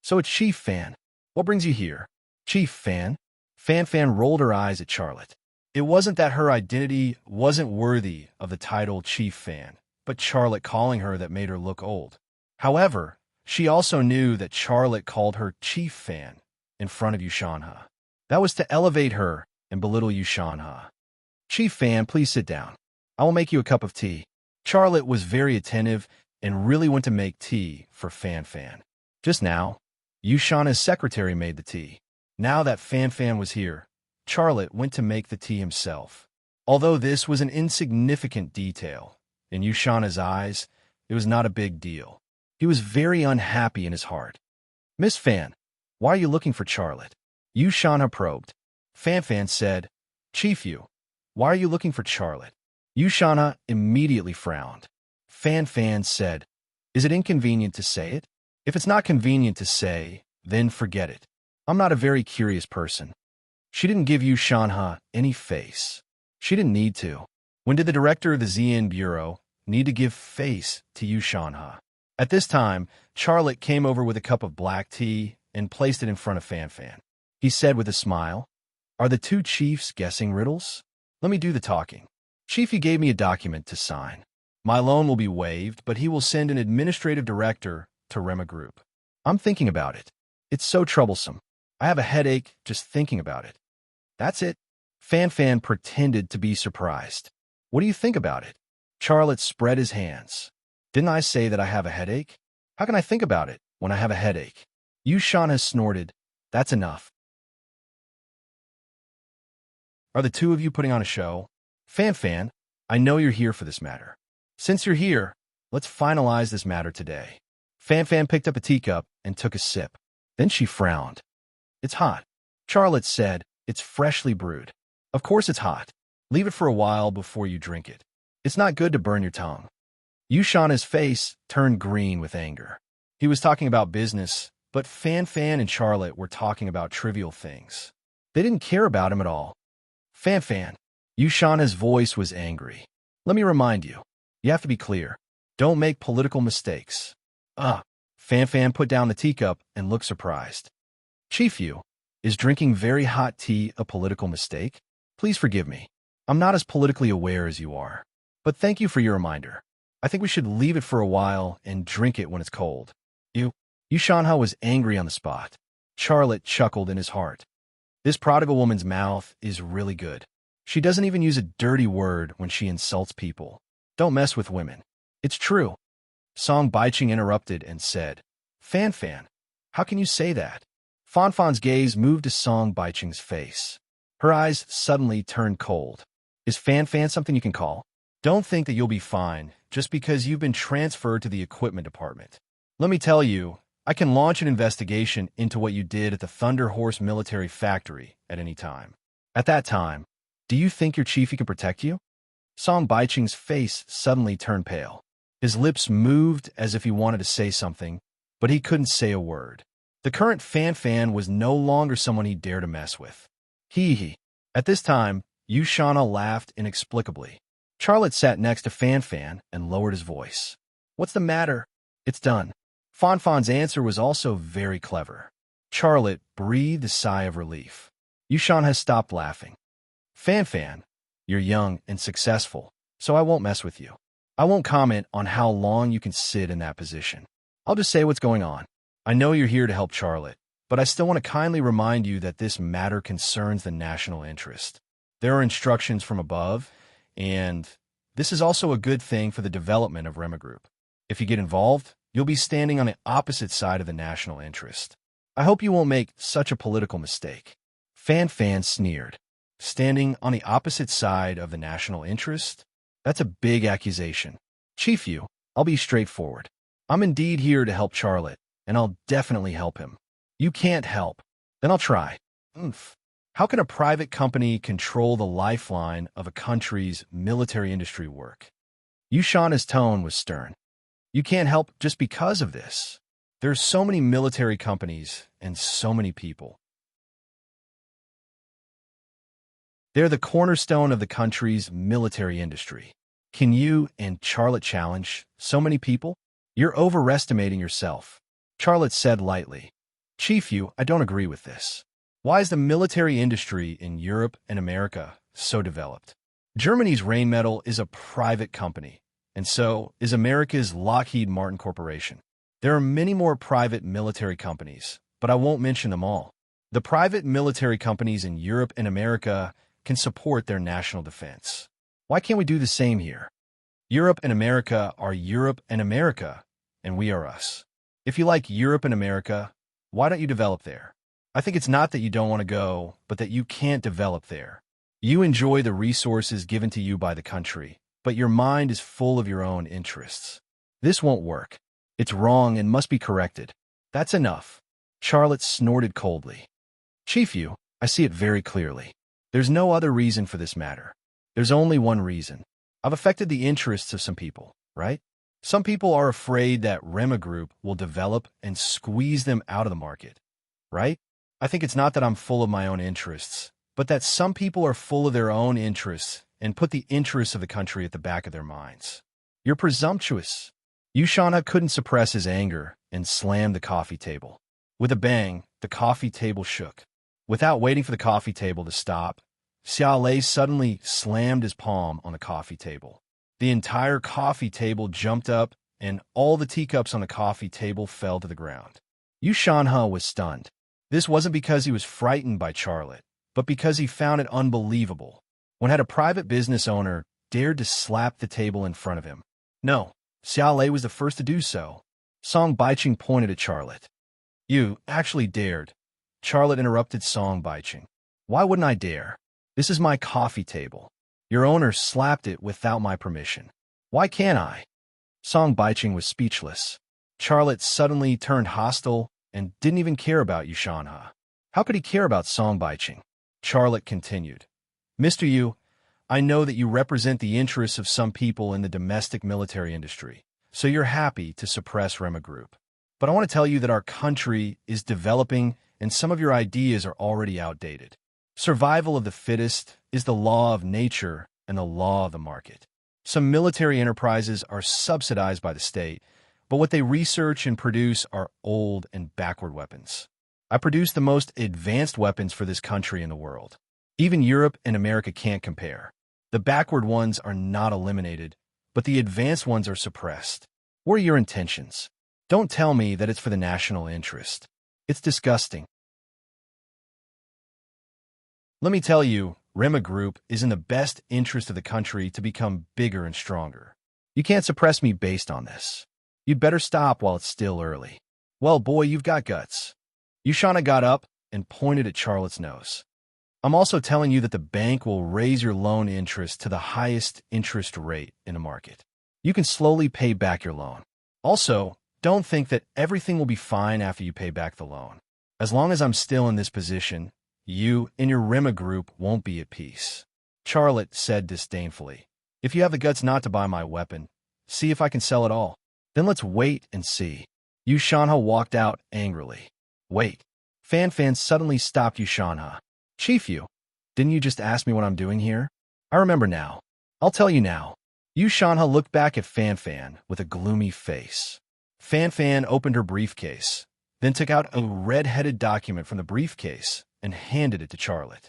"So it's Chief Fan. What brings you here?" "Chief Fan?" Fan Fan rolled her eyes at Charlotte. It wasn't that her identity wasn't worthy of the title Chief Fan, but Charlotte calling her that made her look old. However, she also knew that Charlotte called her Chief Fan in front of Yu Shanhe. That was to elevate her and belittle Yu Shanhe. "Chief Fan, please sit down. I will make you a cup of tea." Charlotte was very attentive and really went to make tea for Fan Fan. Just now, Yu Shanhe's secretary made the tea. Now that Fan Fan was here, Charlotte went to make the tea himself. Although this was an insignificant detail, in Yu Shanhe's eyes, it was not a big deal. He was very unhappy in his heart. "Miss Fan, why are you looking for Charlotte?" Yu Shanhe probed. Fan Fan said, "Chief Yu, why are you looking for Charlotte?" Yu Shanhe immediately frowned. Fan Fan said, "Is it inconvenient to say it? If it's not convenient to say, then forget it. I'm not a very curious person." She didn't give Yu Shanhe any face. She didn't need to. When did the director of the Xian Bureau need to give face to Yu Shanhe? At this time, Charlotte came over with a cup of black tea and placed it in front of Fan Fan. He said with a smile, "Are the two chiefs guessing riddles? Let me do the talking. Chief, he gave me a document to sign. My loan will be waived, but he will send an administrative director to Rema Group. I'm thinking about it. It's so troublesome. I have a headache just thinking about it." "That's it." Fan Fan pretended to be surprised. "What do you think about it?" Charlotte spread his hands. "Didn't I say that I have a headache? How can I think about it when I have a headache?" Yu Shanhe snorted. "That's enough. Are the two of you putting on a show?" "Fan Fan, I know you're here for this matter. Since you're here, let's finalize this matter today." Fan Fan picked up a teacup and took a sip. Then she frowned. "It's hot." Charlotte said, "It's freshly brewed." "Of course it's hot. Leave it for a while before you drink it. It's not good to burn your tongue." Yu Shanhe's face turned green with anger. He was talking about business, but Fan Fan and Charlotte were talking about trivial things. They didn't care about him at all. "Fan Fan," Yu Shanhe's voice was angry. "Let me remind you, you have to be clear. Don't make political mistakes." Fan Fan put down the teacup and looked surprised. "Chief Yu, is drinking very hot tea a political mistake? Please forgive me. I'm not as politically aware as you are. But thank you for your reminder. I think we should leave it for a while and drink it when it's cold." Yu Shanhe was angry on the spot. Charlotte chuckled in his heart. This prodigal woman's mouth is really good. She doesn't even use a dirty word when she insults people. Don't mess with women. It's true. Song Baiqing interrupted and said, "Fan Fan, how can you say that?" Fan Fan's gaze moved to Song Baiqing's face. Her eyes suddenly turned cold. "Is Fan Fan something you can call?" Don't think that you'll be fine just because you've been transferred to the equipment department. Let me tell you, I can launch an investigation into what you did at the Thunder Horse military factory at any time. At that time, do you think your chiefy can protect you? Song Baiching's face suddenly turned pale. His lips moved as if he wanted to say something, but he couldn't say a word. The current Fan was no longer someone he dared to mess with. Hee. At this time, Yushana laughed inexplicably. Charlotte sat next to Fan and lowered his voice. What's the matter? It's done. Fan's answer was also very clever. Charlotte breathed a sigh of relief. Yushan has stopped laughing. Fan, you're young and successful, so I won't mess with you. I won't comment on how long you can sit in that position. I'll just say what's going on. I know you're here to help Charlotte, but I still want to kindly remind you that this matter concerns the national interest. There are instructions from above, and this is also a good thing for the development of Rema Group. If you get involved, you'll be standing on the opposite side of the national interest. I hope you won't make such a political mistake. Fan sneered. Standing on the opposite side of the national interest? That's a big accusation. Chief Yu, I'll be straightforward. I'm indeed here to help Charlotte, and I'll definitely help him. You can't help. Then I'll try. How can a private company control the lifeline of a country's military industry work? Yushana's tone was stern. You can't help just because of this. There's so many military companies and so many people. They're the cornerstone of the country's military industry. Can you and Charlotte challenge so many people? You're overestimating yourself, Charlotte said lightly. Chief Yu, I don't agree with this. Why is the military industry in Europe and America so developed? Germany's Rheinmetall is a private company, and so is America's Lockheed Martin Corporation. There are many more private military companies, but I won't mention them all. The private military companies in Europe and America can support their national defense. Why can't we do the same here? Europe and America are Europe and America, and we are us. If you like Europe and America, why don't you develop there? I think it's not that you don't want to go, but that you can't develop there. You enjoy the resources given to you by the country, but your mind is full of your own interests. This won't work. It's wrong and must be corrected. That's enough. Charlotte snorted coldly. Chief Yu, I see it very clearly. There's no other reason for this matter. There's only one reason. I've affected the interests of some people, right? Some people are afraid that Rema Group will develop and squeeze them out of the market, right? I think it's not that I'm full of my own interests, but that some people are full of their own interests and put the interests of the country at the back of their minds. You're presumptuous. Yushana couldn't suppress his anger and slammed the coffee table. With a bang, the coffee table shook. Without waiting for the coffee table to stop, Xiaolei suddenly slammed his palm on the coffee table. The entire coffee table jumped up, and all the teacups on the coffee table fell to the ground. Yushana was stunned. This wasn't because he was frightened by Charlotte, but because he found it unbelievable. When had a private business owner dared to slap the table in front of him? No, Xiaolei was the first to do so. Song Baiching pointed at Charlotte. You actually dared. Charlotte interrupted Song Baiching. Why wouldn't I dare? This is my coffee table. Your owner slapped it without my permission. Why can't I? Song Baiching was speechless. Charlotte suddenly turned hostile and didn't even care about Yushana. How could he care about Song Baiching? Charlotte continued. Mr. Yu, I know that you represent the interests of some people in the domestic military industry, so you're happy to suppress Rema Group. But I want to tell you that our country is developing and some of your ideas are already outdated. Survival of the fittest is the law of nature and the law of the market. Some military enterprises are subsidized by the state, but what they research and produce are old and backward weapons. I produce the most advanced weapons for this country in the world. Even Europe and America can't compare. The backward ones are not eliminated, but the advanced ones are suppressed. What are your intentions? Don't tell me that it's for the national interest. It's disgusting. Let me tell you, Rema Group is in the best interest of the country to become bigger and stronger. You can't suppress me based on this. You'd better stop while it's still early. Well, boy, you've got guts. Yushana got up and pointed at Charlotte's nose. I'm also telling you that the bank will raise your loan interest to the highest interest rate in the market. You can slowly pay back your loan. Also, don't think that everything will be fine after you pay back the loan. As long as I'm still in this position, you and your Rima group won't be at peace. Charlotte said disdainfully. If you have the guts not to buy my weapon, see if I can sell it all. Then let's wait and see. Yushanha walked out angrily. Wait. Fan suddenly stopped Yushanha. Chief Yu, didn't you just ask me what I'm doing here? I remember now. I'll tell you now. Yushanha looked back at Fan with a gloomy face. Fan opened her briefcase, then took out a red-headed document from the briefcase and handed it to Charlotte.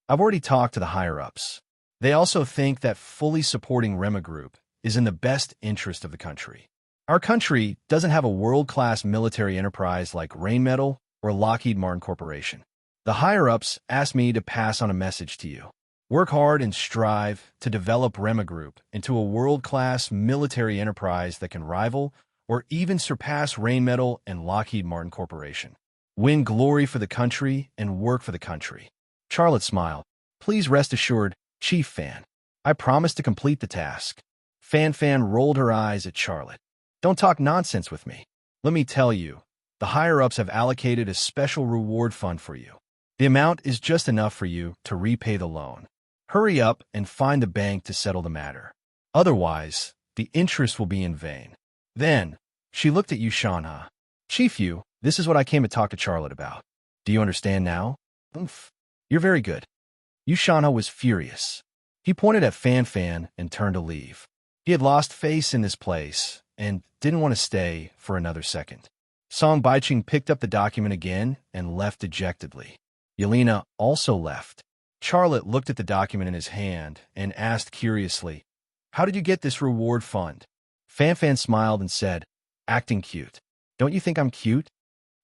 I've already talked to the higher-ups. They also think that fully supporting Rema Group is in the best interest of the country. Our country doesn't have a world-class military enterprise like Rheinmetall or Lockheed Martin Corporation. The higher-ups asked me to pass on a message to you. Work hard and strive to develop Rema Group into a world-class military enterprise that can rival or even surpass Rheinmetall and Lockheed Martin Corporation. Win glory for the country and work for the country. Charlotte smiled. Please rest assured, Chief Fan. I promise to complete the task. Fan rolled her eyes at Charlotte. Don't talk nonsense with me. Let me tell you, the higher-ups have allocated a special reward fund for you. The amount is just enough for you to repay the loan. Hurry up and find the bank to settle the matter. Otherwise, the interest will be in vain. Then, she looked at Yushanha. Chief Yu, this is what I came to talk to Charlotte about. Do you understand now? Oomph. You're very good. Yushanha was furious. He pointed at Fan and turned to leave. He had lost face in this place and didn't want to stay for another second. Song Baiqing picked up the document again and left dejectedly. Yelena also left. Charlotte looked at the document in his hand and asked curiously, How did you get this reward fund? Fan smiled and said, Acting cute. Don't you think I'm cute?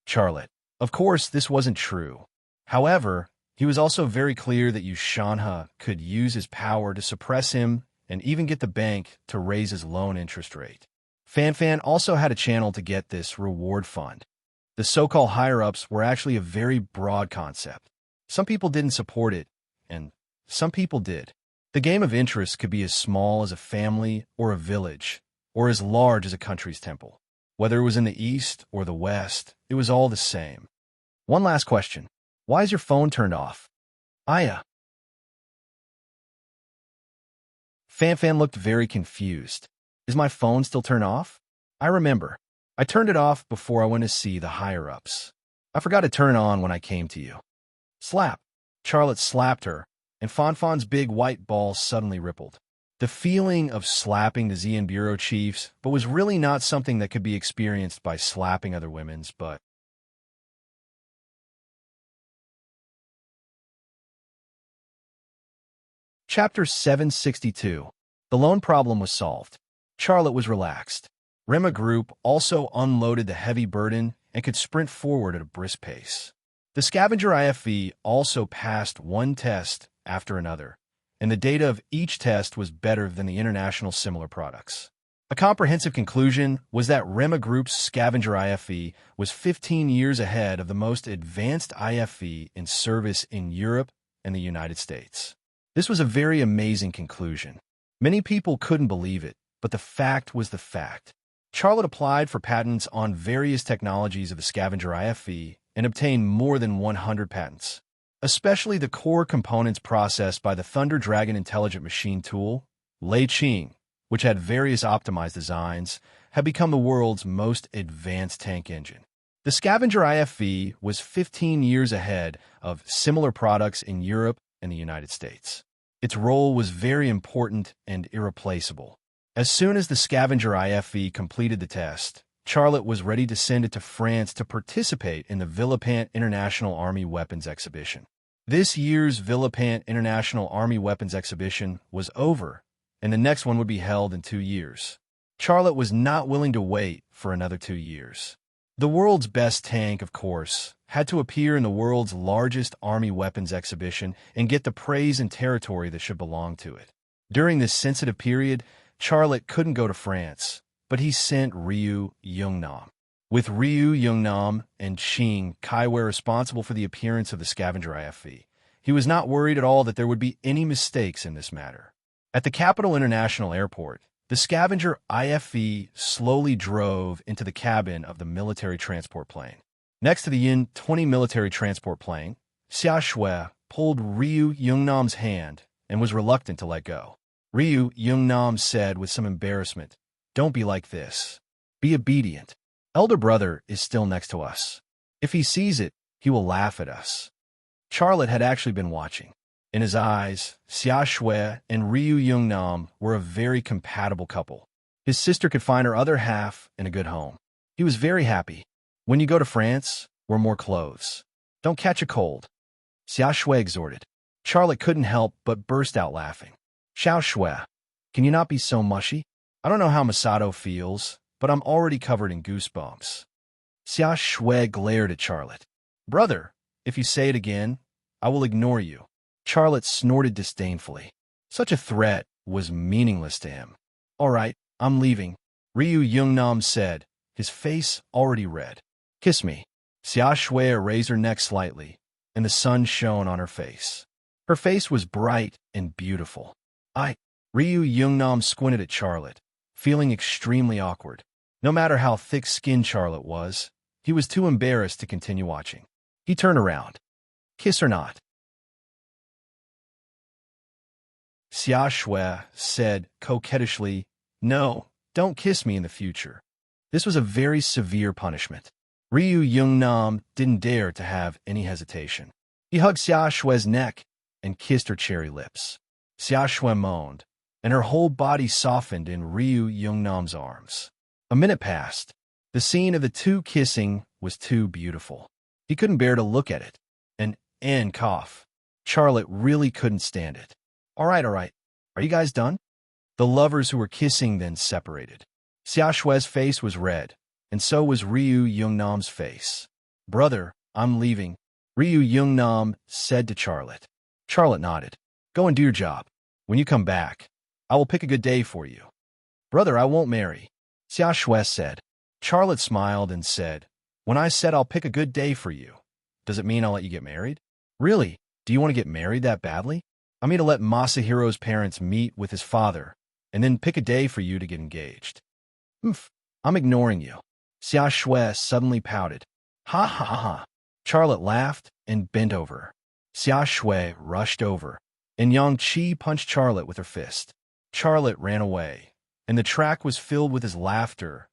Charlotte. Of course, this wasn't true. However, he was also very clear that Yushanha could use his power to suppress him and even get the bank to raise his loan interest rate. Fan also had a channel to get this reward fund. The so-called higher-ups were actually a very broad concept. Some people didn't support it, and some people did. The game of interest could be as small as a family or a village, or as large as a country's temple. Whether it was in the East or the West, it was all the same. One last question. Why is your phone turned off? Aya. Fan looked very confused. Is my phone still turned off? I remember. I turned it off before I went to see the higher-ups. I forgot to turn it on when I came to you. Slap. Charlotte slapped her, and Fan's big white ball suddenly rippled. The feeling of slapping the Xian bureau chiefs, but was really not something that could be experienced by slapping other women's, but... Chapter 762. The loan problem was solved. Charlotte was relaxed. Rema Group also unloaded the heavy burden and could sprint forward at a brisk pace. The scavenger IFV also passed one test after another, and the data of each test was better than the international similar products. A comprehensive conclusion was that Rema Group's scavenger IFV was 15 years ahead of the most advanced IFV in service in Europe and the United States. This was a very amazing conclusion. Many people couldn't believe it, but the fact was the fact. Charlotte applied for patents on various technologies of the scavenger IFV and obtained more than 100 patents. Especially the core components processed by the Thunder Dragon Intelligent Machine tool, Lei Qing, which had various optimized designs, had become the world's most advanced tank engine. The scavenger IFV was 15 years ahead of similar products in Europe and the United States. Its role was very important and irreplaceable. As soon as the scavenger IFV completed the test, Charlotte was ready to send it to France to participate in the Villepinte International Army Weapons Exhibition. This year's Villepinte International Army Weapons Exhibition was over, and the next one would be held in 2 years. Charlotte was not willing to wait for another 2 years. The world's best tank, of course, had to appear in the world's largest army weapons exhibition and get the praise and territory that should belong to it. During this sensitive period, Charlotte couldn't go to France, but he sent Ryu Yeongnam. With Ryu Yeongnam and Qing Kai were responsible for the appearance of the scavenger IFV, He was not worried at all that there would be any mistakes in this matter. At the Capital International Airport, the scavenger IFV slowly drove into the cabin of the military transport plane. Next to the Yin-20 military transport plane, Xia Shui pulled Ryu Yungnam's hand and was reluctant to let go. Ryu Yungnam said with some embarrassment, "Don't be like this. Be obedient. Elder brother is still next to us. If he sees it, he will laugh at us." Charlotte had actually been watching. In his eyes, Xia Shui and Ryu Yungnam were a very compatible couple. His sister could find her other half in a good home. He was very happy. "When you go to France, wear more clothes. Don't catch a cold," Xia Shui exhorted. Charlotte couldn't help but burst out laughing. "Xiao Shui, can you not be so mushy? I don't know how Masato feels, but I'm already covered in goosebumps." Xia Shui glared at Charlotte. "Brother, if you say it again, I will ignore you." Charlotte snorted disdainfully. Such a threat was meaningless to him. "All right, I'm leaving," Ryu Yungnam said, his face already red. "Kiss me." Xia Shui raised her neck slightly, and the sun shone on her face. Her face was bright and beautiful. Ryu Yungnam squinted at Charlotte, feeling extremely awkward. No matter how thick-skinned Charlotte was, he was too embarrassed to continue watching. He turned around. "Kiss or not?" Xia Shui said coquettishly, "No, don't kiss me in the future." This was a very severe punishment. Ryu Yungnam didn't dare to have any hesitation. He hugged Xia Shui's neck and kissed her cherry lips. Xia Shui moaned, and her whole body softened in Ryu Yungnam's arms. A minute passed. The scene of the two kissing was too beautiful. He couldn't bear to look at it. And cough. Charlotte really couldn't stand it. All right. Are you guys done?" The lovers who were kissing then separated. Xia Shui's face was red, and so was Ryu Yungnam's face. "Brother, I'm leaving," Ryu Yungnam said to Charlotte. Charlotte nodded. "Go and do your job. When you come back, I will pick a good day for you." "Brother, I won't marry," Xia Shui said. Charlotte smiled and said, "When I said I'll pick a good day for you, does it mean I'll let you get married?" "Really? Do you want to get married that badly?" "I mean to let Masahiro's parents meet with his father, and then pick a day for you to get engaged." I'm ignoring you." Xia Shui suddenly pouted. "Ha ha ha ha." Charlotte laughed and bent over her. Xia Shui rushed over, and Yang Qi punched Charlotte with her fist. Charlotte ran away, and the track was filled with his laughter.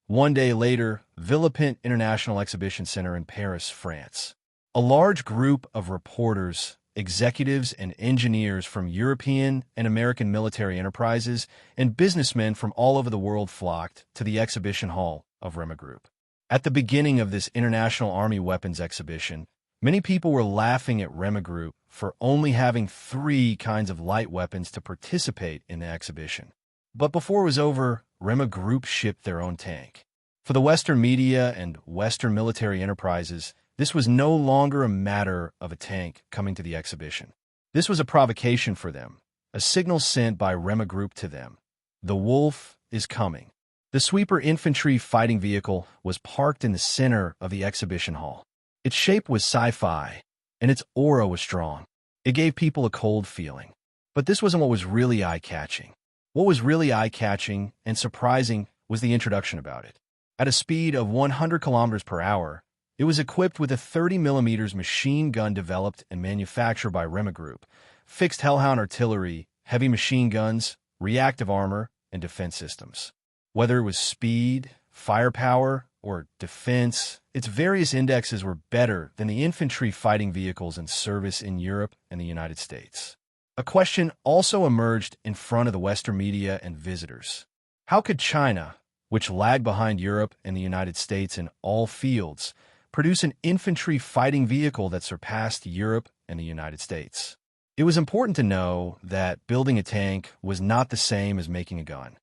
One day later, Villepinte International Exhibition Center in Paris, France. A large group of reporters, executives, and engineers from European and American military enterprises and businessmen from all over the world flocked to the exhibition hall of Rema Group. At the beginning of this International Army Weapons exhibition, many people were laughing at Rema Group for only having 3 kinds of light weapons to participate in the exhibition. But before it was over, Rema Group shipped their own tank. For the Western media and Western military enterprises, this was no longer a matter of a tank coming to the exhibition. This was a provocation for them, a signal sent by Rema Group to them. The wolf is coming. The Sweeper infantry fighting vehicle was parked in the center of the exhibition hall. Its shape was sci-fi, and its aura was strong. It gave people a cold feeling. But this wasn't what was really eye-catching. What was really eye-catching and surprising was the introduction about it. At a speed of 100 kilometers per hour, it was equipped with a 30mm machine gun developed and manufactured by Rema Group, fixed Hellhound artillery, heavy machine guns, reactive armor, and defense systems. Whether it was speed, firepower, or defense, its various indexes were better than the infantry fighting vehicles in service in Europe and the United States. A question also emerged in front of the Western media and visitors. How could China, which lagged behind Europe and the United States in all fields, produce an infantry fighting vehicle that surpassed Europe and the United States? It was important to know that building a tank was not the same as making a gun.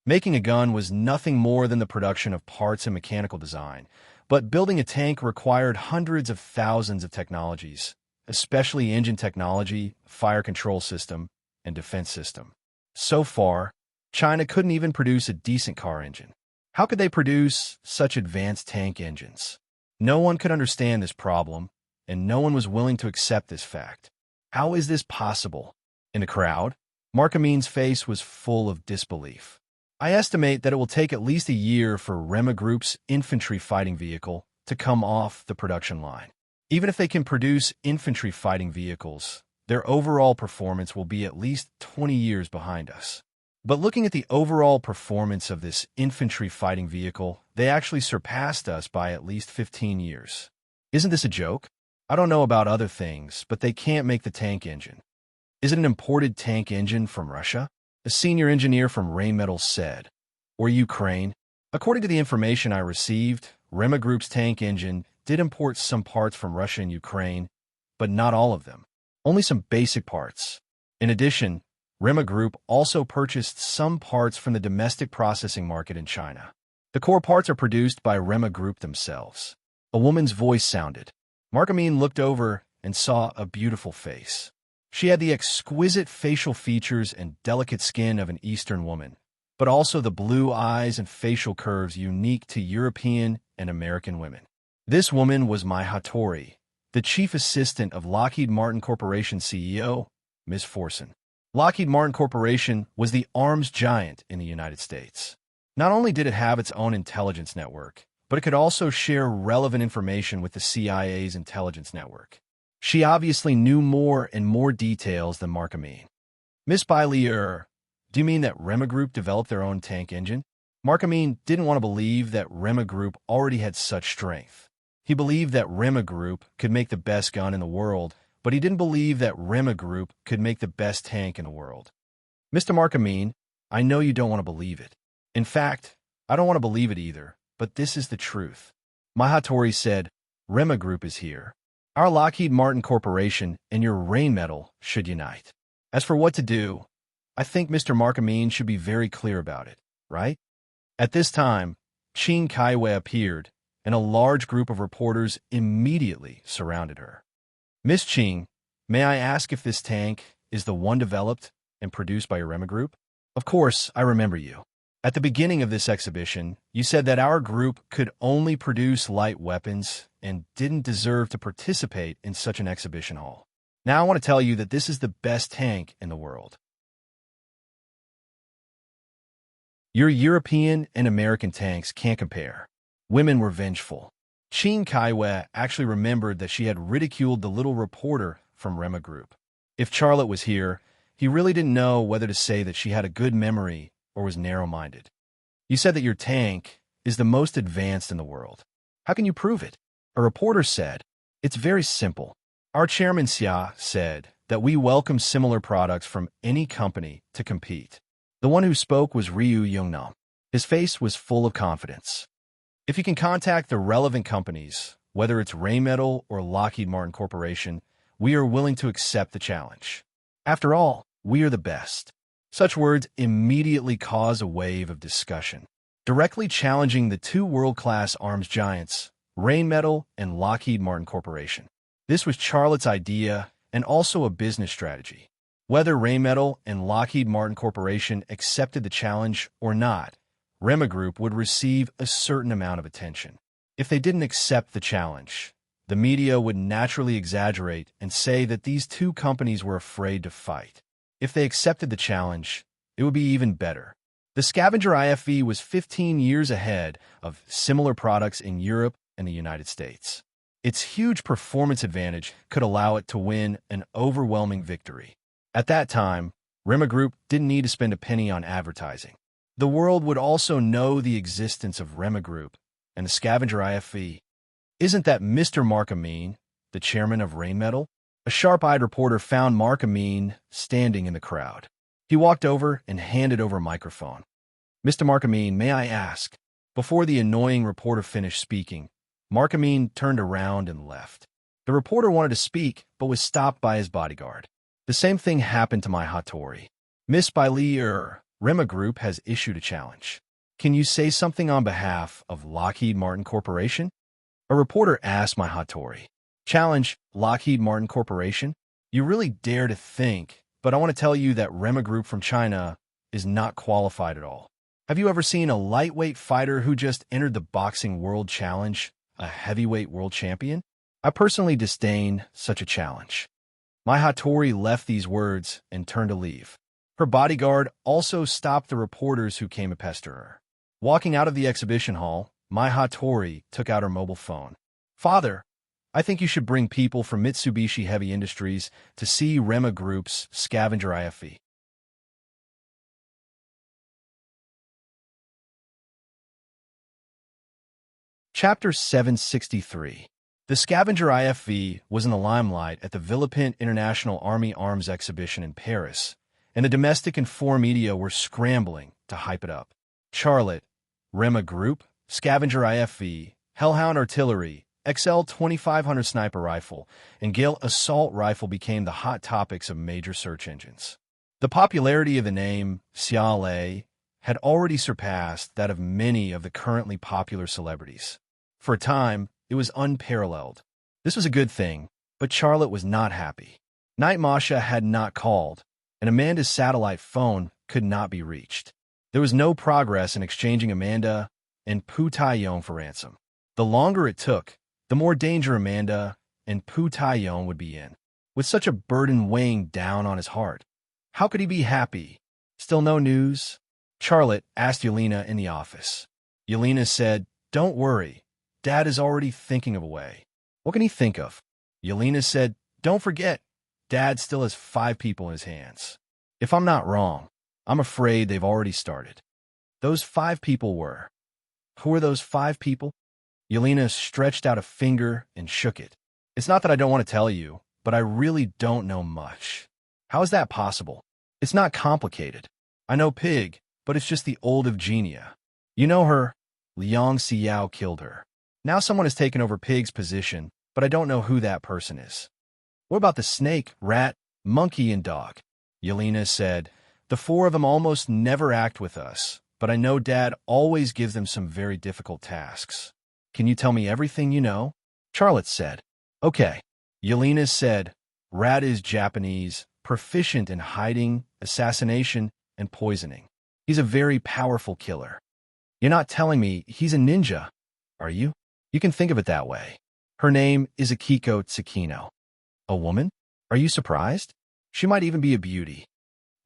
Making a gun was nothing more than the production of parts and mechanical design, but building a tank required hundreds of thousands of technologies, especially engine technology, fire control system, and defense system. So far, China couldn't even produce a decent car engine. How could they produce such advanced tank engines? No one could understand this problem, and no one was willing to accept this fact. How is this possible? In the crowd, Mark Amin's face was full of disbelief. I estimate that it will take at least a year for Rema Group's infantry fighting vehicle to come off the production line. Even if they can produce infantry fighting vehicles, their overall performance will be at least 20 years behind us. But looking at the overall performance of this infantry fighting vehicle, they actually surpassed us by at least 15 years. Isn't this a joke? I don't know about other things, but they can't make the tank engine. Is it an imported tank engine from Russia? A senior engineer from Rheinmetall said. Or Ukraine? According to the information I received, Rema Group's tank engine did import some parts from Russia and Ukraine, but not all of them. Only some basic parts. In addition, Rema Group also purchased some parts from the domestic processing market in China. The core parts are produced by Rema Group themselves. A woman's voice sounded. Mark Amin looked over and saw a beautiful face. She had the exquisite facial features and delicate skin of an Eastern woman, but also the blue eyes and facial curves unique to European and American women. This woman was Mai Hattori, the chief assistant of Lockheed Martin Corporation CEO, Ms. Forson. Lockheed Martin Corporation was the arms giant in the United States. Not only did it have its own intelligence network, but it could also share relevant information with the CIA's intelligence network. She obviously knew more and more details than Mark Amin. Miss Bailey, do you mean that Rema Group developed their own tank engine? Mark Amin didn't want to believe that Rema Group already had such strength. He believed that Rema Group could make the best gun in the world, but he didn't believe that Rema Group could make the best tank in the world. Mr. Mark Amin, I know you don't want to believe it. In fact, I don't want to believe it either, but this is the truth. Mai Hattori said, Rema Group is here. Our Lockheed Martin Corporation and your Rheinmetall should unite. As for what to do, I think Mr. Mark Amin should be very clear about it, right? At this time, Qing Kaiwei appeared, and a large group of reporters immediately surrounded her. Miss Qing, may I ask if this tank is the one developed and produced by your Rema Group? Of course, I remember you. At the beginning of this exhibition, you said that our group could only produce light weapons and didn't deserve to participate in such an exhibition hall. Now I want to tell you that this is the best tank in the world. Your European and American tanks can't compare. Women were vengeful. Qing Kaiwei actually remembered that she had ridiculed the little reporter from Rema Group. If Charlotte was here, he really didn't know whether to say that she had a good memory or was narrow-minded. You said that your tank is the most advanced in the world. How can you prove it? A reporter said, it's very simple. Our chairman Xia said that we welcome similar products from any company to compete. The one who spoke was Ryu Yongnam. His face was full of confidence. If you can contact the relevant companies, whether it's Rheinmetall or Lockheed Martin Corporation, we are willing to accept the challenge. After all, we are the best. Such words immediately cause a wave of discussion, directly challenging the two world-class arms giants, Rheinmetall and Lockheed Martin Corporation. This was Charlotte's idea and also a business strategy. Whether Rheinmetall and Lockheed Martin Corporation accepted the challenge or not, Rema Group would receive a certain amount of attention. If they didn't accept the challenge, the media would naturally exaggerate and say that these two companies were afraid to fight. If they accepted the challenge, it would be even better. The Scavenger IFV was 15 years ahead of similar products in Europe and the United States. Its huge performance advantage could allow it to win an overwhelming victory. At that time, Rema Group didn't need to spend a penny on advertising. The world would also know the existence of Rema Group and the Scavenger IFV. Isn't that Mr. Mark Amin, the chairman of Rheinmetall? A sharp-eyed reporter found Mark Amin standing in the crowd. He walked over and handed over a microphone. Mr. Mark Amin, may I ask? Before the annoying reporter finished speaking, Mark Amin turned around and left. The reporter wanted to speak, but was stopped by his bodyguard. The same thing happened to Mai Hattori. Miss Bailey, Rema Group has issued a challenge. Can you say something on behalf of Lockheed Martin Corporation? A reporter asked Mai Hattori. Challenge Lockheed Martin Corporation? You really dare to think, but I want to tell you that Rema Group from China is not qualified at all. Have you ever seen a lightweight fighter who just entered the Boxing World Challenge, a heavyweight world champion? I personally disdain such a challenge. Mai Hattori left these words and turned to leave. Her bodyguard also stopped the reporters who came to pester her. Walking out of the exhibition hall, Mai Hattori took out her mobile phone. "Father, I think you should bring people from Mitsubishi Heavy Industries to see Rema Group's Scavenger IFE." Chapter 763. The Scavenger IFV was in the limelight at the Villepinte International Army Arms Exhibition in Paris, and the domestic and foreign media were scrambling to hype it up. Charlotte, Rema Group, Scavenger IFV, Hellhound Artillery, XL 2500 Sniper Rifle, and Gale Assault Rifle became the hot topics of major search engines. The popularity of the name Xiaolei had already surpassed that of many of the currently popular celebrities. For a time, it was unparalleled. This was a good thing, but Charlotte was not happy. Night Masha had not called, and Amanda's satellite phone could not be reached. There was no progress in exchanging Amanda and Pu Taiyong for ransom. The longer it took, the more danger Amanda and Pu Taiyong would be in. With such a burden weighing down on his heart, how could he be happy? Still no news? Charlotte asked Yelena in the office. Yelena said, "Don't worry. Dad is already thinking of a way." "What can he think of?" Yelena said, "Don't forget, Dad still has 5 people in his hands. If I'm not wrong, I'm afraid they've already started." Those 5 people were. Who were those 5 people? Yelena stretched out a finger and shook it. "It's not that I don't want to tell you, but I really don't know much." "How is that possible?" "It's not complicated. I know Pig, but it's just the old Evgenia. You know her? Liang Xiao killed her. Now someone has taken over Pig's position, but I don't know who that person is." "What about the snake, rat, monkey, and dog?" Yelena said, "The 4 of them almost never act with us, but I know Dad always gives them some very difficult tasks." "Can you tell me everything you know?" Charlotte said. "Okay." Yelena said, "Rat is Japanese, proficient in hiding, assassination, and poisoning. He's a very powerful killer." "You're not telling me he's a ninja, are you?" "You can think of it that way. Her name is Akiko Tsukino." "A woman? Are you surprised? She might even be a beauty."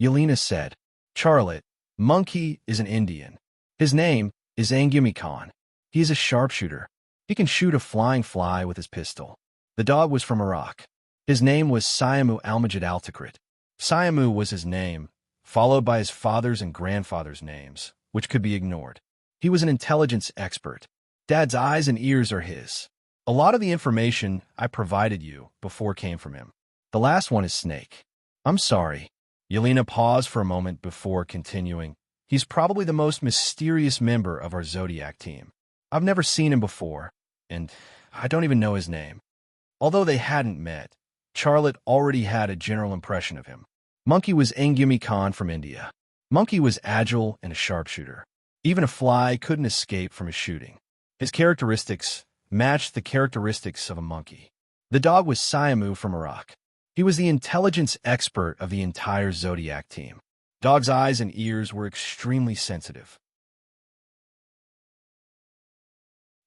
Yelena said, "Charlotte, Monkey is an Indian. His name is Angumi Khan. He is a sharpshooter. He can shoot a flying fly with his pistol." The dog was from Iraq. His name was Siamu Almajid Altakrit. Siamu was his name, followed by his father's and grandfather's names, which could be ignored. He was an intelligence expert. Dad's eyes and ears are his. A lot of the information I provided you before came from him. The last one is Snake. I'm sorry. Yelena paused for a moment before continuing. He's probably the most mysterious member of our Zodiac team. I've never seen him before, and I don't even know his name. Although they hadn't met, Charlotte already had a general impression of him. Monkey was Angumi Khan from India. Monkey was agile and a sharpshooter. Even a fly couldn't escape from his shooting. His characteristics matched the characteristics of a monkey. The dog was Siamu from Iraq. He was the intelligence expert of the entire Zodiac team. Dog's eyes and ears were extremely sensitive.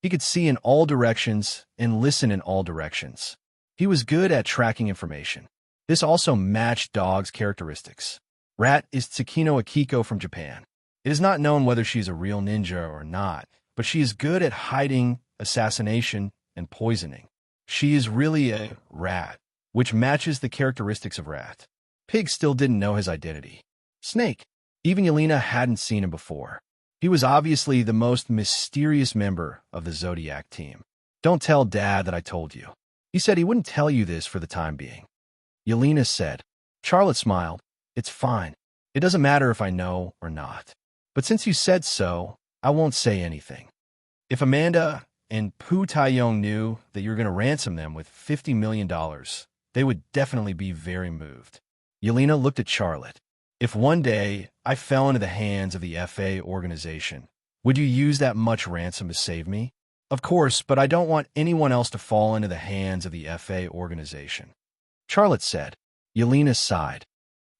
He could see in all directions and listen in all directions. He was good at tracking information. This also matched Dog's characteristics. Rat is Tsukino Akiko from Japan. It is not known whether she is a real ninja or not, but she is good at hiding, assassination, and poisoning. She is really a rat, which matches the characteristics of Rat. Pig still didn't know his identity. Snake. Even Yelena hadn't seen him before. He was obviously the most mysterious member of the Zodiac team. Don't tell Dad that I told you. He said he wouldn't tell you this for the time being. Yelena said. Charlotte smiled. It's fine. It doesn't matter if I know or not. But since you said so, I won't say anything. If Amanda and Pu Taiyong knew that you were going to ransom them with $50 million, they would definitely be very moved. Yelena looked at Charlotte. If one day I fell into the hands of the FA organization, would you use that much ransom to save me? Of course, but I don't want anyone else to fall into the hands of the FA organization. Charlotte said. Yelena sighed.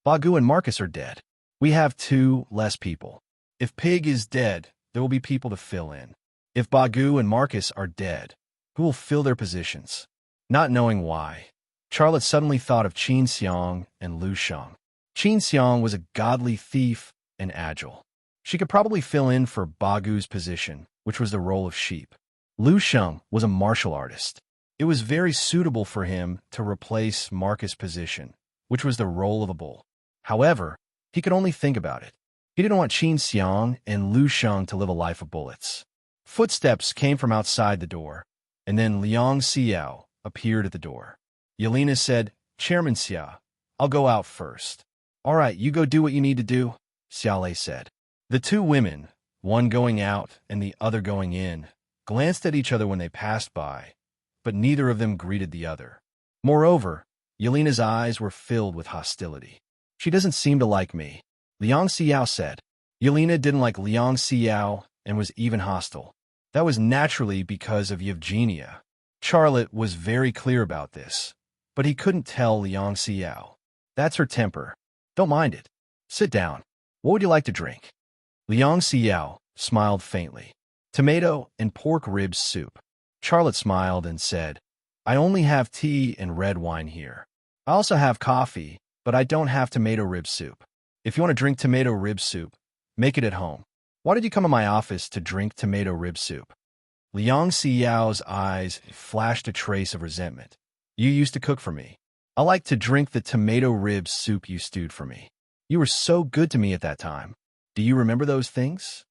Bagu and Marcus are dead. We have 2 less people. If Pig is dead, there will be people to fill in. If Bagu and Marcus are dead, Who will fill their positions? Not knowing why, Charlotte suddenly thought of Qin Xiang and Lu Sheng. Qin Xiang was a godly thief and agile. She could probably fill in for Bagu's position, which was the role of sheep. Lu Sheng was a martial artist. It was very suitable for him to replace Marcus' position, which was the role of a bull. However, he could only think about it. He didn't want Qin Xiang and Lu Sheng to live a life of bullets. Footsteps came from outside the door, and then Liang Xiao appeared at the door. Yelena said, "Chairman Xia, I'll go out first." "All right, you go do what you need to do," Xiaolei said. The two women, one going out and the other going in, glanced at each other when they passed by, but neither of them greeted the other. Moreover, Yelena's eyes were filled with hostility. "She doesn't seem to like me," Liang Xiao said. Yelena didn't like Liang Xiao and was even hostile. That was naturally because of Yevgenia. Charlotte was very clear about this, but he couldn't tell Liang Xiao. "That's her temper. Don't mind it. Sit down. What would you like to drink?" Liang Xiao smiled faintly. "Tomato and pork ribs soup." Charlotte smiled and said, "I only have tea and red wine here. I also have coffee, but I don't have tomato rib soup. If you want to drink tomato rib soup, make it at home. Why did you come to my office to drink tomato rib soup?" Liang Xiao's eyes flashed a trace of resentment. "You used to cook for me. I like to drink the tomato rib soup you stewed for me. You were so good to me at that time. Do you remember those things?"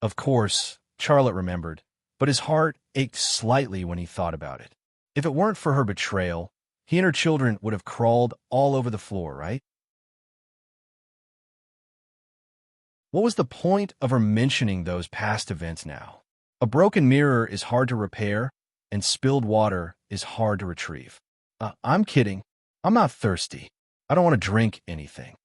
Of course, Charlotte remembered, but his heart ached slightly when he thought about it. If it weren't for her betrayal, he and her children would have crawled all over the floor, right? What was the point of her mentioning those past events now? A broken mirror is hard to repair, and spilled water is hard to retrieve. I'm kidding. I'm not thirsty. I don't want to drink anything."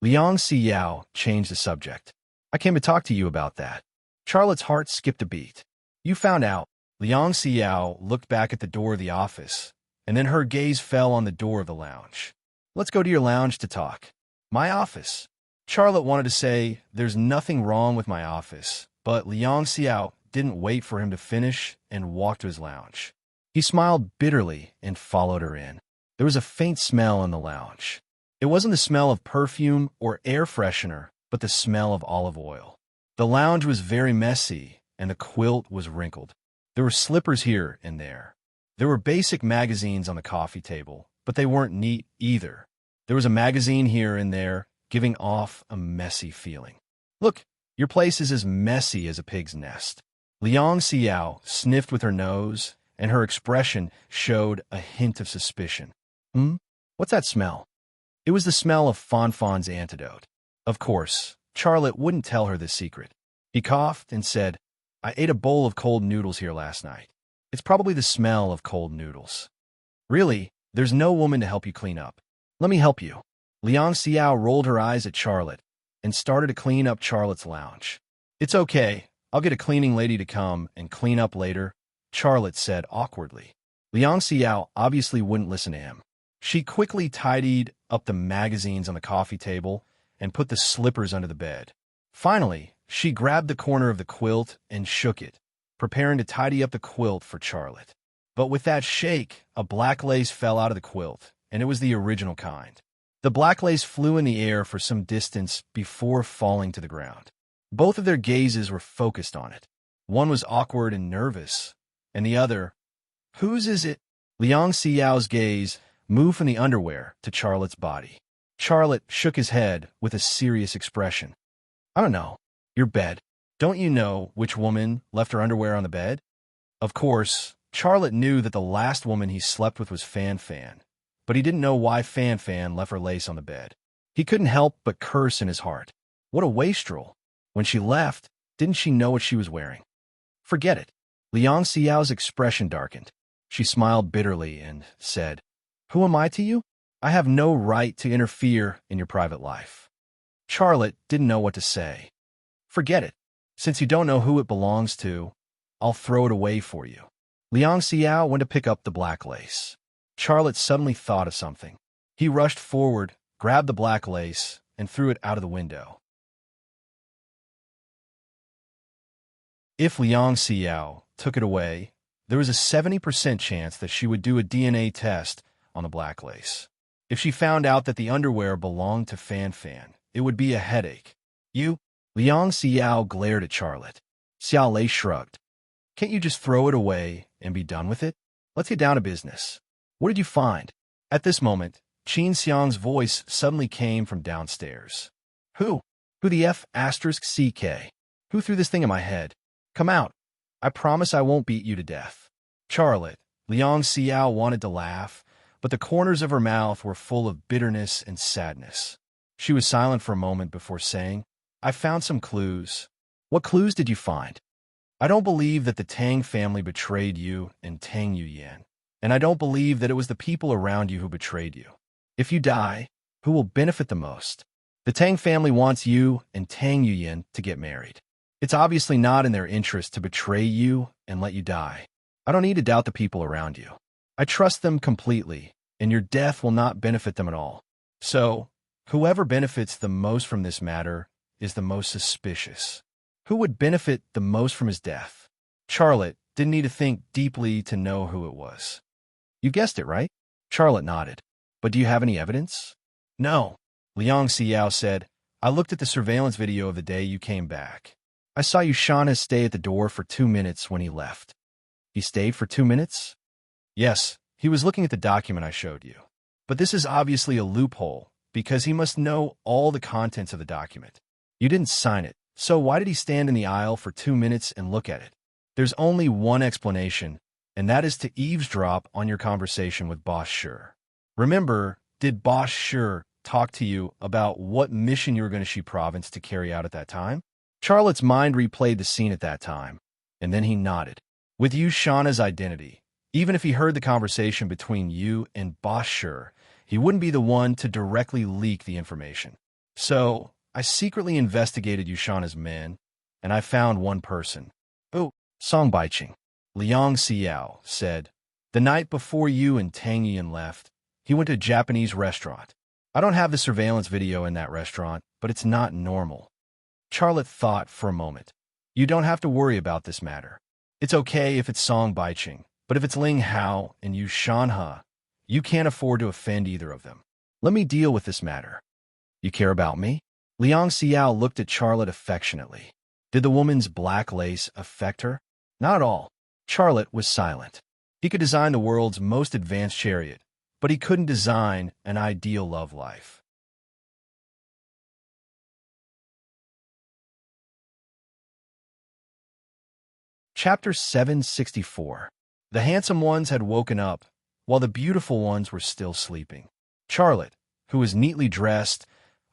Liang Xiao changed the subject. "I came to talk to you about that." Charlotte's heart skipped a beat. "You found out." Liang Xiao looked back at the door of the office, and then her gaze fell on the door of the lounge. "Let's go to your lounge to talk." "My office." Charlotte wanted to say, "There's nothing wrong with my office," but Liang Xiao didn't wait for him to finish and walked to his lounge. He smiled bitterly and followed her in. There was a faint smell in the lounge. It wasn't the smell of perfume or air freshener, but the smell of olive oil. The lounge was very messy, and the quilt was wrinkled. There were slippers here and there. There were basic magazines on the coffee table, but they weren't neat either. There was a magazine here and there, giving off a messy feeling. "Look, your place is as messy as a pig's nest." Liang Xiao sniffed with her nose, and her expression showed a hint of suspicion. What's that smell?" It was the smell of Fanfan's antidote. Of course, Charlotte wouldn't tell her this secret. He coughed and said, "I ate a bowl of cold noodles here last night. It's probably the smell of cold noodles." "Really, there's no woman to help you clean up. Let me help you." Liang Xiao rolled her eyes at Charlotte and started to clean up Charlotte's lounge. "It's okay. I'll get a cleaning lady to come and clean up later," Charlotte said awkwardly. Liang Xiao obviously wouldn't listen to him. She quickly tidied up the magazines on the coffee table and put the slippers under the bed. Finally, she grabbed the corner of the quilt and shook it, preparing to tidy up the quilt for Charlotte. But with that shake, a black lace fell out of the quilt, and it was the original kind. The black lace flew in the air for some distance before falling to the ground. Both of their gazes were focused on it. One was awkward and nervous, and the other, "Whose is it?" Liang Xiao's gaze moved from the underwear to Charlotte's body. Charlotte shook his head with a serious expression. "I don't know. Your bed. Don't you know which woman left her underwear on the bed?" Of course, Charlotte knew that the last woman he slept with was Fan Fan, but he didn't know why Fan Fan left her lace on the bed. He couldn't help but curse in his heart. What a wastrel. When she left, didn't she know what she was wearing? Forget it. Liang Xiao's expression darkened. She smiled bitterly and said, "Who am I to you? I have no right to interfere in your private life." Charlotte didn't know what to say. "Forget it. Since you don't know who it belongs to, I'll throw it away for you." Liang Xiao went to pick up the black lace. Charlotte suddenly thought of something. He rushed forward, grabbed the black lace, and threw it out of the window. If Liang Xiao took it away, There was a 70% chance that she would do a DNA test on the black lace. If she found out that the underwear belonged to Fan Fan, it would be a headache. You? Liang Xiao glared at Charlotte. Xiao Lei shrugged. Can't you just throw it away and be done with it? Let's get down to business. What did you find? At this moment, Qin Xiang's voice suddenly came from downstairs. Who? Who the F asterisk CK? Who threw this thing in my head? Come out. I promise I won't beat you to death. Charlotte, Liang Xiao wanted to laugh, but the corners of her mouth were full of bitterness and sadness. She was silent for a moment before saying, I found some clues. What clues did you find? I don't believe that the Tang family betrayed you and Tang Yuyan, and I don't believe that it was the people around you who betrayed you. If you die, who will benefit the most? The Tang family wants you and Tang Yuyan to get married. It's obviously not in their interest to betray you and let you die. I don't need to doubt the people around you. I trust them completely, and your death will not benefit them at all. So, whoever benefits the most from this matter is the most suspicious. Who would benefit the most from his death? Charlotte didn't need to think deeply to know who it was. You guessed it, right? Charlotte nodded. But do you have any evidence? No. Liang Xiao said, I looked at the surveillance video of the day you came back. I saw Yushana stay at the door for 2 minutes when he left. He stayed for 2 minutes? Yes, he was looking at the document I showed you. But this is obviously a loophole, because he must know all the contents of the document. You didn't sign it, so why did he stand in the aisle for 2 minutes and look at it? There's only one explanation, and that is to eavesdrop on your conversation with Boss Sure. Remember, did Boss Sure talk to you about what mission you were going to Shi Province to carry out at that time? Charlotte's mind replayed the scene at that time, and then he nodded. With you, Shauna's identity, even if he heard the conversation between you and Boss Sure, he wouldn't be the one to directly leak the information. So, I secretly investigated Yushana's men, and I found one person. Oh, Song Baiqing. Liang Xiao said, the night before you and Tang Yin left, he went to a Japanese restaurant. I don't have the surveillance video in that restaurant, but it's not normal. Charlotte thought for a moment. You don't have to worry about this matter. It's okay if it's Song Baiqing, but if it's Ling Hao and Yu Shanhe, you can't afford to offend either of them. Let me deal with this matter. You care about me? Liang Xiao looked at Charlotte affectionately. Did the woman's black lace affect her? Not at all. Charlotte was silent. He could design the world's most advanced chariot, but he couldn't design an ideal love life. Chapter 764. The handsome ones had woken up, while the beautiful ones were still sleeping. Charlotte, who was neatly dressed,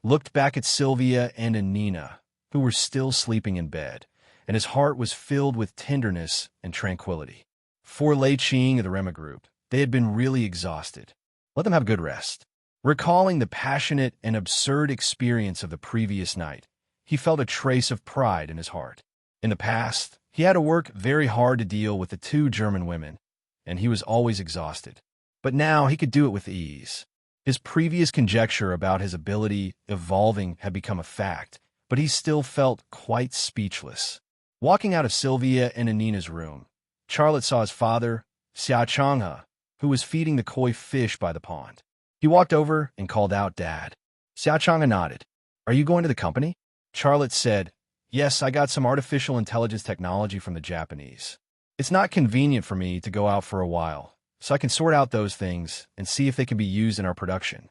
looked back at Sylvia and Anina, who were still sleeping in bed, and his heart was filled with tenderness and tranquility. For Lei Qing of the Rema group, they had been really exhausted. Let them have good rest. Recalling the passionate and absurd experience of the previous night, he felt a trace of pride in his heart. In the past, he had to work very hard to deal with the 2 German women, and he was always exhausted. But now he could do it with ease. His previous conjecture about his ability evolving had become a fact, but he still felt quite speechless. Walking out of Sylvia and Anina's room, Charlotte saw his father, Xia Changhe, who was feeding the koi fish by the pond. He walked over and called out, Dad. Xia Changhe nodded. Are you going to the company? Charlotte said, Yes, I got some artificial intelligence technology from the Japanese. It's not convenient for me to go out for a while, so I can sort out those things and see if they can be used in our production.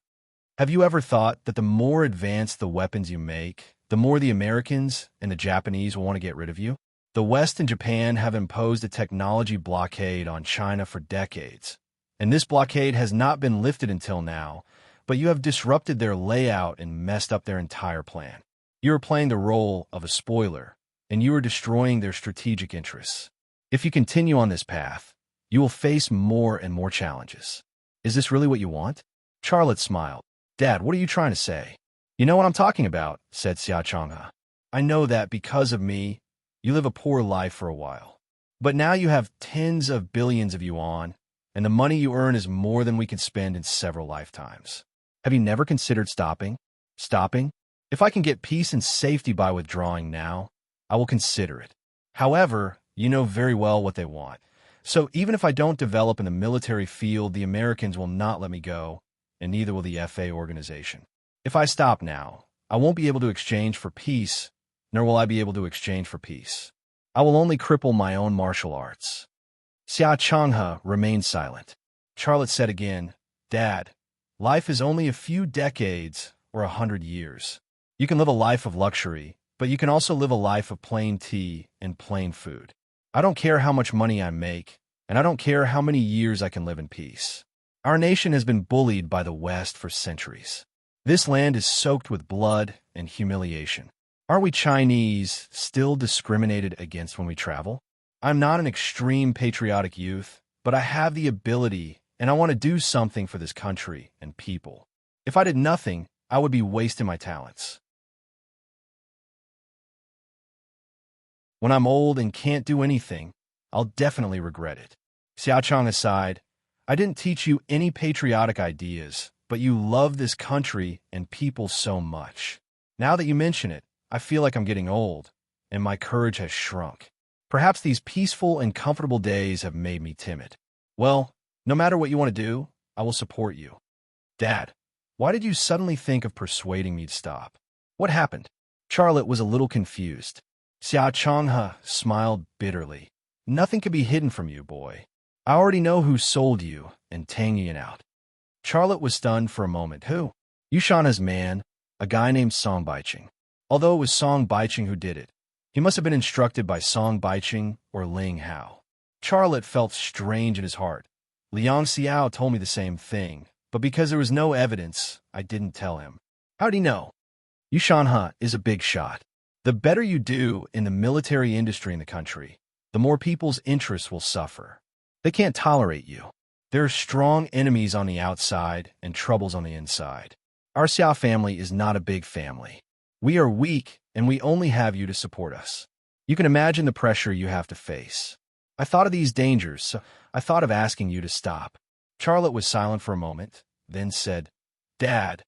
Have you ever thought that the more advanced the weapons you make, the more the Americans and the Japanese will want to get rid of you? The West and Japan have imposed a technology blockade on China for decades, and this blockade has not been lifted until now, but you have disrupted their layout and messed up their entire plan. You are playing the role of a spoiler, and you are destroying their strategic interests. If you continue on this path, you will face more and more challenges. Is this really what you want? Charlotte smiled. Dad, what are you trying to say? You know what I'm talking about, said Xia Changhe. I know that because of me, you live a poor life for a while. But now you have tens of billions of yuan, and the money you earn is more than we can spend in several lifetimes. Have you never considered stopping? Stopping? If I can get peace and safety by withdrawing now, I will consider it. However, you know very well what they want. So even if I don't develop in the military field, the Americans will not let me go, and neither will the FA organization. If I stop now, I won't be able to exchange for peace, nor will I be able to exchange for peace. I will only cripple my own martial arts. Xia Changhe remained silent. Charlotte said again, Dad, life is only a few decades or 100 years. You can live a life of luxury, but you can also live a life of plain tea and plain food. I don't care how much money I make, and I don't care how many years I can live in peace. Our nation has been bullied by the West for centuries. This land is soaked with blood and humiliation. Are we Chinese still discriminated against when we travel? I'm not an extreme patriotic youth, but I have the ability, and I want to do something for this country and people. If I did nothing, I would be wasting my talents. When I'm old and can't do anything, I'll definitely regret it. Xiaochang aside, I didn't teach you any patriotic ideas, but you love this country and people so much. Now that you mention it, I feel like I'm getting old, and my courage has shrunk. Perhaps these peaceful and comfortable days have made me timid. Well, no matter what you want to do, I will support you. Dad, why did you suddenly think of persuading me to stop? What happened? Charlotte was a little confused. Xia Changhe smiled bitterly. Nothing can be hidden from you, boy. I already know who sold you and Tang Yin out. Charlotte was stunned for a moment. Who? Yushana's man, a guy named Song Baiqing. Although it was Song Baiqing who did it, he must have been instructed by Song Baiqing or Ling Hao. Charlotte felt strange in his heart. Liang Xiao told me the same thing, but because there was no evidence, I didn't tell him. How'd he know? Yushanhe is a big shot. The better you do in the military industry in the country, the more people's interests will suffer. They can't tolerate you. There are strong enemies on the outside and troubles on the inside. Our Xiao family is not a big family. We are weak, and we only have you to support us. You can imagine the pressure you have to face. I thought of these dangers, so I thought of asking you to stop. Charlotte was silent for a moment, then said, Dad,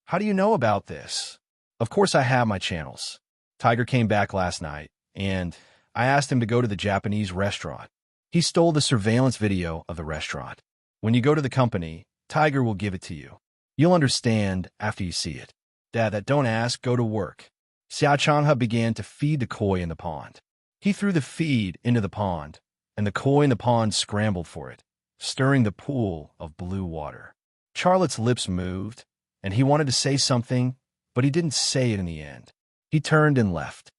how do you know about this? Of course I have my channels. Tiger came back last night, and I asked him to go to the Japanese restaurant. He stole the surveillance video of the restaurant. When you go to the company, Tiger will give it to you. You'll understand after you see it. Dad, that don't ask, go to work. Xia Changhe began to feed the koi in the pond. He threw the feed into the pond, and the koi in the pond scrambled for it, stirring the pool of blue water. Charlotte's lips moved, and he wanted to say something, but he didn't say it in the end. He turned and left.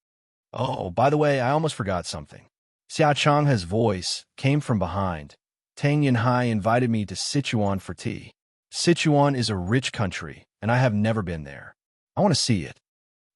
Oh, by the way, I almost forgot something. Xia Changhe's voice came from behind. Tang Yinhai invited me to Sichuan for tea. Sichuan is a rich country, and I have never been there. I want to see it.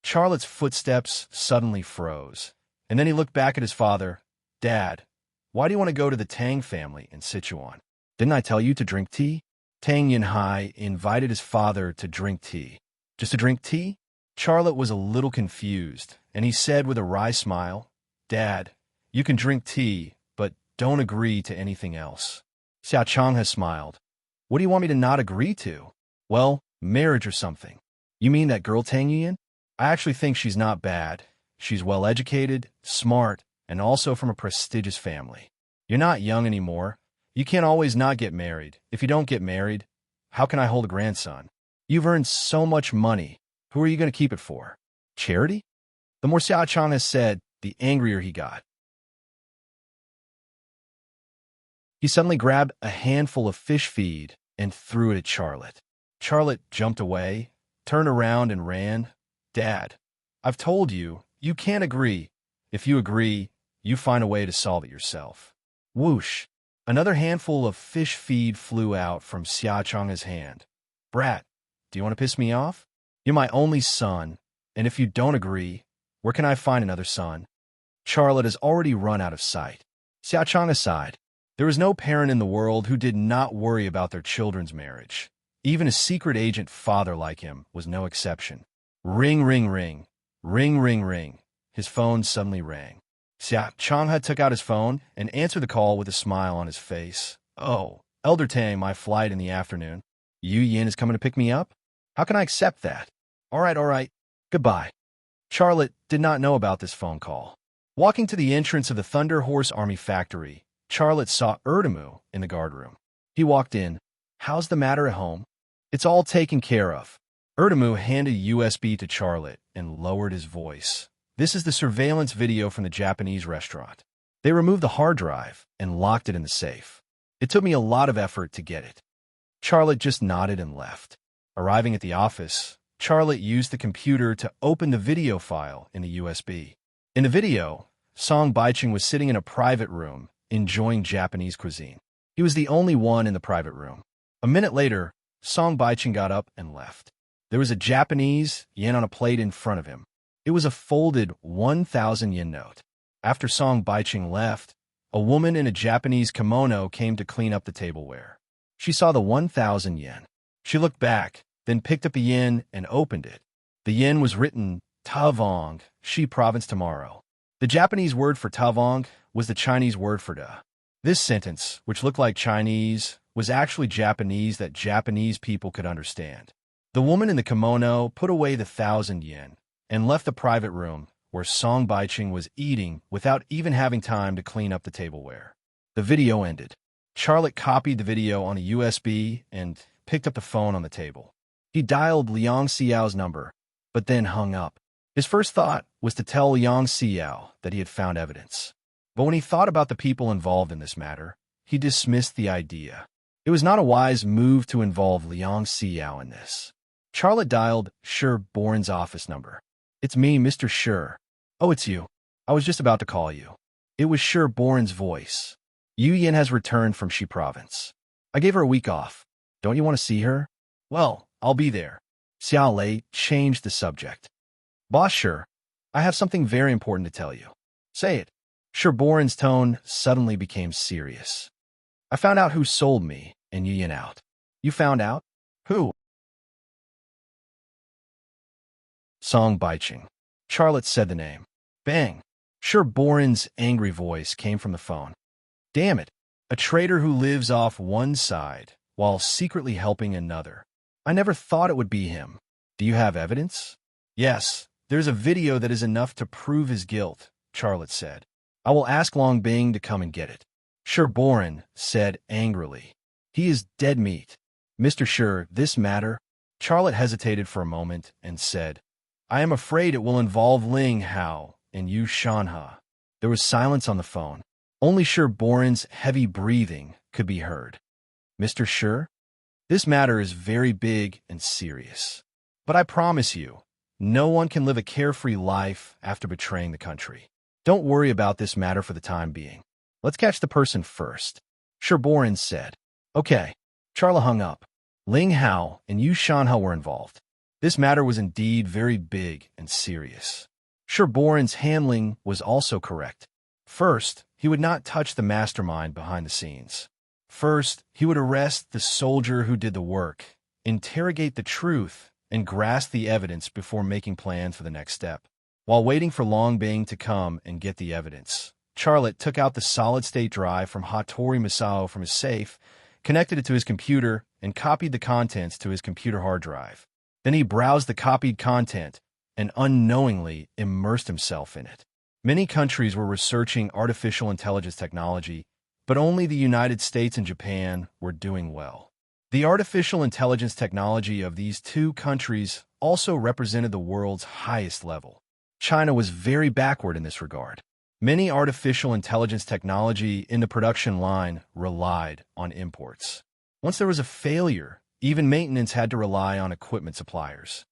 Charlotte's footsteps suddenly froze, and then he looked back at his father. Dad, why do you want to go to the Tang family in Sichuan? Didn't I tell you to drink tea? Tang Yinhai invited his father to drink tea. Just to drink tea? Charlotte was a little confused, and he said with a wry smile, Dad, you can drink tea, but don't agree to anything else. Xia Changhe smiled. What do you want me to not agree to? Well, marriage or something. You mean that girl Tang Yin? I actually think she's not bad. She's well-educated, smart, and also from a prestigious family. You're not young anymore. You can't always not get married. If you don't get married, how can I hold a grandson? You've earned so much money. Who are you going to keep it for? Charity? The more Xia Changhe said, the angrier he got. He suddenly grabbed a handful of fish feed and threw it at Charlotte. Charlotte jumped away, turned around and ran. Dad, I've told you, you can't agree. If you agree, you find a way to solve it yourself. Whoosh! Another handful of fish feed flew out from Xia Changhe's hand. Brat, do you want to piss me off? You're my only son, and if you don't agree, where can I find another son? Charlotte has already run out of sight. Xia Changhe sighed. There was no parent in the world who did not worry about their children's marriage. Even a secret agent father like him was no exception. Ring, ring, ring. Ring, ring, ring. His phone suddenly rang. Xia Changhe took out his phone and answered the call with a smile on his face. Oh, Elder Tang, my flight in the afternoon. Yu Yin is coming to pick me up? How can I accept that? All right. Goodbye. Charlotte did not know about this phone call. Walking to the entrance of the Thunder Horse Army factory, Charlotte saw Erdamu in the guardroom. He walked in. "How's the matter at home?" "It's all taken care of." Erdamu handed a USB to Charlotte and lowered his voice. "This is the surveillance video from the Japanese restaurant. They removed the hard drive and locked it in the safe. It took me a lot of effort to get it." Charlotte just nodded and left. Arriving at the office, Charlotte used the computer to open the video file in the USB. In the video, Song Baicheng was sitting in a private room, enjoying Japanese cuisine. He was the only one in the private room. A minute later, Song Baicheng got up and left. There was a Japanese yen on a plate in front of him. It was a folded 1,000 yen note. After Song Baicheng left, a woman in a Japanese kimono came to clean up the tableware. She saw the 1,000 yen. She looked back, then picked up a yen and opened it. The yen was written, "Tavong, Shi province tomorrow." The Japanese word for Tavong was the Chinese word for da. This sentence, which looked like Chinese, was actually Japanese that Japanese people could understand. The woman in the kimono put away the 1,000 yen and left the private room where Song Baicheng was eating without even having time to clean up the tableware. The video ended. Charlotte copied the video on a USB and picked up the phone on the table. He dialed Liang Xiao's number, but then hung up. His first thought was to tell Liang Xiao that he had found evidence. But when he thought about the people involved in this matter, he dismissed the idea. It was not a wise move to involve Liang Xiao in this. Charlotte dialed Sher Bourne's office number. "It's me, Mr. Sher." "Oh, it's you. I was just about to call you." It was Sher Bourne's voice. "Yu Yin has returned from Shi province. I gave her a week off. Don't you want to see her?" "Well, I'll be there." Xiao Lei changed the subject. "Boss Sher, I have something very important to tell you." "Say it." Sher Bourne's tone suddenly became serious. "I found out who sold me and Yu Yin out." "You found out? Who?" Song Baicheng. Charlotte said the name. Bang! Sher Bourne's angry voice came from the phone. "Damn it! A traitor who lives off one side while secretly helping another. I never thought it would be him. Do you have evidence?" "Yes, there's a video that is enough to prove his guilt," Charlotte said. "I will ask Long Bing to come and get it." Sher Bourne said angrily. "He is dead meat." "Mr. Sher, this matter—" Charlotte hesitated for a moment and said, "I am afraid it will involve Ling Hao and Yu Shanha." There was silence on the phone. Only Sher Bourne's heavy breathing could be heard. "Mr. Sher, this matter is very big and serious. But I promise you, no one can live a carefree life after betraying the country. Don't worry about this matter for the time being. Let's catch the person first." Sher Bourne said. "Okay." Charlotte hung up. Ling Hao and Yu Shanha were involved. This matter was indeed very big and serious. Sher Bourne's handling was also correct. First, he would not touch the mastermind behind the scenes. First, he would arrest the soldier who did the work, interrogate the truth, and grasp the evidence before making plans for the next step. While waiting for Long Bing to come and get the evidence, Charlotte took out the solid-state drive from Hattori Misao from his safe, connected it to his computer, and copied the contents to his computer hard drive. Then he browsed the copied content and unknowingly immersed himself in it. Many countries were researching artificial intelligence technology, but only the United States and Japan were doing well. The artificial intelligence technology of these two countries also represented the world's highest level. China was very backward in this regard. Many artificial intelligence technology in the production line relied on imports. Once there was a failure, even maintenance had to rely on equipment suppliers.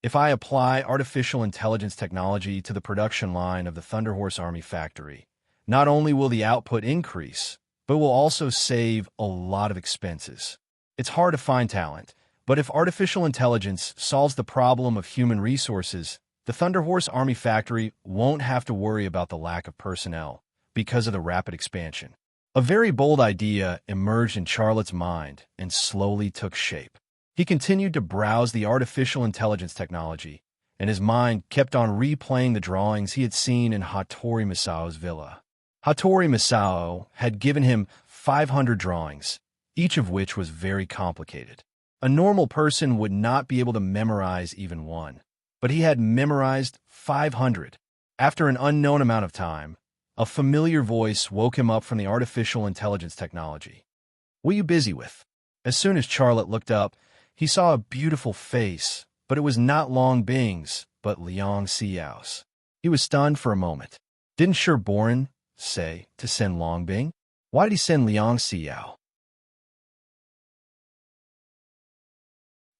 If I apply artificial intelligence technology to the production line of the Thunderhorse Army factory, not only will the output increase, but will also save a lot of expenses. It's hard to find talent, but if artificial intelligence solves the problem of human resources, the Thunderhorse Army factory won't have to worry about the lack of personnel because of the rapid expansion. A very bold idea emerged in Charlotte's mind and slowly took shape. He continued to browse the artificial intelligence technology, and his mind kept on replaying the drawings he had seen in Hattori Misao's villa. Hattori Misao had given him 500 drawings, each of which was very complicated. A normal person would not be able to memorize even one, but he had memorized 500. After an unknown amount of time, A familiar voice woke him up from the artificial intelligence technology. "What are you busy with?" As soon as Charlotte looked up, he saw a beautiful face, but it was not Long Bing's, but Liang Xiao's. He was stunned for a moment. Didn't Sher Boren say to send Long Bing? Why did he send Liang Xiao?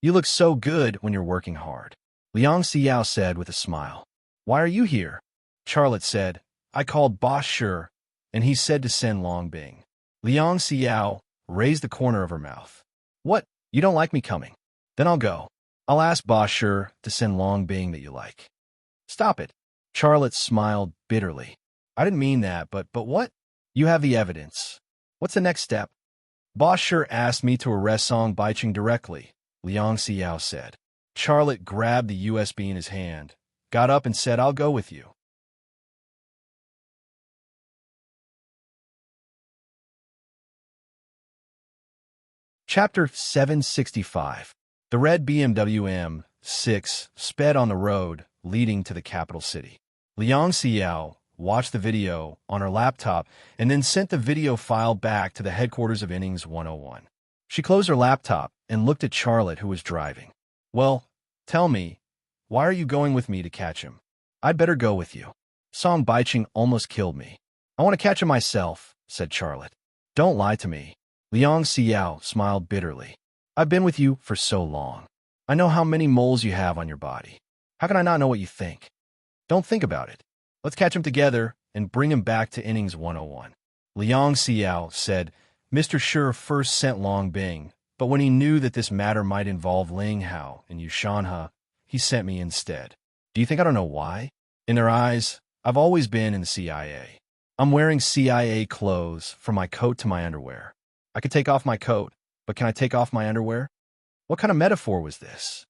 "You look so good when you're working hard," Liang Xiao said with a smile. "Why are you here?" Charlotte said, "I called Boss Sher, and he said to send Long Bing." Liang Xiao raised the corner of her mouth. "What? You don't like me coming? Then I'll go. I'll ask Boss Sher to send Long Bing that you like." "Stop it." Charlotte smiled bitterly. "I didn't mean that, but what? You have the evidence. What's the next step?" "Boss Sher asked me to arrest Song Baiching directly," Liang Xiao said. Charlotte grabbed the USB in his hand, got up and said, "I'll go with you." Chapter 765. The red BMW M6 sped on the road leading to the capital city. Liang Xiao watched the video on her laptop and then sent the video file back to the headquarters of Innings 101. She closed her laptop and looked at Charlotte, who was driving. "Well, tell me, why are you going with me to catch him?" "I'd better go with you. Song Baiching almost killed me." "I want to catch him myself," said Charlotte. "Don't lie to me." Liang Xiao smiled bitterly. "I've been with you for so long. I know how many moles you have on your body. How can I not know what you think? Don't think about it. Let's catch him together and bring him back to Innings 101. Liang Xiao said, "Mr. Sher first sent Long Bing, but when he knew that this matter might involve Ling Hao and Yushanhe, he sent me instead. Do you think I don't know why? In their eyes, I've always been in the CIA. I'm wearing CIA clothes from my coat to my underwear. I could take off my coat, but can I take off my underwear?" What kind of metaphor was this?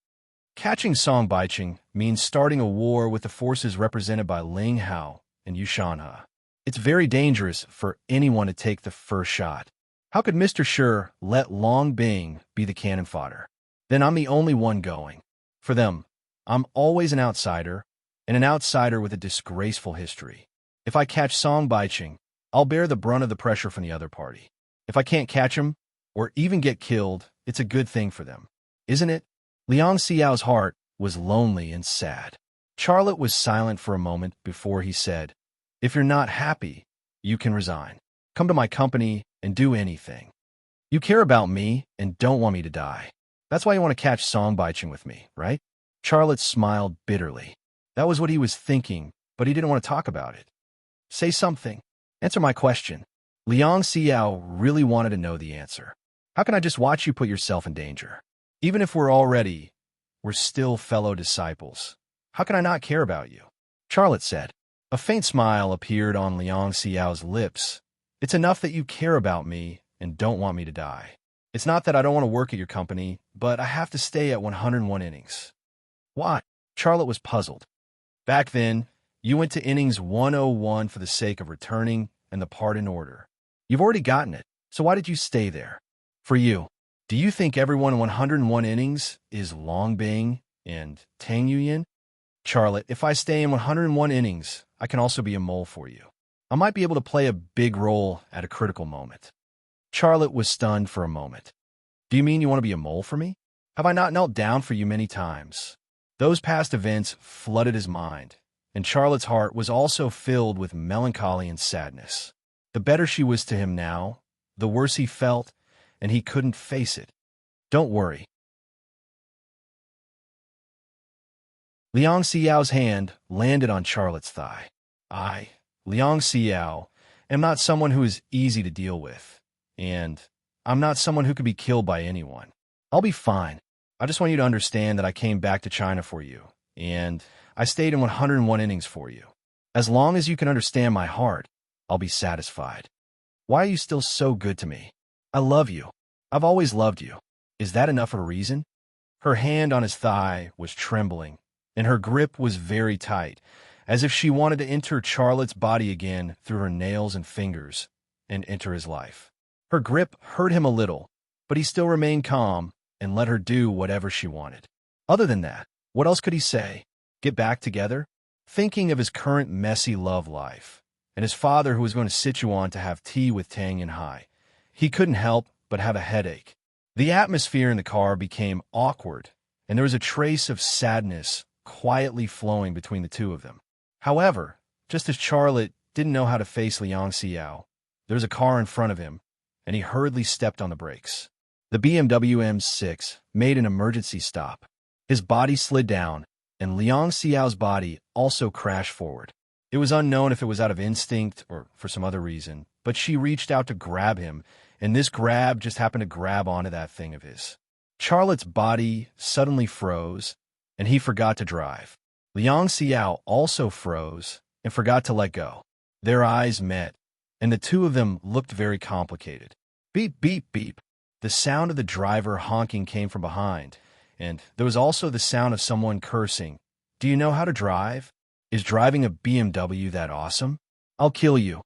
Catching Song Baiching means starting a war with the forces represented by Ling Hao and Yushanhe. It's very dangerous for anyone to take the first shot. How could Mr. Sher let Long Bing be the cannon fodder? Then I'm the only one going. For them, I'm always an outsider, and an outsider with a disgraceful history. If I catch Song Baiching, I'll bear the brunt of the pressure from the other party. If I can't catch him, or even get killed, it's a good thing for them. Isn't it? Liang Xiao's heart was lonely and sad. Charlotte was silent for a moment before he said, "If you're not happy, you can resign. Come to my company and do anything. You care about me and don't want me to die. That's why you want to catch Song Baiching with me, right?" Charlotte smiled bitterly. That was what he was thinking, but he didn't want to talk about it. "Say something. Answer my question." Liang Xiao really wanted to know the answer. "How can I just watch you put yourself in danger? Even if we're still fellow disciples. How can I not care about you?" Charlotte said. A faint smile appeared on Liang Xiao's lips. "It's enough that you care about me and don't want me to die. It's not that I don't want to work at your company, but I have to stay at 101 innings." "Why?" Charlotte was puzzled. "Back then, you went to Innings 101 for the sake of returning and the part in order. You've already gotten it, so why did you stay there? For you, do you think everyone in 101 innings is Long Bing and Tang Yuyin?" "Charlotte, if I stay in 101 innings, I can also be a mole for you. I might be able to play a big role at a critical moment." Charlotte was stunned for a moment. "Do you mean you want to be a mole for me? Have I not knelt down for you many times?" Those past events flooded his mind, and Charlotte's heart was also filled with melancholy and sadness. The better she was to him now, the worse he felt, and he couldn't face it. "Don't worry." Liang Xiao's hand landed on Charlotte's thigh. "I, Liang Xiao, am not someone who is easy to deal with, and I'm not someone who could be killed by anyone. I'll be fine. I just want you to understand that I came back to China for you, and I stayed in 101 innings for you. As long as you can understand my heart, I'll be satisfied. Why are you still so good to me? I love you. I've always loved you. Is that enough of a reason?" Her hand on his thigh was trembling, and her grip was very tight, as if she wanted to enter Charlotte's body again through her nails and fingers and enter his life. Her grip hurt him a little, but he still remained calm and let her do whatever she wanted. Other than that, what else could he say? Get back together? Thinking of his current messy love life, and his father who was going to sit you on to have tea with Tang and Hai. He couldn't help but have a headache. The atmosphere in the car became awkward, and there was a trace of sadness quietly flowing between the two of them. However, just as Charlotte didn't know how to face Liang Xiao, there was a car in front of him, and he hurriedly stepped on the brakes. The BMW M6 made an emergency stop. His body slid down, and Liang Xiao's body also crashed forward. It was unknown if it was out of instinct or for some other reason, but she reached out to grab him, and this grab just happened to grab onto that thing of his. Charlotte's body suddenly froze, and he forgot to drive. Liang Xiao also froze and forgot to let go. Their eyes met, and the two of them looked very complicated. Beep, beep, beep. The sound of the driver honking came from behind, and there was also the sound of someone cursing. Do you know how to drive? Is driving a BMW that awesome? I'll kill you.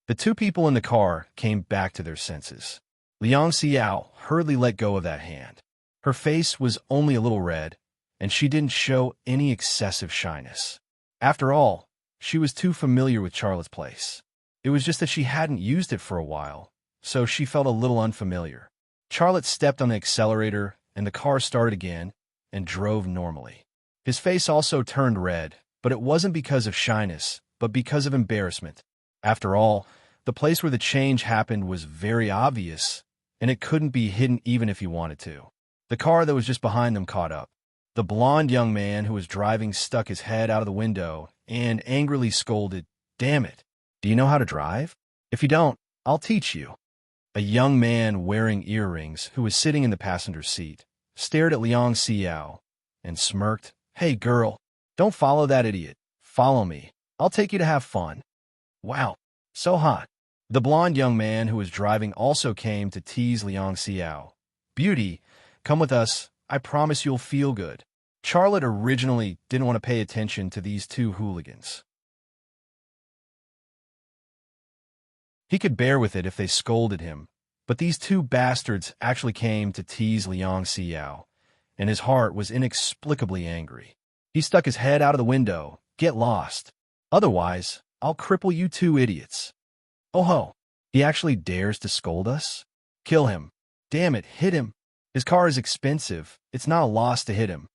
The two people in the car came back to their senses. Liang Xiao hurriedly let go of that hand. Her face was only a little red, and she didn't show any excessive shyness. After all, she was too familiar with Charlotte's place. It was just that she hadn't used it for a while, so she felt a little unfamiliar. Charlotte stepped on the accelerator, and the car started again and drove normally. His face also turned red, but it wasn't because of shyness, but because of embarrassment. After all, the place where the change happened was very obvious, and it couldn't be hidden even if he wanted to. The car that was just behind them caught up. The blond young man who was driving stuck his head out of the window and angrily scolded, "Damn it, do you know how to drive? If you don't, I'll teach you." A young man wearing earrings who was sitting in the passenger seat stared at Liang Xiao and smirked. "Hey, girl, don't follow that idiot. Follow me. I'll take you to have fun." Wow, so hot. The blond young man who was driving also came to tease Liang Xiao. "Beauty, come with us. I promise you'll feel good." Charlotte originally didn't want to pay attention to these two hooligans. He could bear with it if they scolded him, but these two bastards actually came to tease Liang Xiao, and his heart was inexplicably angry. He stuck his head out of the window. "Get lost. Otherwise, I'll cripple you two idiots." "Oh ho, he actually dares to scold us? Kill him. Damn it, hit him. His car is expensive. It's not a loss to hit him."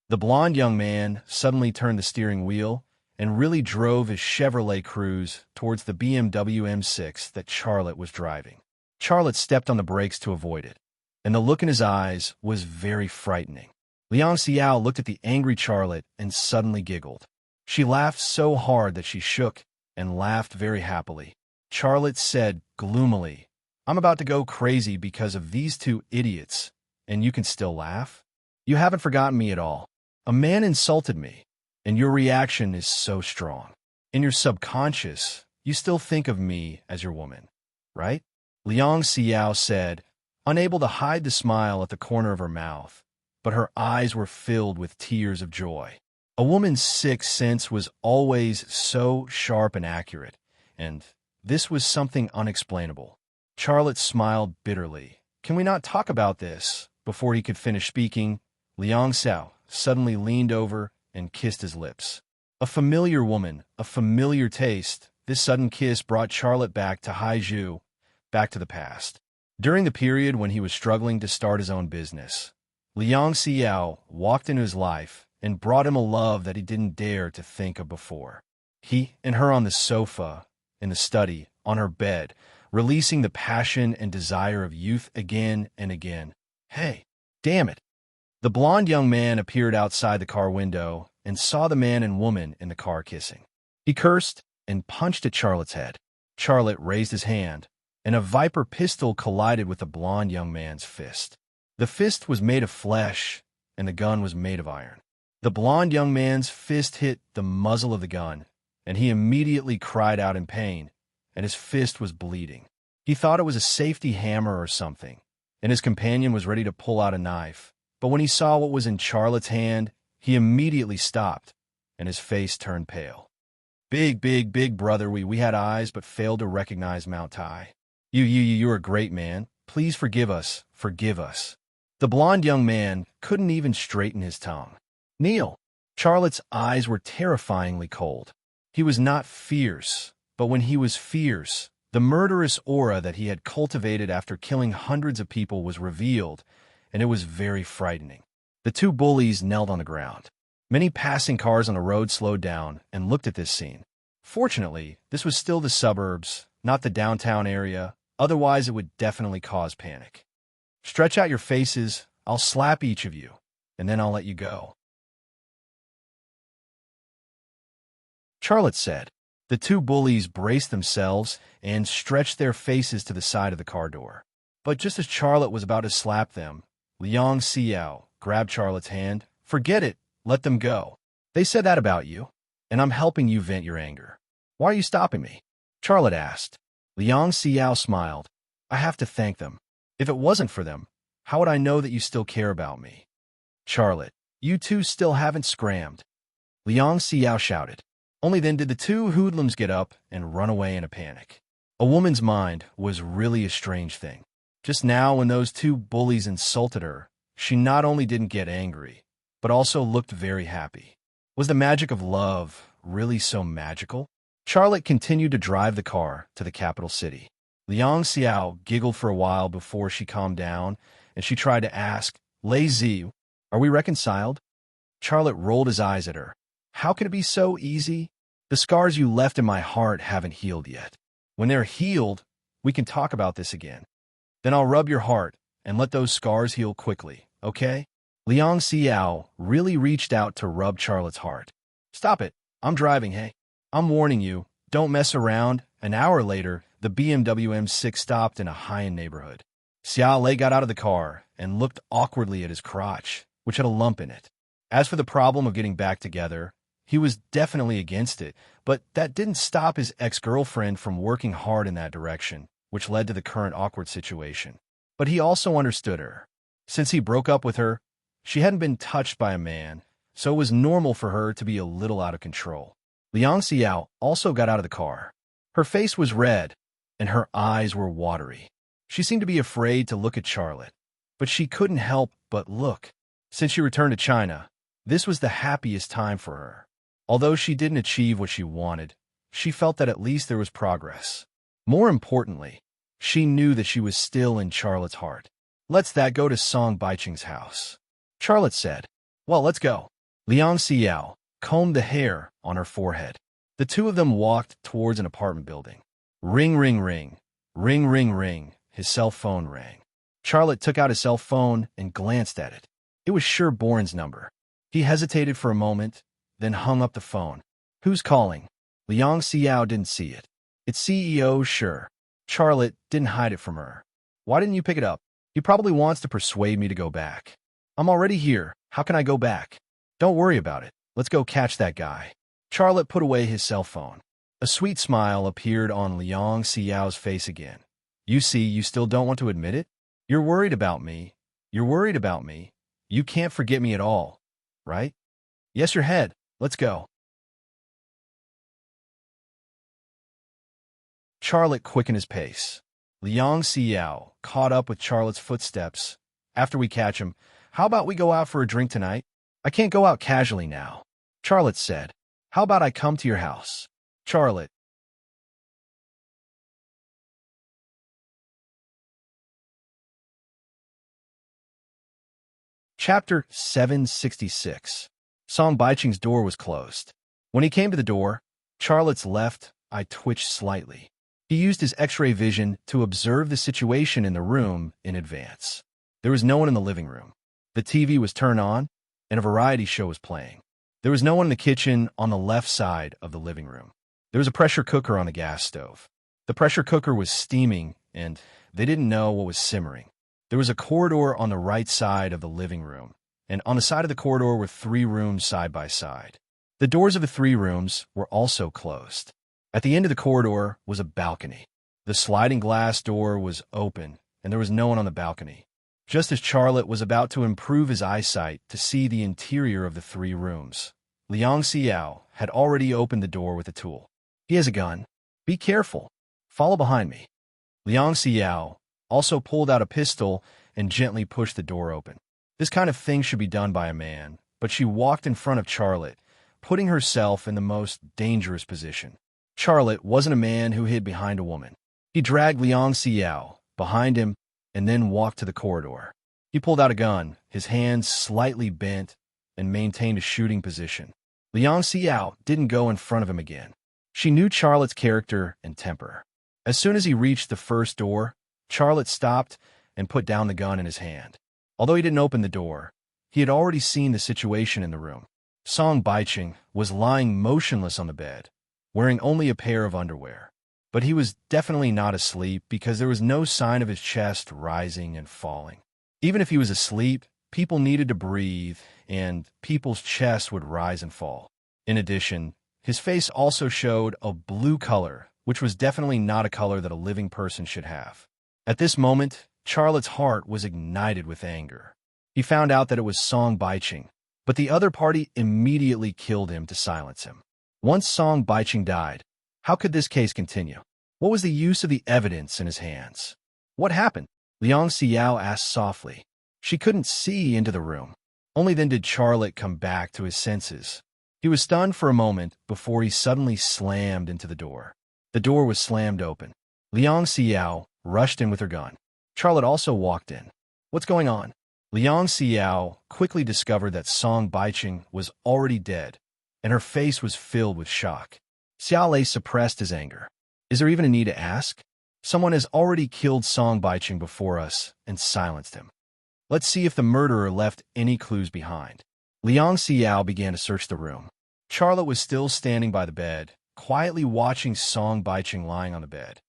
The blond young man suddenly turned the steering wheel and really drove his Chevrolet Cruze towards the BMW M6 that Charlotte was driving. Charlotte stepped on the brakes to avoid it, and the look in his eyes was very frightening. Liang Xiao looked at the angry Charlotte and suddenly giggled. She laughed so hard that she shook and laughed very happily. Charlotte said gloomily, "I'm about to go crazy because of these two idiots, and you can still laugh? You haven't forgotten me at all. A man insulted me, and your reaction is so strong. In your subconscious, you still think of me as your woman, right?" Liang Xiao said, unable to hide the smile at the corner of her mouth, but her eyes were filled with tears of joy. A woman's sixth sense was always so sharp and accurate, and this was something unexplainable. Charlotte smiled bitterly. "Can we not talk about this?" Before he could finish speaking, Liang Xiao suddenly leaned over and kissed his lips. A familiar woman, a familiar taste. This sudden kiss brought Charlotte back to Haizhu, back to the past. During the period when he was struggling to start his own business, Liang Xiao walked into his life and brought him a love that he didn't dare to think of before. He and her on the sofa, in the study, on her bed, releasing the passion and desire of youth again and again. Hey, damn it. The blond young man appeared outside the car window and saw the man and woman in the car kissing. He cursed and punched at Charlotte's head. Charlotte raised his hand, and a viper pistol collided with the blond young man's fist. The fist was made of flesh, and the gun was made of iron. The blond young man's fist hit the muzzle of the gun, and he immediately cried out in pain, and his fist was bleeding. He thought it was a safety hammer or something, and his companion was ready to pull out a knife. But when he saw what was in Charlotte's hand, he immediately stopped, and his face turned pale. Big brother, we had eyes but failed to recognize Mount Tai. You're a great man. Please forgive us, forgive us. The blond young man couldn't even straighten his tongue. Kneel. Charlotte's eyes were terrifyingly cold. He was not fierce, but when he was fierce, the murderous aura that he had cultivated after killing hundreds of people was revealed, and it was very frightening. The two bullies knelt on the ground. Many passing cars on the road slowed down and looked at this scene. Fortunately, this was still the suburbs, not the downtown area. Otherwise, it would definitely cause panic. Stretch out your faces. I'll slap each of you, and then I'll let you go, Charlotte said. The two bullies braced themselves and stretched their faces to the side of the car door. But just as Charlotte was about to slap them, Liang Xiao grabbed Charlotte's hand. Forget it. Let them go. They said that about you, and I'm helping you vent your anger. Why are you stopping me? Charlotte asked. Liang Xiao smiled. I have to thank them. If it wasn't for them, how would I know that you still care about me? Charlotte, you two still haven't scrammed, Liang Xiao shouted. Only then did the two hoodlums get up and run away in a panic. A woman's mind was really a strange thing. Just now, when those two bullies insulted her, she not only didn't get angry, but also looked very happy. Was the magic of love really so magical? Charlotte continued to drive the car to the capital city. Liang Xiao giggled for a while before she calmed down, and she tried to ask, Lei Zi, are we reconciled? Charlotte rolled his eyes at her. How could it be so easy? The scars you left in my heart haven't healed yet. When they're healed, we can talk about this again. Then I'll rub your heart and let those scars heal quickly, okay? Liang Xiao really reached out to rub Charlotte's heart. Stop it. I'm driving, hey? I'm warning you. Don't mess around. An hour later, the BMW M6 stopped in a high-end neighborhood. Xiao Lei got out of the car and looked awkwardly at his crotch, which had a lump in it. As for the problem of getting back together, he was definitely against it, but that didn't stop his ex-girlfriend from working hard in that direction, which led to the current awkward situation. But he also understood her. Since he broke up with her, she hadn't been touched by a man, so it was normal for her to be a little out of control. Liang Xiao also got out of the car. Her face was red, and her eyes were watery. She seemed to be afraid to look at Charlotte, but she couldn't help but look. Since she returned to China, this was the happiest time for her. Although she didn't achieve what she wanted, she felt that at least there was progress. More importantly, she knew that she was still in Charlotte's heart. Let's go to Song Baiqing's house, Charlotte said. Well, let's go. Liang Xiao combed the hair on her forehead. The two of them walked towards an apartment building. Ring, ring, ring. Ring, ring, ring. His cell phone rang. Charlotte took out his cell phone and glanced at it. It was sure Bourne's number. He hesitated for a moment, then hung up the phone. Who's calling? Liang Xiao didn't see it. It's CEO, sure. Charlotte didn't hide it from her. Why didn't you pick it up? He probably wants to persuade me to go back. I'm already here. How can I go back? Don't worry about it. Let's go catch that guy. Charlotte put away his cell phone. A sweet smile appeared on Liang Xiao's face again. You see, you still don't want to admit it? You're worried about me. You're worried about me. You can't forget me at all, right? Yes, your head. Let's go. Charlotte quickened his pace. Liang Xiao caught up with Charlotte's footsteps. After we catch him, how about we go out for a drink tonight? I can't go out casually now, Charlotte said. How about I come to your house? Charlotte. Chapter 766. Song Baiqing's door was closed. When he came to the door, Charlotte's left eye twitched slightly. He used his X-ray vision to observe the situation in the room in advance. There was no one in the living room. The TV was turned on, and a variety show was playing. There was no one in the kitchen on the left side of the living room. There was a pressure cooker on the gas stove. The pressure cooker was steaming, and they didn't know what was simmering. There was a corridor on the right side of the living room, and on the side of the corridor were 3 rooms side by side. The doors of the 3 rooms were also closed. At the end of the corridor was a balcony. The sliding glass door was open, and there was no one on the balcony. Just as Charlotte was about to improve his eyesight to see the interior of the 3 rooms, Liang Xiao had already opened the door with a tool. He has a gun. Be careful. Follow behind me. Liang Xiao also pulled out a pistol and gently pushed the door open. This kind of thing should be done by a man, but she walked in front of Charlotte, putting herself in the most dangerous position. Charlotte wasn't a man who hid behind a woman. He dragged Liang Xiao behind him and then walked to the corridor. He pulled out a gun, his hands slightly bent, and maintained a shooting position. Liang Xiao didn't go in front of him again. She knew Charlotte's character and temper. As soon as he reached the first door, Charlotte stopped and put down the gun in his hand. Although he didn't open the door, he had already seen the situation in the room. Song Baiqing was lying motionless on the bed, wearing only a pair of underwear. But he was definitely not asleep because there was no sign of his chest rising and falling. Even if he was asleep, people needed to breathe, and people's chests would rise and fall. In addition, his face also showed a blue color, which was definitely not a color that a living person should have. At this moment, Charlotte's heart was ignited with anger. He found out that it was Song Baiqing, but the other party immediately killed him to silence him. Once Song Baiqing died, how could this case continue? What was the use of the evidence in his hands? What happened? Liang Xiao asked softly. She couldn't see into the room. Only then did Charlotte come back to his senses. He was stunned for a moment before he suddenly slammed into the door. The door was slammed open. Liang Xiao rushed in with her gun. Charlotte also walked in. What's going on? Liang Xiao quickly discovered that Song Baiqing was already dead, and her face was filled with shock. Xiao Lei suppressed his anger. Is there even a need to ask? Someone has already killed Song Baiqing before us and silenced him. Let's see if the murderer left any clues behind. Liang Xiao began to search the room. Charlotte was still standing by the bed, quietly watching Song Baiqing lying on the bed.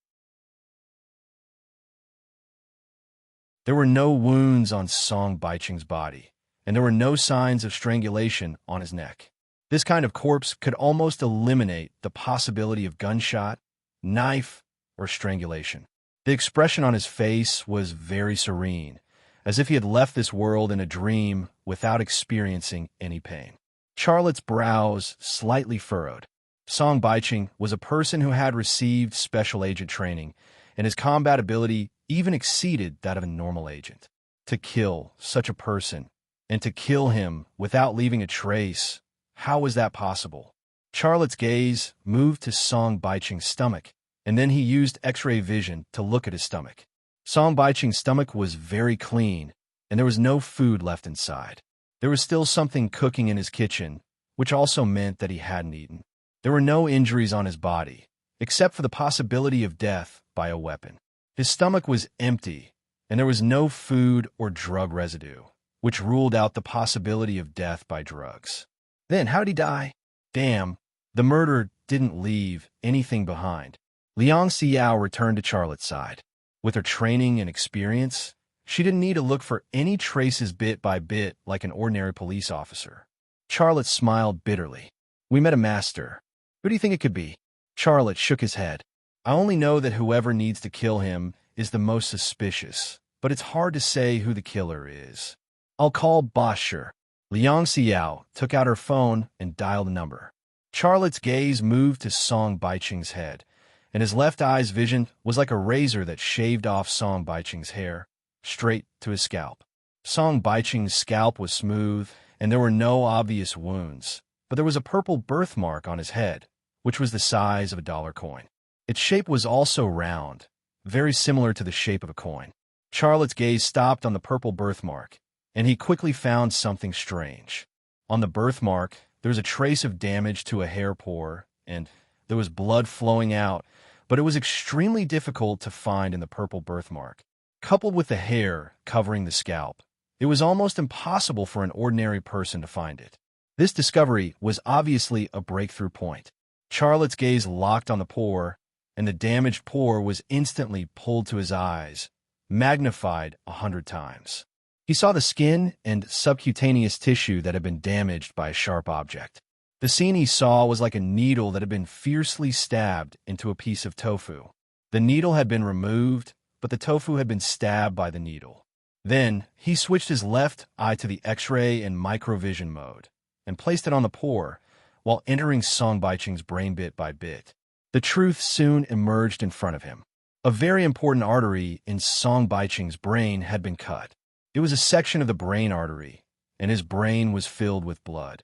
There were no wounds on Song Baiqing's body, and there were no signs of strangulation on his neck. This kind of corpse could almost eliminate the possibility of gunshot, knife, or strangulation. The expression on his face was very serene, as if he had left this world in a dream without experiencing any pain. Charlotte's brows slightly furrowed. Song Baiqing was a person who had received special agent training, and his combat ability even exceeded that of a normal agent. To kill such a person, and to kill him without leaving a trace, how was that possible? Charlotte's gaze moved to Song Baiqing's stomach, and then he used X-ray vision to look at his stomach. Song Baiqing's stomach was very clean, and there was no food left inside. There was still something cooking in his kitchen, which also meant that he hadn't eaten. There were no injuries on his body, except for the possibility of death by a weapon. His stomach was empty, and there was no food or drug residue, which ruled out the possibility of death by drugs. Then, how did he die? Damn, the murderer didn't leave anything behind. Liang Xiao returned to Charlotte's side. With her training and experience, she didn't need to look for any traces bit by bit like an ordinary police officer. Charlotte smiled bitterly. We met a master. Who do you think it could be? Charlotte shook his head. I only know that whoever needs to kill him is the most suspicious, but it's hard to say who the killer is. I'll call Bosher. Liang Xiao took out her phone and dialed a number. Charlotte's gaze moved to Song Baiqing's head, and his left eye's vision was like a razor that shaved off Song Baiqing's hair, straight to his scalp. Song Baiqing's scalp was smooth, and there were no obvious wounds, but there was a purple birthmark on his head, which was the size of a dollar coin. Its shape was also round, very similar to the shape of a coin. Charlotte's gaze stopped on the purple birthmark, and he quickly found something strange. On the birthmark, there was a trace of damage to a hair pore, and there was blood flowing out, but it was extremely difficult to find in the purple birthmark. Coupled with the hair covering the scalp, it was almost impossible for an ordinary person to find it. This discovery was obviously a breakthrough point. Charlotte's gaze locked on the pore, and the damaged pore was instantly pulled to his eyes, magnified 100 times. He saw the skin and subcutaneous tissue that had been damaged by a sharp object. The scene he saw was like a needle that had been fiercely stabbed into a piece of tofu. The needle had been removed, but the tofu had been stabbed by the needle. Then, he switched his left eye to the X-ray and microvision mode, and placed it on the pore, while entering Song Baiqing's brain bit by bit. The truth soon emerged in front of him. A very important artery in Song Baiqing's brain had been cut. It was a section of the brain artery, and his brain was filled with blood.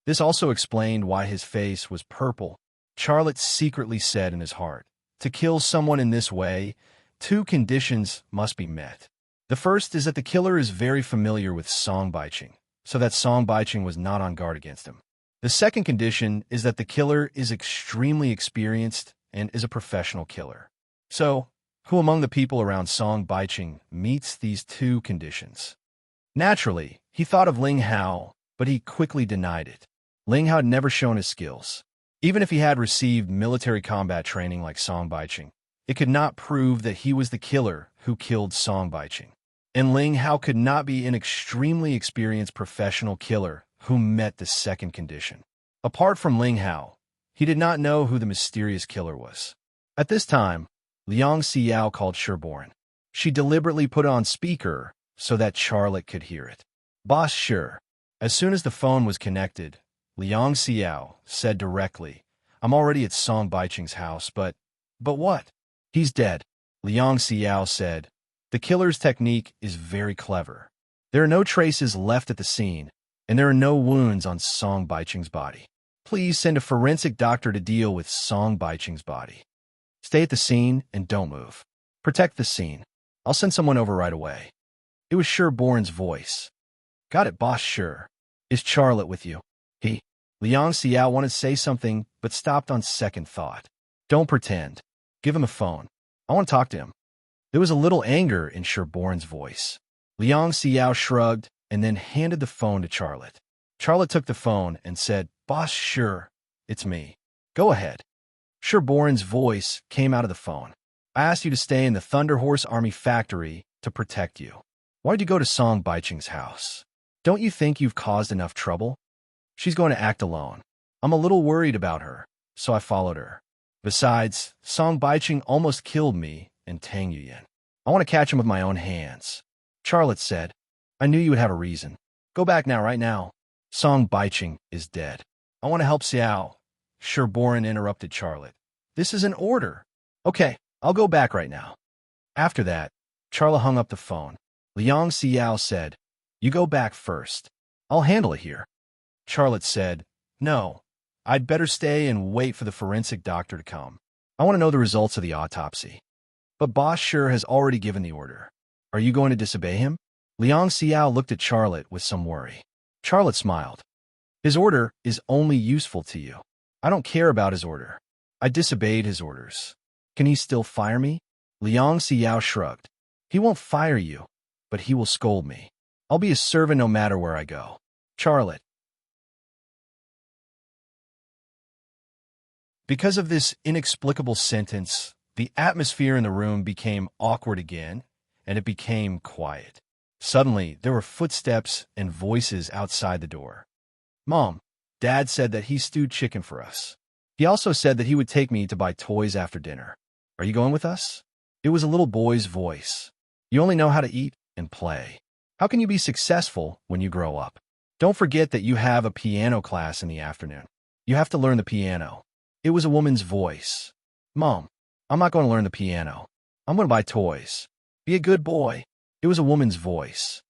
This also explained why his face was purple. Charlotte secretly said in his heart, to kill someone in this way, two conditions must be met. The first is that the killer is very familiar with Song Baiching, so that Song Baiching was not on guard against him. The second condition is that the killer is extremely experienced and is a professional killer. So, who among the people around Song Baiching meets these two conditions? Naturally, he thought of Ling Hao, but he quickly denied it. Ling Hao had never shown his skills. Even if he had received military combat training like Song Baiching, it could not prove that he was the killer who killed Song Baiching. And Ling Hao could not be an extremely experienced professional killer who met the second condition. Apart from Ling Hao, he did not know who the mysterious killer was. At this time, Liang Xiao called Sherborne. She deliberately put on speaker so that Charlotte could hear it. Boss Sher. As soon as the phone was connected, Liang Xiao said directly, I'm already at Song Baiching's house, but what? He's dead. Liang Xiao said, the killer's technique is very clever. There are no traces left at the scene, and there are no wounds on Song Baiching's body. Please send a forensic doctor to deal with Song Baiching's body. Stay at the scene and don't move. Protect the scene. I'll send someone over right away. It was Sherborne's voice. Got it, boss Sher. Is Charlotte with you? Liang Xiao wanted to say something, but stopped on second thought. Don't pretend. Give him a phone. I want to talk to him. There was a little anger in Sherborne's voice. Liang Xiao shrugged and then handed the phone to Charlotte. Charlotte took the phone and said, Boss Sher, it's me. Go ahead. Sherborne's voice came out of the phone. I asked you to stay in the Thunder Horse Army factory to protect you. Why'd you go to Song Baiching's house? Don't you think you've caused enough trouble? She's going to act alone. I'm a little worried about her, so I followed her. Besides, Song Baiching almost killed me and Tang Yuyan. I want to catch him with my own hands. Charlotte said, I knew you would have a reason. Go back now, right now. Song Baiching is dead. I want to help Xiao. Sherborne interrupted Charlotte. This is an order. Okay, I'll go back right now. After that, Charlotte hung up the phone. Liang Xiao said, you go back first. I'll handle it here. Charlotte said, no, I'd better stay and wait for the forensic doctor to come. I want to know the results of the autopsy. But Boss Sher has already given the order. Are you going to disobey him? Liang Xiao looked at Charlotte with some worry. Charlotte smiled. His order is only useful to you. I don't care about his order. I disobeyed his orders. Can he still fire me? Liang Xiao shrugged. He won't fire you, but he will scold me. I'll be a servant no matter where I go. Charlotte. Because of this inexplicable sentence, the atmosphere in the room became awkward again, and it became quiet. Suddenly, there were footsteps and voices outside the door. Mom, Dad said that he stewed chicken for us. He also said that he would take me to buy toys after dinner. Are you going with us? It was a little boy's voice. You only know how to eat and play. How can you be successful when you grow up? Don't forget that you have a piano class in the afternoon. You have to learn the piano. It was a woman's voice. Mom, I'm not going to learn the piano. I'm going to buy toys. Be a good boy. It was a woman's voice.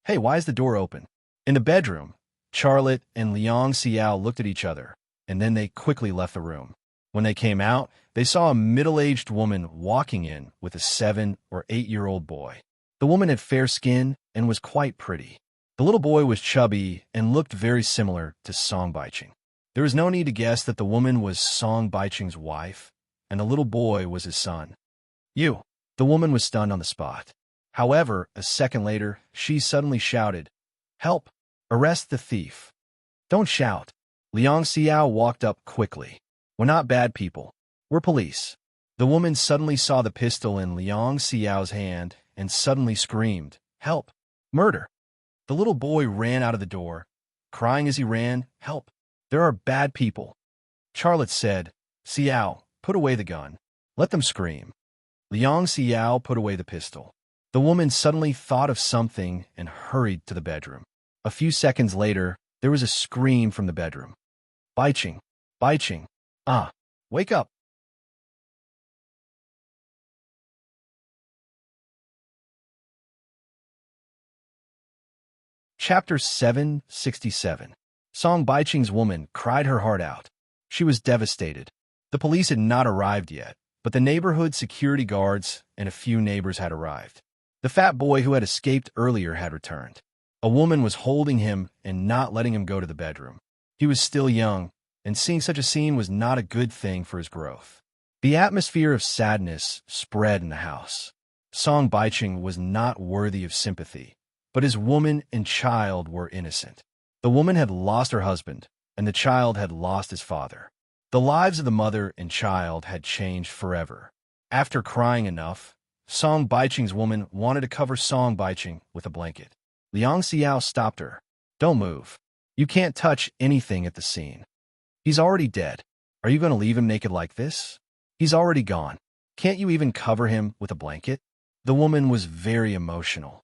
Hey, why is the door open? In the bedroom, Charlotte and Liang Xiao looked at each other, and then they quickly left the room. When they came out, they saw a middle-aged woman walking in with a 7- or 8-year-old boy. The woman had fair skin and was quite pretty. The little boy was chubby and looked very similar to Song Baiching. There was no need to guess that the woman was Song Baiching's wife, and the little boy was his son. You. The woman was stunned on the spot. However, a second later, she suddenly shouted, Help! Arrest the thief! Don't shout. Liang Xiao walked up quickly. We're not bad people. We're police. The woman suddenly saw the pistol in Liang Xiao's hand and suddenly screamed, Help! Murder! The little boy ran out of the door, crying as he ran, Help! There are bad people. Charlotte said, Xiao, put away the gun. Let them scream. Liang Xiao put away the pistol. The woman suddenly thought of something and hurried to the bedroom. A few seconds later, there was a scream from the bedroom. Baiching! Baiching! Ah! Wake up! Chapter 767. Song Baiqing's woman cried her heart out. She was devastated. The police had not arrived yet, but the neighborhood security guards and a few neighbors had arrived. The fat boy who had escaped earlier had returned. A woman was holding him and not letting him go to the bedroom. He was still young, and seeing such a scene was not a good thing for his growth. The atmosphere of sadness spread in the house. Song Baiqing was not worthy of sympathy, but his woman and child were innocent. The woman had lost her husband, and the child had lost his father. The lives of the mother and child had changed forever. After crying enough, Song Baiqing's woman wanted to cover Song Baiqing with a blanket. Liang Xiao stopped her. "Don't move. You can't touch anything at the scene. He's already dead. Are you going to leave him naked like this? He's already gone. Can't you even cover him with a blanket?" The woman was very emotional.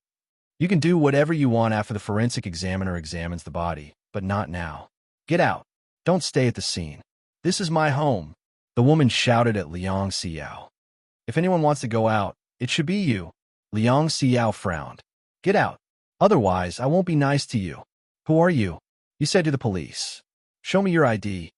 "You can do whatever you want after the forensic examiner examines the body, but not now. Get out. Don't stay at the scene. This is my home," the woman shouted at Liang Xiao. "If anyone wants to go out, it should be you." Liang Xiao frowned. "Get out. Otherwise, I won't be nice to you." "Who are you?" he said to the police. "Show me your ID."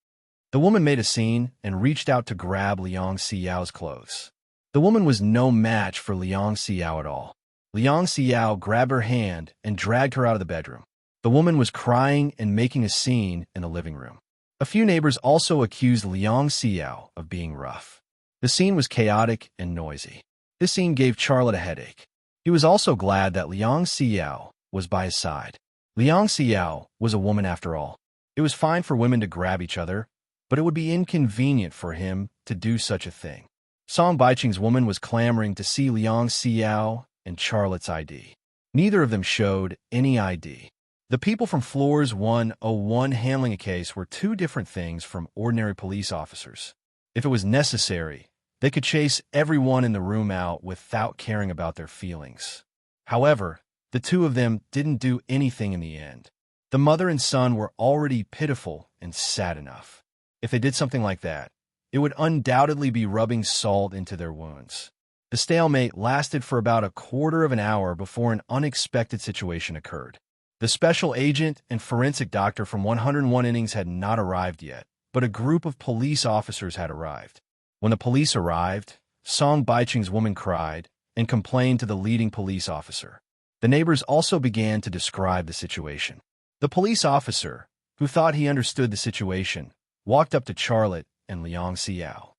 The woman made a scene and reached out to grab Liang Xiao's clothes. The woman was no match for Liang Xiao at all. Liang Xiao grabbed her hand and dragged her out of the bedroom. The woman was crying and making a scene in the living room. A few neighbors also accused Liang Xiao of being rough. The scene was chaotic and noisy. This scene gave Charlotte a headache. He was also glad that Liang Xiao was by his side. Liang Xiao was a woman after all. It was fine for women to grab each other, but it would be inconvenient for him to do such a thing. Song Baiqing's woman was clamoring to see Liang Xiao and Charlotte's ID. Neither of them showed any ID. The people from floors 101 handling a case were two different things from ordinary police officers. If it was necessary, they could chase everyone in the room out without caring about their feelings. However, the two of them didn't do anything in the end. The mother and son were already pitiful and sad enough. If they did something like that, it would undoubtedly be rubbing salt into their wounds. The stalemate lasted for about a quarter of an hour before an unexpected situation occurred. The special agent and forensic doctor from 101 Innings had not arrived yet, but a group of police officers had arrived. When the police arrived, Song Baiqing's woman cried and complained to the leading police officer. The neighbors also began to describe the situation. The police officer, who thought he understood the situation, walked up to Charlotte and Liang Xiao.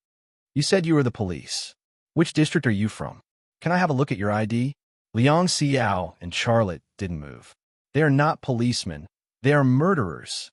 "You said you were the police. Which district are you from? Can I have a look at your ID?" Liang Xiao and Charlotte didn't move. "They are not policemen. They are murderers."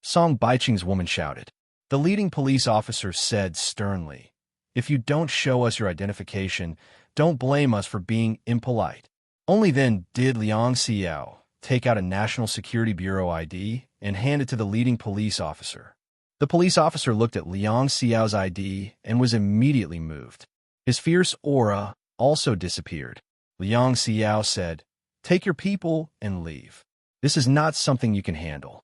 Song Baiqing's woman shouted. The leading police officer said sternly, "If you don't show us your identification, don't blame us for being impolite." Only then did Liang Xiao take out a National Security Bureau ID and hand it to the leading police officer. The police officer looked at Liang Xiao's ID and was immediately moved. His fierce aura also disappeared. Liang Xiao said, "Take your people and leave. This is not something you can handle."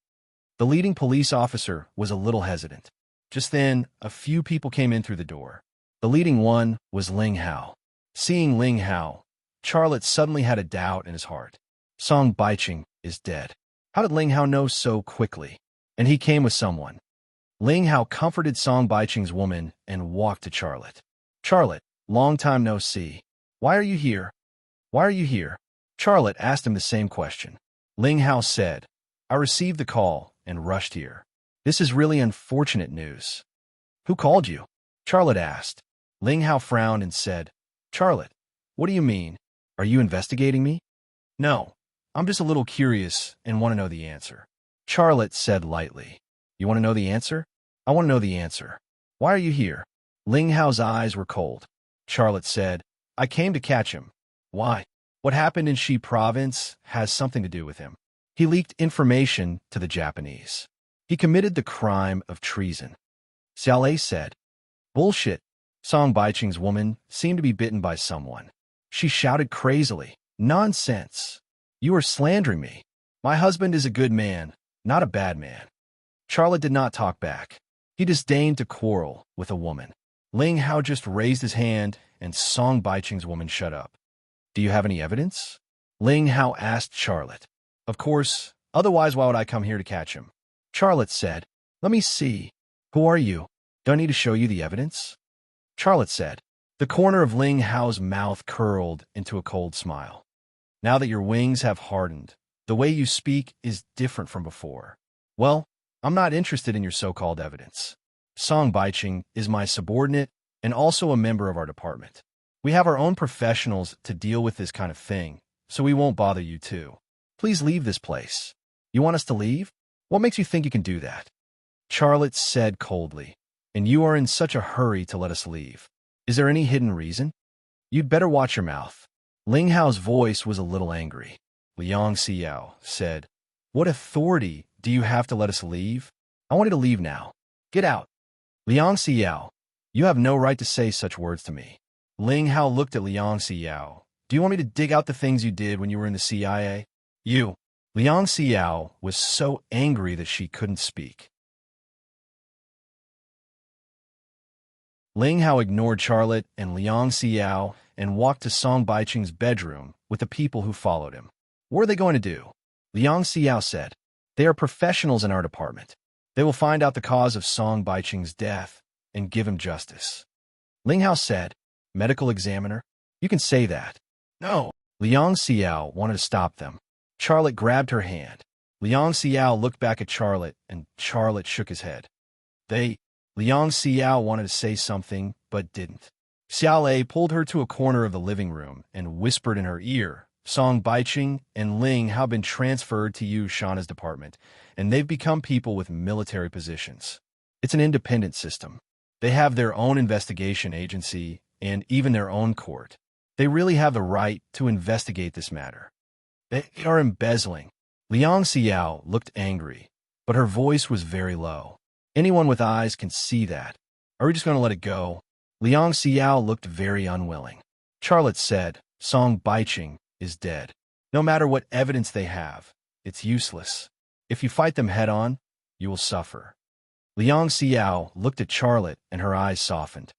The leading police officer was a little hesitant. Just then, a few people came in through the door. The leading one was Ling Hao. Seeing Ling Hao, Charlotte suddenly had a doubt in his heart. Song Baiqing is dead. How did Ling Hao know so quickly? And he came with someone. Ling Hao comforted Song Baiqing's woman and walked to Charlotte. "Charlotte, long time no see. Why are you here? Why are you here?" Charlotte asked him the same question. Ling Hao said, "I received the call and rushed here. This is really unfortunate news." "Who called you?" Charlotte asked. Ling Hao frowned and said, "Charlotte, what do you mean? Are you investigating me?" "No, I'm just a little curious and want to know the answer." Charlotte said lightly, "You want to know the answer? I want to know the answer. Why are you here?" Ling Hao's eyes were cold. Charlotte said, "I came to catch him." "Why? What happened in Shi province has something to do with him. He leaked information to the Japanese. He committed the crime of treason." Xiaolei said. "Bullshit." Song Baiqing's woman seemed to be bitten by someone. She shouted crazily, "Nonsense! You are slandering me. My husband is a good man, not a bad man." Charlotte did not talk back. He disdained to quarrel with a woman. Ling Hao just raised his hand, and Song Baiqing's woman shut up. "Do you have any evidence?" Ling Hao asked Charlotte. Of course, otherwise why would I come here to catch him? Charlotte said. Let me see. Who are you? Do I need to show you the evidence? Charlotte said. The corner of Ling Hao's mouth curled into a cold smile. Now that your wings have hardened, the way you speak is different from before. Well, I'm not interested in your so-called evidence. Song Baiqing is my subordinate and also a member of our department. We have our own professionals to deal with this kind of thing, so we won't bother you too. Please leave this place. You want us to leave? What makes you think you can do that? Charlotte said coldly. And you are in such a hurry to let us leave. Is there any hidden reason? You'd better watch your mouth. Ling Hao's voice was a little angry. Liang Xiao said, What authority do you have to let us leave? I want you to leave now. Get out. Liang Xiao, you have no right to say such words to me. Ling Hao looked at Liang Xiao. Do you want me to dig out the things you did when you were in the CIA? You. Liang Xiao was so angry that she couldn't speak. Ling Hao ignored Charlotte and Liang Xiao and walked to Song Baiqing's bedroom with the people who followed him. What are they going to do? Liang Xiao said. They are professionals in our department. They will find out the cause of Song Baiqing's death and give him justice. Ling Hao said, Medical examiner? You can say that. No. Liang Xiao wanted to stop them. Charlotte grabbed her hand. Liang Xiao looked back at Charlotte, and Charlotte shook his head. Liang Xiao wanted to say something, but didn't. Xiaolei pulled her to a corner of the living room and whispered in her ear, Song Baiqing and Ling have been transferred to Yu Shana's department, and they've become people with military positions. It's an independent system. They have their own investigation agency and even their own court. They really have the right to investigate this matter. They are embezzling. Liang Xiao looked angry, but her voice was very low. Anyone with eyes can see that. Are we just going to let it go? Liang Xiao looked very unwilling. Charlotte said, Song Baiqing is dead. No matter what evidence they have, it's useless. If you fight them head-on, you will suffer. Liang Xiao looked at Charlotte and her eyes softened.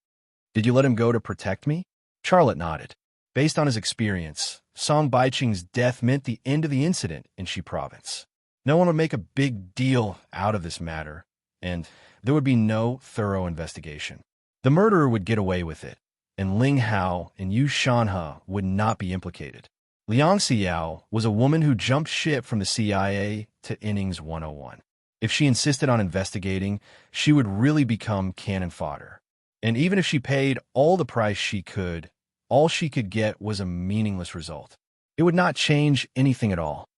Did you let him go to protect me? Charlotte nodded. Based on his experience, Song Baiqing's death meant the end of the incident in Shi province. No one would make a big deal out of this matter, and there would be no thorough investigation. The murderer would get away with it, and Ling Hao and Yu Shanhe would not be implicated. Liang Xiao was a woman who jumped ship from the CIA to Innings 101. If she insisted on investigating, she would really become cannon fodder. And even if she paid all the price she could, all she could get was a meaningless result. It would not change anything at all.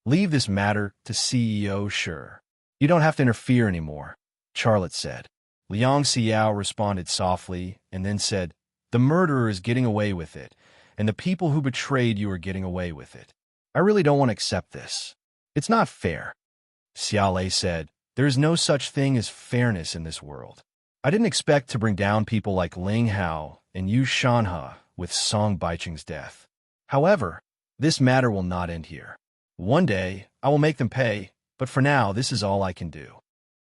Leave this matter to CEO Shi. You don't have to interfere anymore, Charlotte said. Liang Xiao responded softly and then said, The murderer is getting away with it, and the people who betrayed you are getting away with it. I really don't want to accept this. It's not fair. Xiaolei said, There is no such thing as fairness in this world. I didn't expect to bring down people like Ling Hao and Yu Shanhe with Song Baiqing's death. However, this matter will not end here. One day, I will make them pay, but for now, this is all I can do.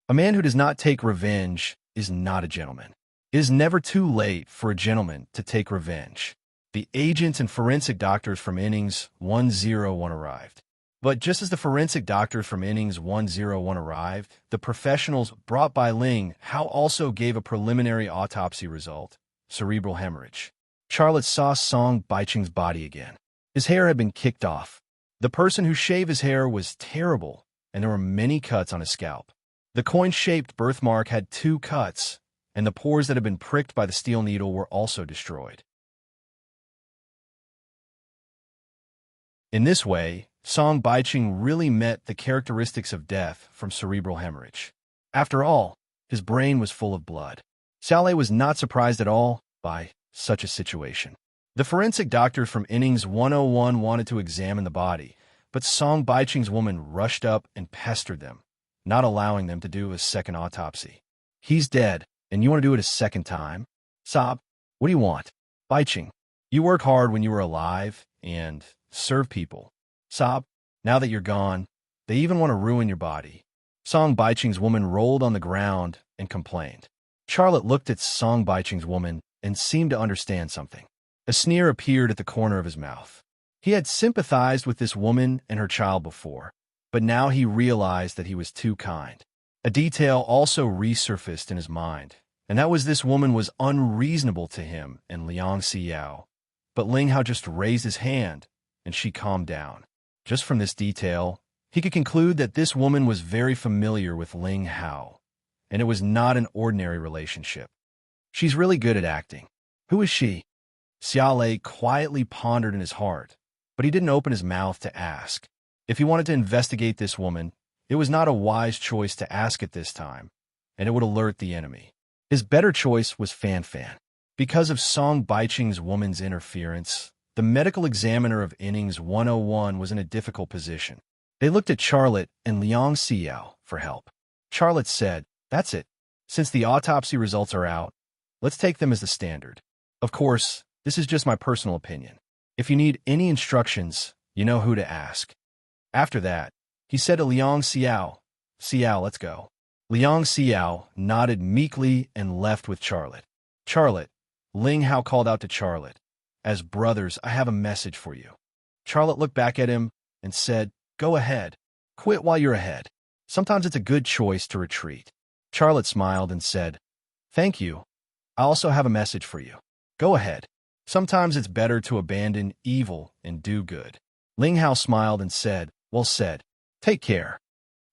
A man who does not take revenge is not a gentleman. It is never too late for a gentleman to take revenge. The agents and forensic doctors from Innings 101 arrived. But just as the forensic doctors from Innings 101 arrived, the professionals brought by Ling Hao also gave a preliminary autopsy result, cerebral hemorrhage. Charlotte saw Song Baiqing's body again. His hair had been kicked off. The person who shaved his hair was terrible, and there were many cuts on his scalp. The coin-shaped birthmark had 2 cuts, and the pores that had been pricked by the steel needle were also destroyed. In this way, Song Baiqing really met the characteristics of death from cerebral hemorrhage. After all, his brain was full of blood. Xiaolei was not surprised at all by such a situation. The forensic doctors from Innings 101 wanted to examine the body, but Song Baiqing's woman rushed up and pestered them, not allowing them to do a second autopsy. He's dead, and you want to do it a second time? Sob, what do you want? Baiqing, you work hard when you were alive and serve people. Sob, now that you're gone, they even want to ruin your body. Song Baiqing's woman rolled on the ground and complained. Charlotte looked at Song Baiqing's woman and seemed to understand something. A sneer appeared at the corner of his mouth. He had sympathized with this woman and her child before, but now he realized that he was too kind. A detail also resurfaced in his mind, and that was this woman was unreasonable to him and Liang Xiao. But Ling Hao just raised his hand, and she calmed down. Just from this detail, he could conclude that this woman was very familiar with Ling Hao, and it was not an ordinary relationship. She's really good at acting. Who is she? Xiao Lei quietly pondered in his heart, but he didn't open his mouth to ask. If he wanted to investigate this woman, it was not a wise choice to ask at this time, and it would alert the enemy. His better choice was Fan Fan. Because of Song Baiqing's woman's interference, the medical examiner of Innings 101 was in a difficult position. They looked at Charlotte and Liang Xiao for help. Charlotte said, "That's it. Since the autopsy results are out, let's take them as the standard. Of course, this is just my personal opinion. If you need any instructions, you know who to ask." After that, he said to Liang Xiao, "Xiao, let's go." Liang Xiao nodded meekly and left with Charlotte. "Charlotte," Ling Hao called out to Charlotte, "as brothers, I have a message for you." Charlotte looked back at him and said, "Go ahead. Quit while you're ahead. Sometimes it's a good choice to retreat." Charlotte smiled and said, "Thank you. I also have a message for you. Go ahead. Sometimes it's better to abandon evil and do good." Ling Hao smiled and said, "Well said. Take care.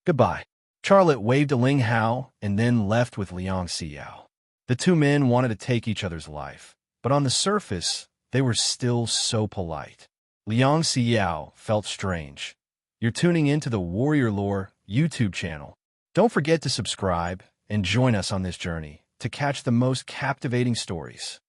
Goodbye." Charlotte waved to Ling Hao and then left with Liang Xiao. The two men wanted to take each other's life, but on the surface, they were still so polite. Liang Xiao felt strange. You're tuning into the Warrior Lore YouTube channel. Don't forget to subscribe and join us on this journey to catch the most captivating stories.